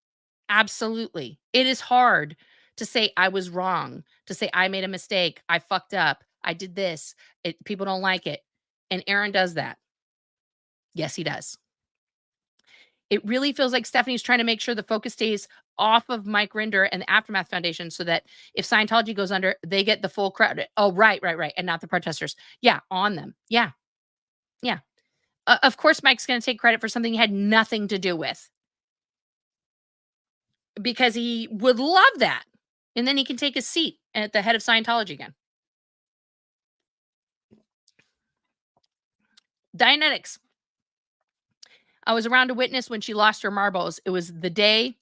Absolutely. It is hard to say I was wrong, to say I made a mistake, I fucked up, I did this. People don't like it. And Aaron does that. Yes, he does. It really feels like Stephanie's trying to make sure the focus stays off of Mike Rinder and the Aftermath Foundation so that if Scientology goes under, they get the full credit. Oh, right. And not the protesters. Yeah, on them. Yeah. Of course, Mike's going to take credit for something he had nothing to do with because he would love that. And then he can take his seat at the head of Scientology again. Dianetics. I was around to witness when she lost her marbles. It was the day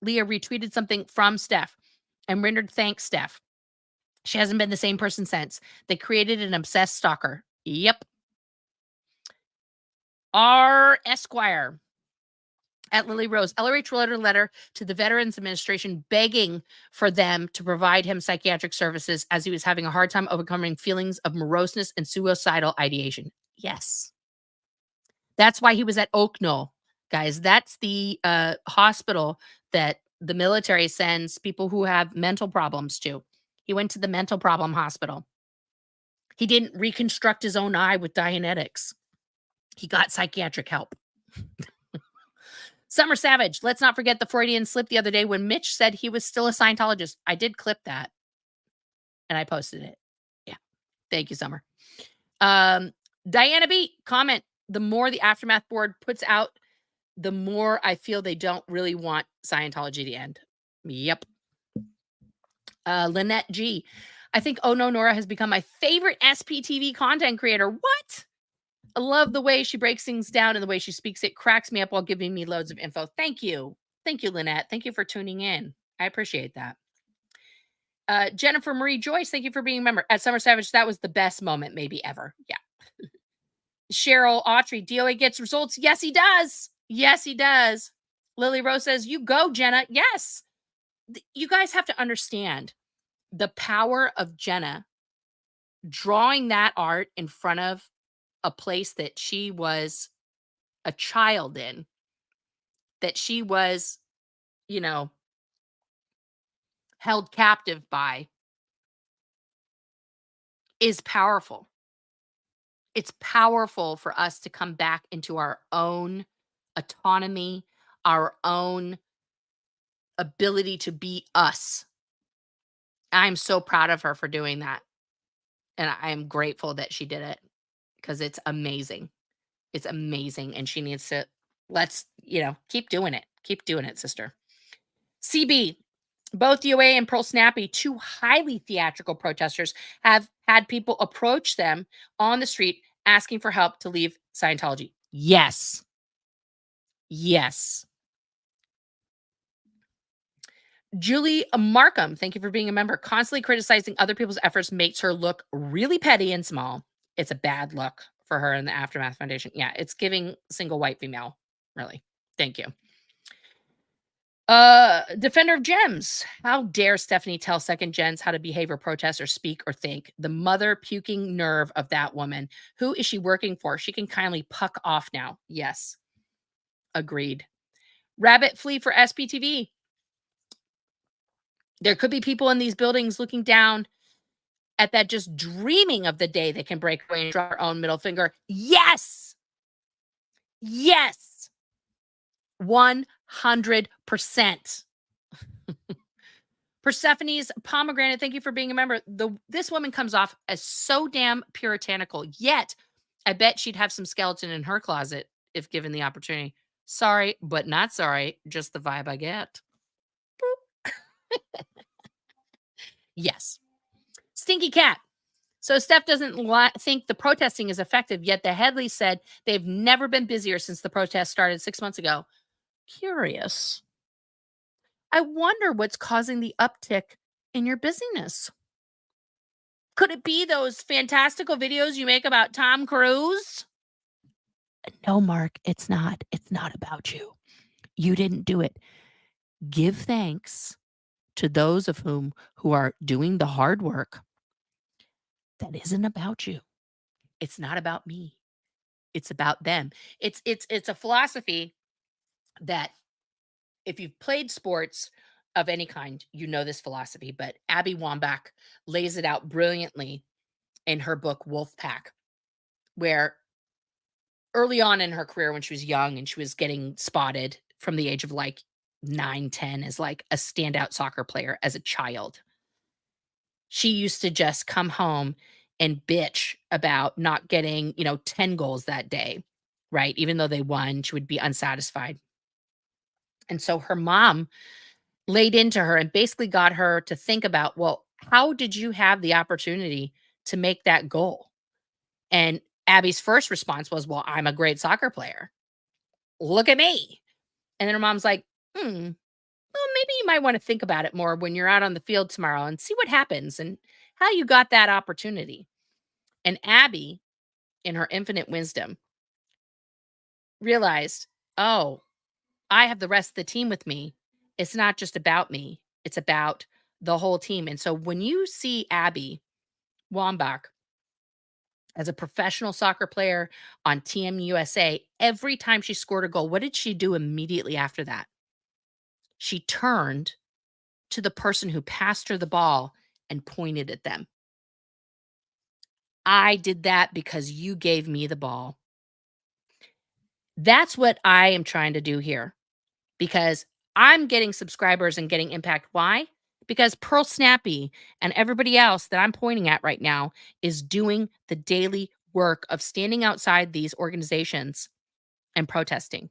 Leah retweeted something from Steph and Rinder thanked Steph. She hasn't been the same person since. They created an obsessed stalker. Yep. R. Esquire at Lily Rose. LRH wrote a letter to the Veterans Administration begging for them to provide him psychiatric services as he was having a hard time overcoming feelings of moroseness and suicidal ideation. Yes. That's why he was at Oak Knoll, guys. That's the hospital that the military sends people who have mental problems to. He went to the mental problem hospital. He didn't reconstruct his own eye with Dianetics. He got psychiatric help. Summer Savage. Let's not forget the Freudian slip the other day when Mitch said he was still a Scientologist. I did clip that. And I posted it. Yeah. Thank you, Summer. Diana B. Comment. The more the Aftermath board puts out, the more I feel they don't really want Scientology to end. Yep. Lynette G. I think Oh No Nora has become my favorite SPTV content creator. What? I love the way she breaks things down and the way she speaks. It cracks me up while giving me loads of info. Thank you. Thank you, Lynette. Thank you for tuning in. I appreciate that. Jennifer Marie Joyce, thank you for being a member. At Summer Savage, that was the best moment maybe ever. Yeah. Cheryl Autry, DOA gets results. Yes, he does. Yes, he does. Lily Rose says, you go, Jenna. Yes. You guys have to understand the power of Jenna drawing that art in front of a place that she was a child in, that she was, held captive by, is powerful. It's powerful for us to come back into our own autonomy, our own ability to be us. I'm so proud of her for doing that. And I am grateful that she did it because it's amazing. It's amazing. And she needs to, keep doing it. Keep doing it, sister. CB, both DOA and Pearl Snappy, two highly theatrical protesters, have had people approach them on the street asking for help to leave Scientology. Yes. Yes. Julie Markham, thank you for being a member. Constantly criticizing other people's efforts makes her look really petty and small. It's a bad look for her in the Aftermath Foundation. Yeah, it's giving single white female, really. Thank you. Defender of Gems. How dare Stephanie tell second gens how to behave or protest or speak or think? The mother puking nerve of that woman. Who is she working for? She can kindly puck off now. Yes. Agreed. Rabbit flee for SPTV. There could be people in these buildings looking down at that, just dreaming of the day they can break away and draw their own middle finger. Yes. Yes. 100%. Persephone's Pomegranate, thank you for being a member. This woman comes off as so damn puritanical, yet I bet she'd have some skeleton in her closet if given the opportunity. Sorry, but not sorry. Just the vibe I get. Yes. Stinky Cat. So Steph doesn't think the protesting is effective, yet the Headleys said they've never been busier since the protest started 6 months ago. Curious. I wonder what's causing the uptick in your busyness. Could it be those fantastical videos you make about Tom Cruise? No, Mark, it's not. It's not about you. You didn't do it. Give thanks to those of whom who are doing the hard work, that isn't about you. It's not about me. It's about them. It's a philosophy that if you've played sports of any kind, you know this philosophy, but Abby Wambach lays it out brilliantly in her book Wolfpack, where early on in her career when she was young and she was getting spotted from the age of like 9, 10 as like a standout soccer player as a child, she used to just come home and bitch about not getting, 10 goals that day, right? Even though they won, she would be unsatisfied. And so her mom laid into her and basically got her to think about, well, how did you have the opportunity to make that goal? And Abby's first response was, well, I'm a great soccer player. Look at me. And then her mom's like, well, maybe you might want to think about it more when you're out on the field tomorrow and see what happens and how you got that opportunity. And Abby, in her infinite wisdom, realized, oh, I have the rest of the team with me. It's not just about me, it's about the whole team. And so when you see Abby Wambach as a professional soccer player on Team USA, every time she scored a goal, what did she do immediately after that? She turned to the person who passed her the ball and pointed at them. I did that because you gave me the ball. That's what I am trying to do here because I'm getting subscribers and getting impact. Why? Because Pearl Snappy and everybody else that I'm pointing at right now is doing the daily work of standing outside these organizations and protesting.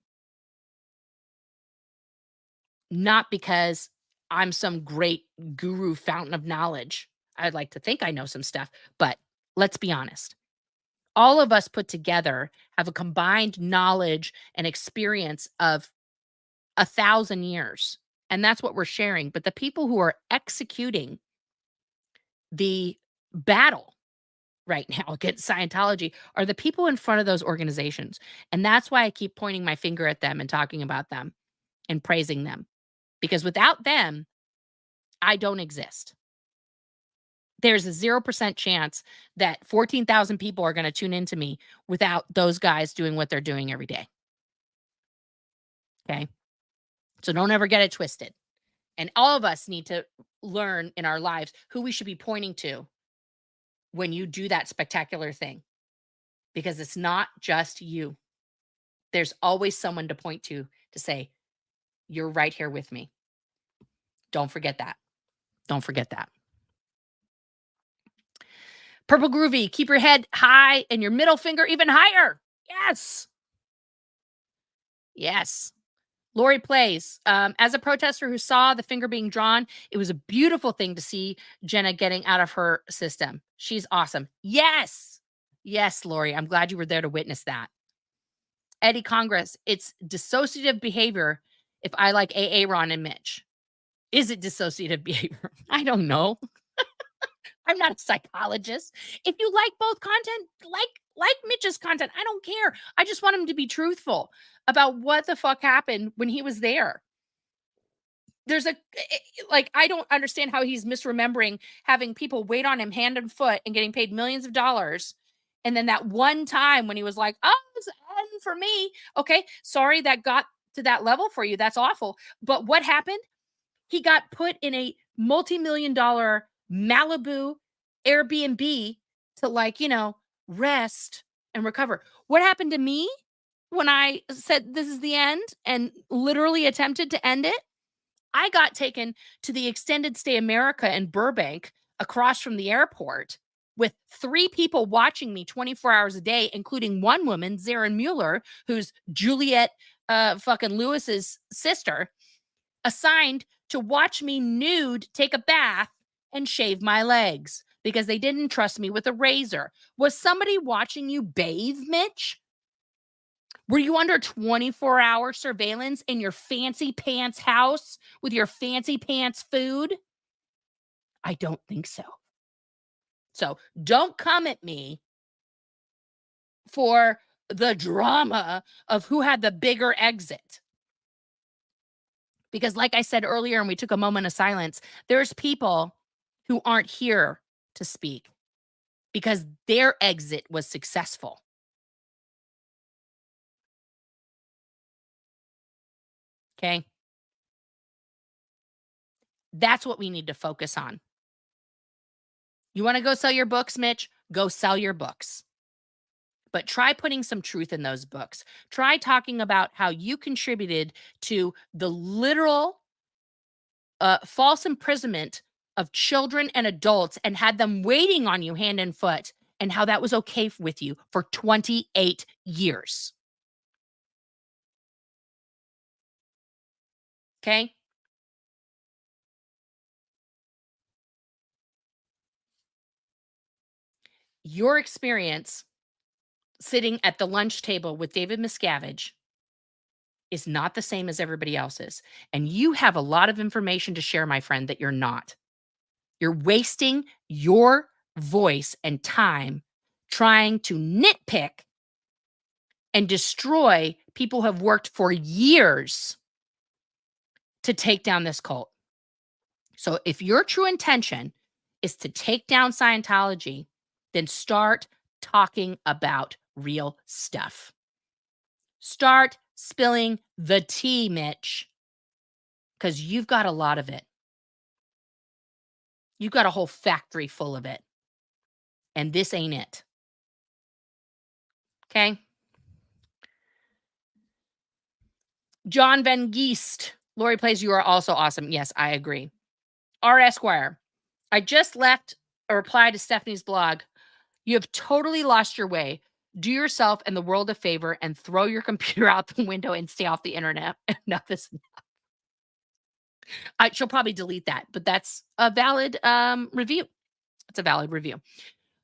Not because I'm some great guru fountain of knowledge. I'd like to think I know some stuff, but let's be honest. All of us put together have a combined knowledge and experience of 1,000 years. And that's what we're sharing. But the people who are executing the battle right now against Scientology are the people in front of those organizations. And that's why I keep pointing my finger at them and talking about them and praising them. Because without them, I don't exist. There's a 0% chance that 14,000 people are going to tune into me without those guys doing what they're doing every day. Okay. So don't ever get it twisted. And all of us need to learn in our lives who we should be pointing to when you do that spectacular thing, because it's not just you. There's always someone to point to say, you're right here with me. Don't forget that. Don't forget that. Purple Groovy, keep your head high and your middle finger even higher. Yes. Yes. Lori plays. As a protester who saw the finger being drawn, it was a beautiful thing to see Jenna getting out of her system. She's awesome. Yes. Yes, Lori. I'm glad you were there to witness that. Eddie Congress, it's dissociative behavior if I like AA Ron and Mitch. Is it dissociative behavior? I don't know. I'm not a psychologist. If you like both content, like Mitch's content, I don't care. I just want him to be truthful about what the fuck happened when he was there. There's I don't understand how he's misremembering having people wait on him hand and foot and getting paid millions of dollars. And then that one time when he was like, oh, it's end for me. Okay, sorry that got to that level for you. That's awful. But what happened? He got put in a multi-million-dollar Malibu Airbnb to rest and recover. What happened to me when I said this is the end and literally attempted to end it? I got taken to the Extended Stay America in Burbank across from the airport with 3 people watching me 24 hours a day, including one woman, Zarin Mueller, who's Juliette fucking Lewis's sister, assigned to watch me nude take a bath and shave my legs because they didn't trust me with a razor. Was somebody watching you bathe, Mitch? Were you under 24-hour surveillance in your fancy pants house with your fancy pants food? I don't think so. So don't come at me for the drama of who had the bigger exit. Because like I said earlier, and we took a moment of silence, there's people who aren't here to speak because their exit was successful. Okay? That's what we need to focus on. You want to go sell your books, Mitch? Go sell your books. But try putting some truth in those books. Try talking about how you contributed to the literal false imprisonment of children and adults and had them waiting on you hand and foot, and how that was okay with you for 28 years. Okay? Your experience sitting at the lunch table with David Miscavige is not the same as everybody else's. And you have a lot of information to share, my friend, that you're not. You're wasting your voice and time trying to nitpick and destroy people who have worked for years to take down this cult. So if your true intention is to take down Scientology, then start talking about real stuff. Start spilling the tea, Mitch, because you've got a lot of it. You've got a whole factory full of it. And this ain't it. Okay? John Van Geest. Lori Plays, you are also awesome. Yes, I agree. R. Esquire. I just left a reply to Stephanie's blog. You have totally lost your way. Do yourself and the world a favor and throw your computer out the window and stay off the internet. No, this. She'll probably delete that, but that's a valid review. It's a valid review.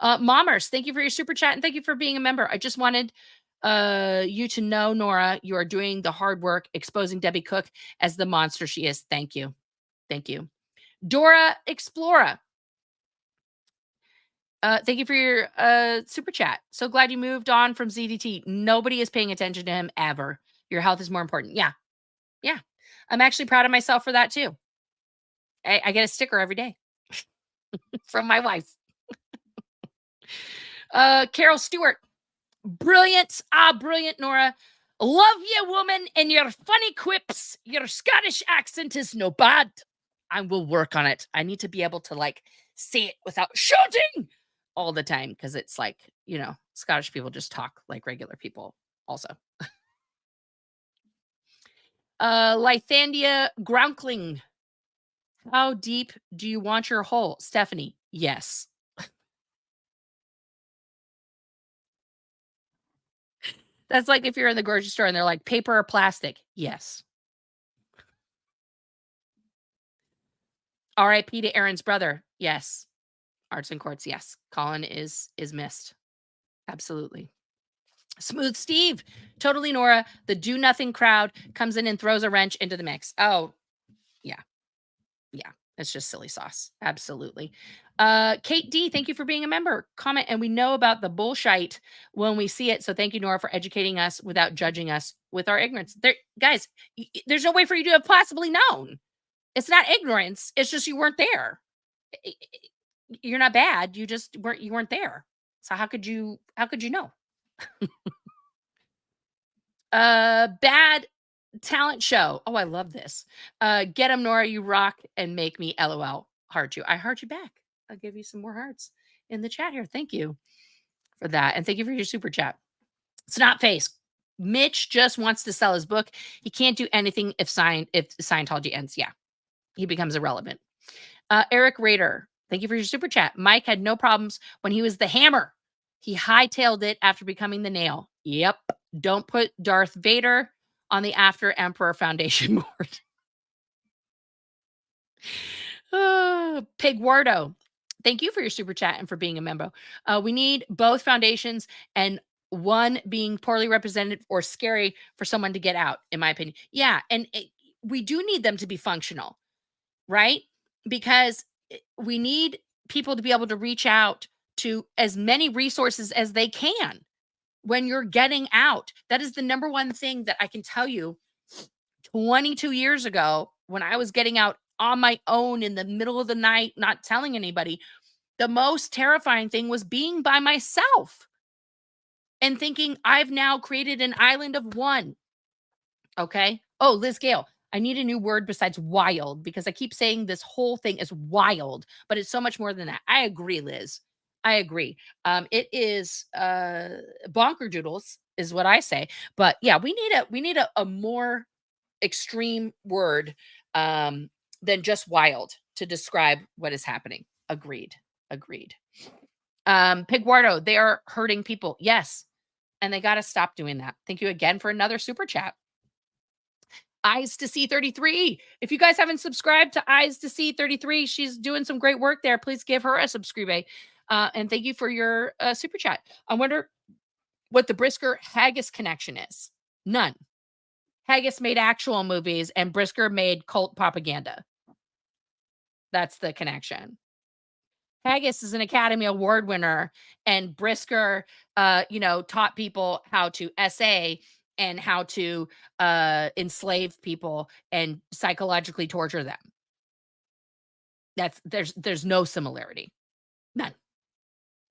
Mommers, thank you for your super chat and thank you for being a member. I just wanted you to know, Nora, you are doing the hard work exposing Debbie Cook as the monster she is. Thank you. Thank you. Dora Explora. Thank you for your super chat. So glad you moved on from ZDT. Nobody is paying attention to him ever. Your health is more important. Yeah. Yeah. I'm actually proud of myself for that too. I get a sticker every day from my wife. Carol Stewart. Brilliant. Brilliant, Nora. Love you, woman, and your funny quips. Your Scottish accent is no bad. I will work on it. I need to be able to like say it without shouting all the time because it's like, you know, Scottish people just talk like regular people also. Lythandia Grounkling. How deep do you want your hole? Stephanie, yes. That's like if you're in the grocery store and they're like, paper or plastic? Yes. R.I.P. to Aaron's brother. Yes. Arts and Courts. Yes. Colin is missed. Absolutely. Smooth Steve. Totally Nora. The do nothing crowd comes in and throws a wrench into the mix. Oh, yeah. Yeah. It's just silly sauce. Absolutely. Kate D, thank you for being a member. Comment, and we know about the bullshit when we see it. So thank you, Nora, for educating us without judging us with our ignorance. Guys, there's no way for you to have possibly known. It's not ignorance. It's just you weren't there. You're not bad. You just weren't there. So how could you know? Bad talent show. Oh, I love this. Get 'em, Nora, you rock and make me LOL. Heart you. I heart you back. I'll give you some more hearts in the chat here. Thank you for that. And thank you for your super chat. Snot face. Mitch just wants to sell his book. He can't do anything if Scientology ends. Yeah. He becomes irrelevant. Eric Rader. Thank you for your super chat. Mike had no problems when he was the hammer. He hightailed it after becoming the nail. Yep. Don't put Darth Vader on the After Emperor Foundation board. Pig Wardo. Thank you for your super chat and for being a member. We need both foundations and one being poorly represented or scary for someone to get out, in my opinion. Yeah. And we do need them to be functional, right? Because we need people to be able to reach out to as many resources as they can when you're getting out. That is the number one thing that I can tell you. 22 years ago, when I was getting out on my own in the middle of the night, not telling anybody, the most terrifying thing was being by myself and thinking I've now created an island of one. Okay. Oh, Liz Gale, I need a new word besides wild because I keep saying this whole thing is wild, but it's so much more than that. I agree, Liz. I agree. It is bonker doodles is what I say. But yeah, we need a more extreme word than just wild to describe what is happening. Agreed. Agreed. Piguardo, they are hurting people. Yes. And they got to stop doing that. Thank you again for another super chat. Eyes to See 33. If you guys haven't subscribed to Eyes to See 33, she's doing some great work there. Please give her a subscribe. And thank you for your super chat. I wonder what the Brisker Haggis connection is. None. Haggis made actual movies and Brisker made cult propaganda. That's the connection. Haggis is an Academy Award winner, and Brisker, taught people how to essay and how to enslave people and psychologically torture them. There's no similarity. None.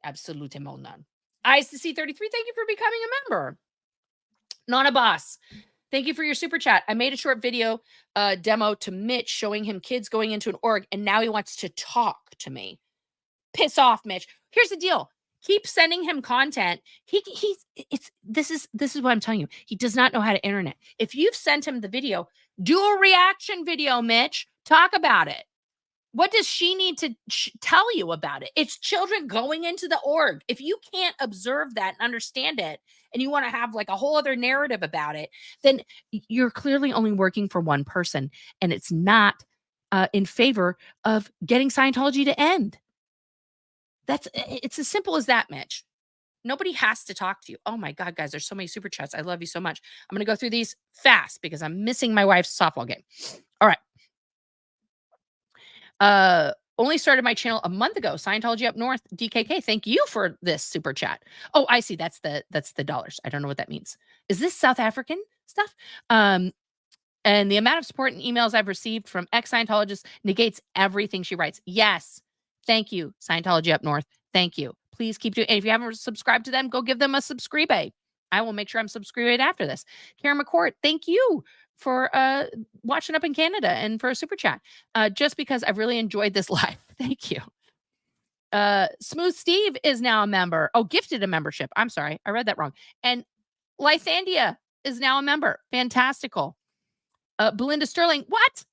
Absolutely none. Eyes to See 33, thank you for becoming a member. Nona Boss, thank you for your super chat. I made a short video demo to Mitch showing him kids going into an org, and now he wants to talk to me. Piss off, Mitch. Here's the deal. Keep sending him content. This is what I'm telling you. He does not know how to internet. If you've sent him the video, do a reaction video, Mitch. Talk about it. What does she need to tell you about it? It's children going into the org. If you can't observe that and understand it, and you want to have like a whole other narrative about it, then you're clearly only working for one person, and it's not in favor of getting Scientology to end. It's as simple as that, Mitch. Nobody has to talk to you. Oh my God, guys, there's so many super chats. I love you so much. I'm going to go through these fast because I'm missing my wife's softball game. All right. Only started my channel a month ago. Scientology Up North, DKK. Thank you for this super chat. Oh, I see. That's the dollars. I don't know what that means. Is this South African stuff? And the amount of support and emails I've received from ex-Scientologists negates everything she writes. Yes. Thank you, Scientology Up North. Thank you. Please keep doing it. If you haven't subscribed to them, go give them a subscribe. I will make sure I'm subscribed after this. Karen McCourt, thank you for watching up in Canada and for a super chat. Just because I've really enjoyed this live. Thank you. Smooth Steve is now a member. Oh, gifted a membership. I'm sorry. I read that wrong. And Lythandia is now a member. Fantastical. Belinda Sterling. What?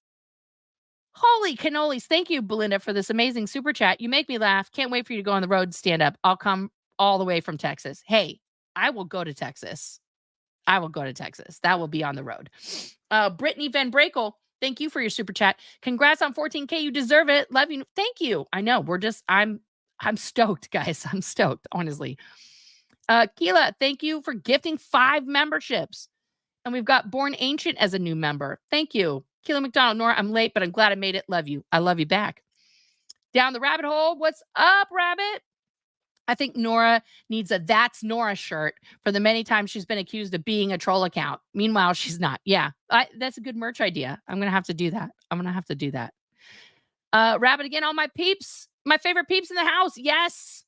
Holy cannolis. Thank you, Belinda, for this amazing super chat. You make me laugh. Can't wait for you to go on the road, stand up. I'll come all the way from Texas. Hey, I will go to Texas. That will be on the road. Brittany Van Brakel, thank you for your super chat. Congrats on 14K. You deserve it. Love you. Thank you. I know. I'm stoked, guys. I'm stoked, honestly. Keela, thank you for gifting 5 memberships. And we've got Born Ancient as a new member. Thank you. Keela McDonald, Nora, I'm late, but I'm glad I made it. Love you. I love you back. Down the rabbit hole. What's up, rabbit? I think Nora needs a That's Nora shirt for the many times she's been accused of being a troll account. Meanwhile, she's not. Yeah, that's a good merch idea. I'm going to have to do that. Rabbit again, all my peeps, my favorite peeps in the house. Yes.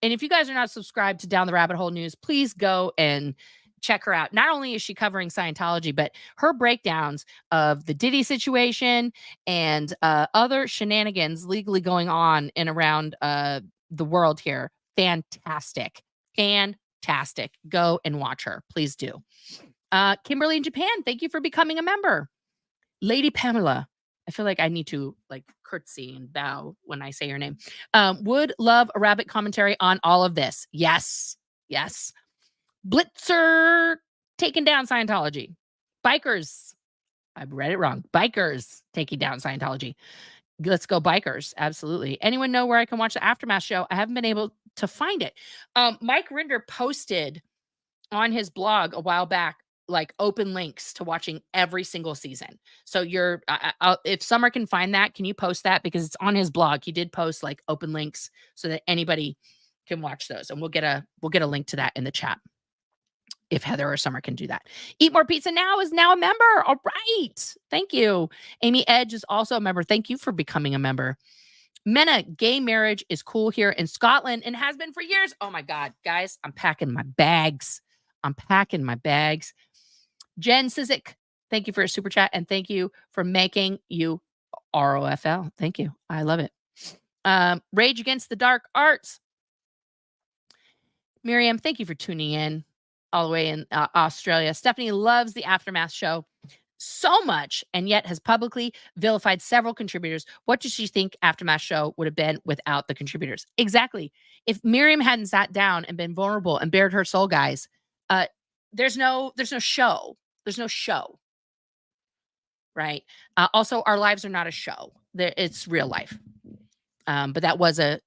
And if you guys are not subscribed to Down the Rabbit Hole News, please go and check her out. Not only is she covering Scientology, but her breakdowns of the Diddy situation and other shenanigans legally going on and around the world here. Fantastic. Go and watch her. Please do. Kimberly in Japan, thank you for becoming a member. Lady Pamela, I feel like I need to like curtsy and bow when I say your name. Would love a rabbit commentary on all of this. Yes. Blitzer taking down Scientology. Bikers. I've read it wrong. Bikers taking down Scientology. Let's go bikers. Absolutely. Anyone know where I can watch the Aftermath show? I haven't been able to find it. Mike Rinder posted on his blog a while back, like open links to watching every single season. So if Summer can find that, can you post that? Because it's on his blog. He did post like open links so that anybody can watch those. And we'll get a link to that in the chat. if Heather or Summer can do that. Eat More Pizza Now is now a member. All right. Thank you. Amy Edge is also a member. Thank you for becoming a member. Mena, gay marriage is cool here in Scotland and has been for years. Oh my God, guys, I'm packing my bags. Jen Sizik, thank you for a super chat and thank you for making you ROFL. Thank you. I love it. Rage Against the Dark Arts. Miriam, thank you for tuning in all the way in Australia. Stephanie loves the Aftermath show so much and yet has publicly vilified several contributors. What does she think Aftermath show would have been without the contributors? Exactly. If Miriam hadn't sat down and been vulnerable and bared her soul, guys, there's no show. There's no show. Right. Also, our lives are not a show. It's real life. But that was a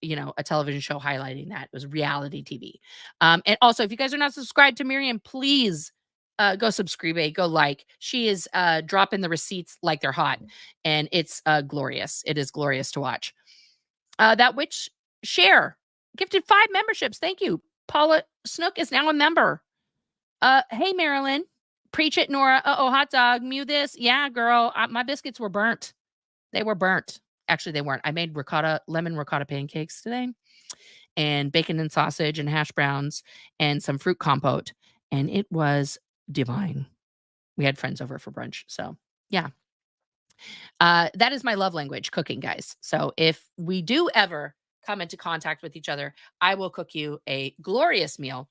television show highlighting that. It was reality TV. And also, if you guys are not subscribed to Miriam, please go subscribe, go like. She is dropping the receipts like they're hot. And it's glorious. It is glorious to watch. That witch share gifted 5 memberships. Thank you. Paula Snook is now a member. Hey, Marilyn. Preach it, Nora. Hot dog. Mew this. Yeah, girl. My biscuits were burnt. They were burnt. Actually, they weren't. I made lemon ricotta pancakes today and bacon and sausage and hash browns and some fruit compote. And it was divine. We had friends over for brunch. So, yeah. That is my love language, cooking, guys. So if we do ever come into contact with each other, I will cook you a glorious meal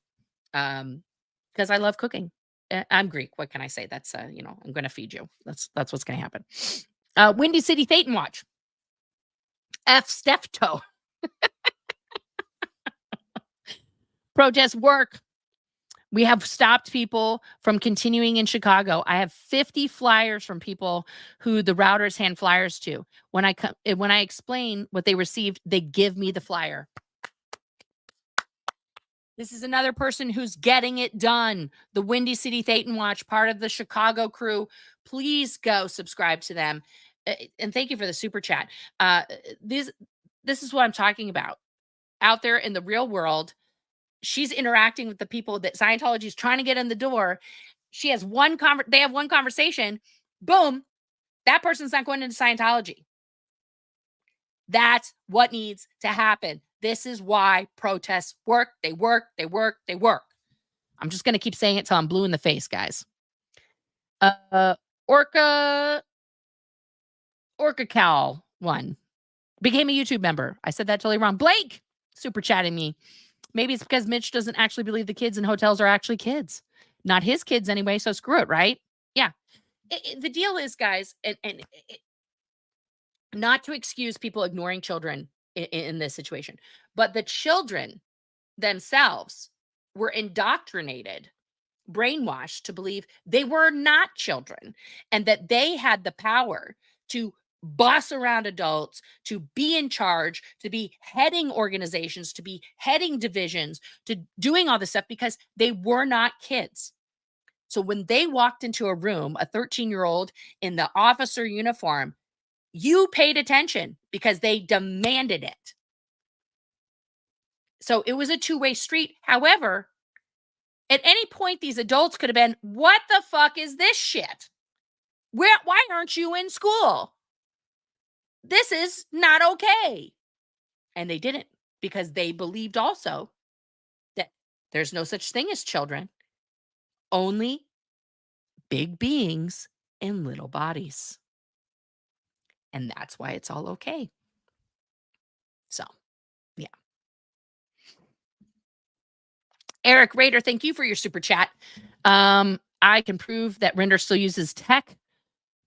because I love cooking. I'm Greek. What can I say? That's, I'm going to feed you. That's what's going to happen. Windy City Thetan Watch. F. Stefto. Protest work. We have stopped people from continuing in Chicago. I have 50 flyers from people who the routers hand flyers to. When I explain what they received, they give me the flyer. This is another person who's getting it done. The Windy City Thetan Watch, part of the Chicago crew. Please go subscribe to them. And thank you for the super chat. This is what I'm talking about. Out there in the real world, she's interacting with the people that Scientology is trying to get in the door. She has they have one conversation. Boom. That person's not going into Scientology. That's what needs to happen. This is why protests work. They work. They work. They work. I'm just going to keep saying it till I'm blue in the face, guys. Orca Cal 1 became a YouTube member. I said that totally wrong. Blake super chatting me. Maybe it's because Mitch doesn't actually believe the kids in hotels are actually kids. Not his kids anyway, so screw it, right? Yeah. The deal is, guys, and not to excuse people ignoring children in this situation, but the children themselves were indoctrinated, brainwashed to believe they were not children and that they had the power to boss around adults, to be in charge, to be heading organizations, to be heading divisions, to doing all this stuff because they were not kids. So when they walked into a room, a 13-year-old in the officer uniform, you paid attention because they demanded it. So it was a two-way street. However, at any point, these adults could have been, what the fuck is this shit? Why aren't you in school? This is not okay. And they didn't because they believed also that there's no such thing as children, only big beings in little bodies. And that's why it's all okay. So, yeah. Eric Rader, thank you for your super chat. I can prove that Render still uses tech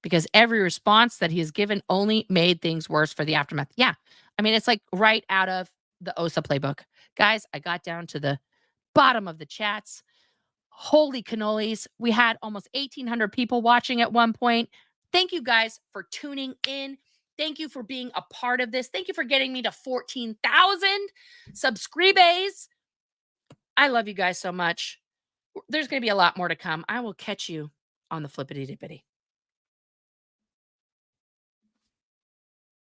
because every response that he has given only made things worse for the aftermath. Yeah. I mean, it's like right out of the OSA playbook. Guys, I got down to the bottom of the chats. Holy cannolis. We had almost 1,800 people watching at one point. Thank you guys for tuning in. Thank you for being a part of this. Thank you for getting me to 14,000 subscribers. I love you guys so much. There's going to be a lot more to come. I will catch you on the flippity dippity.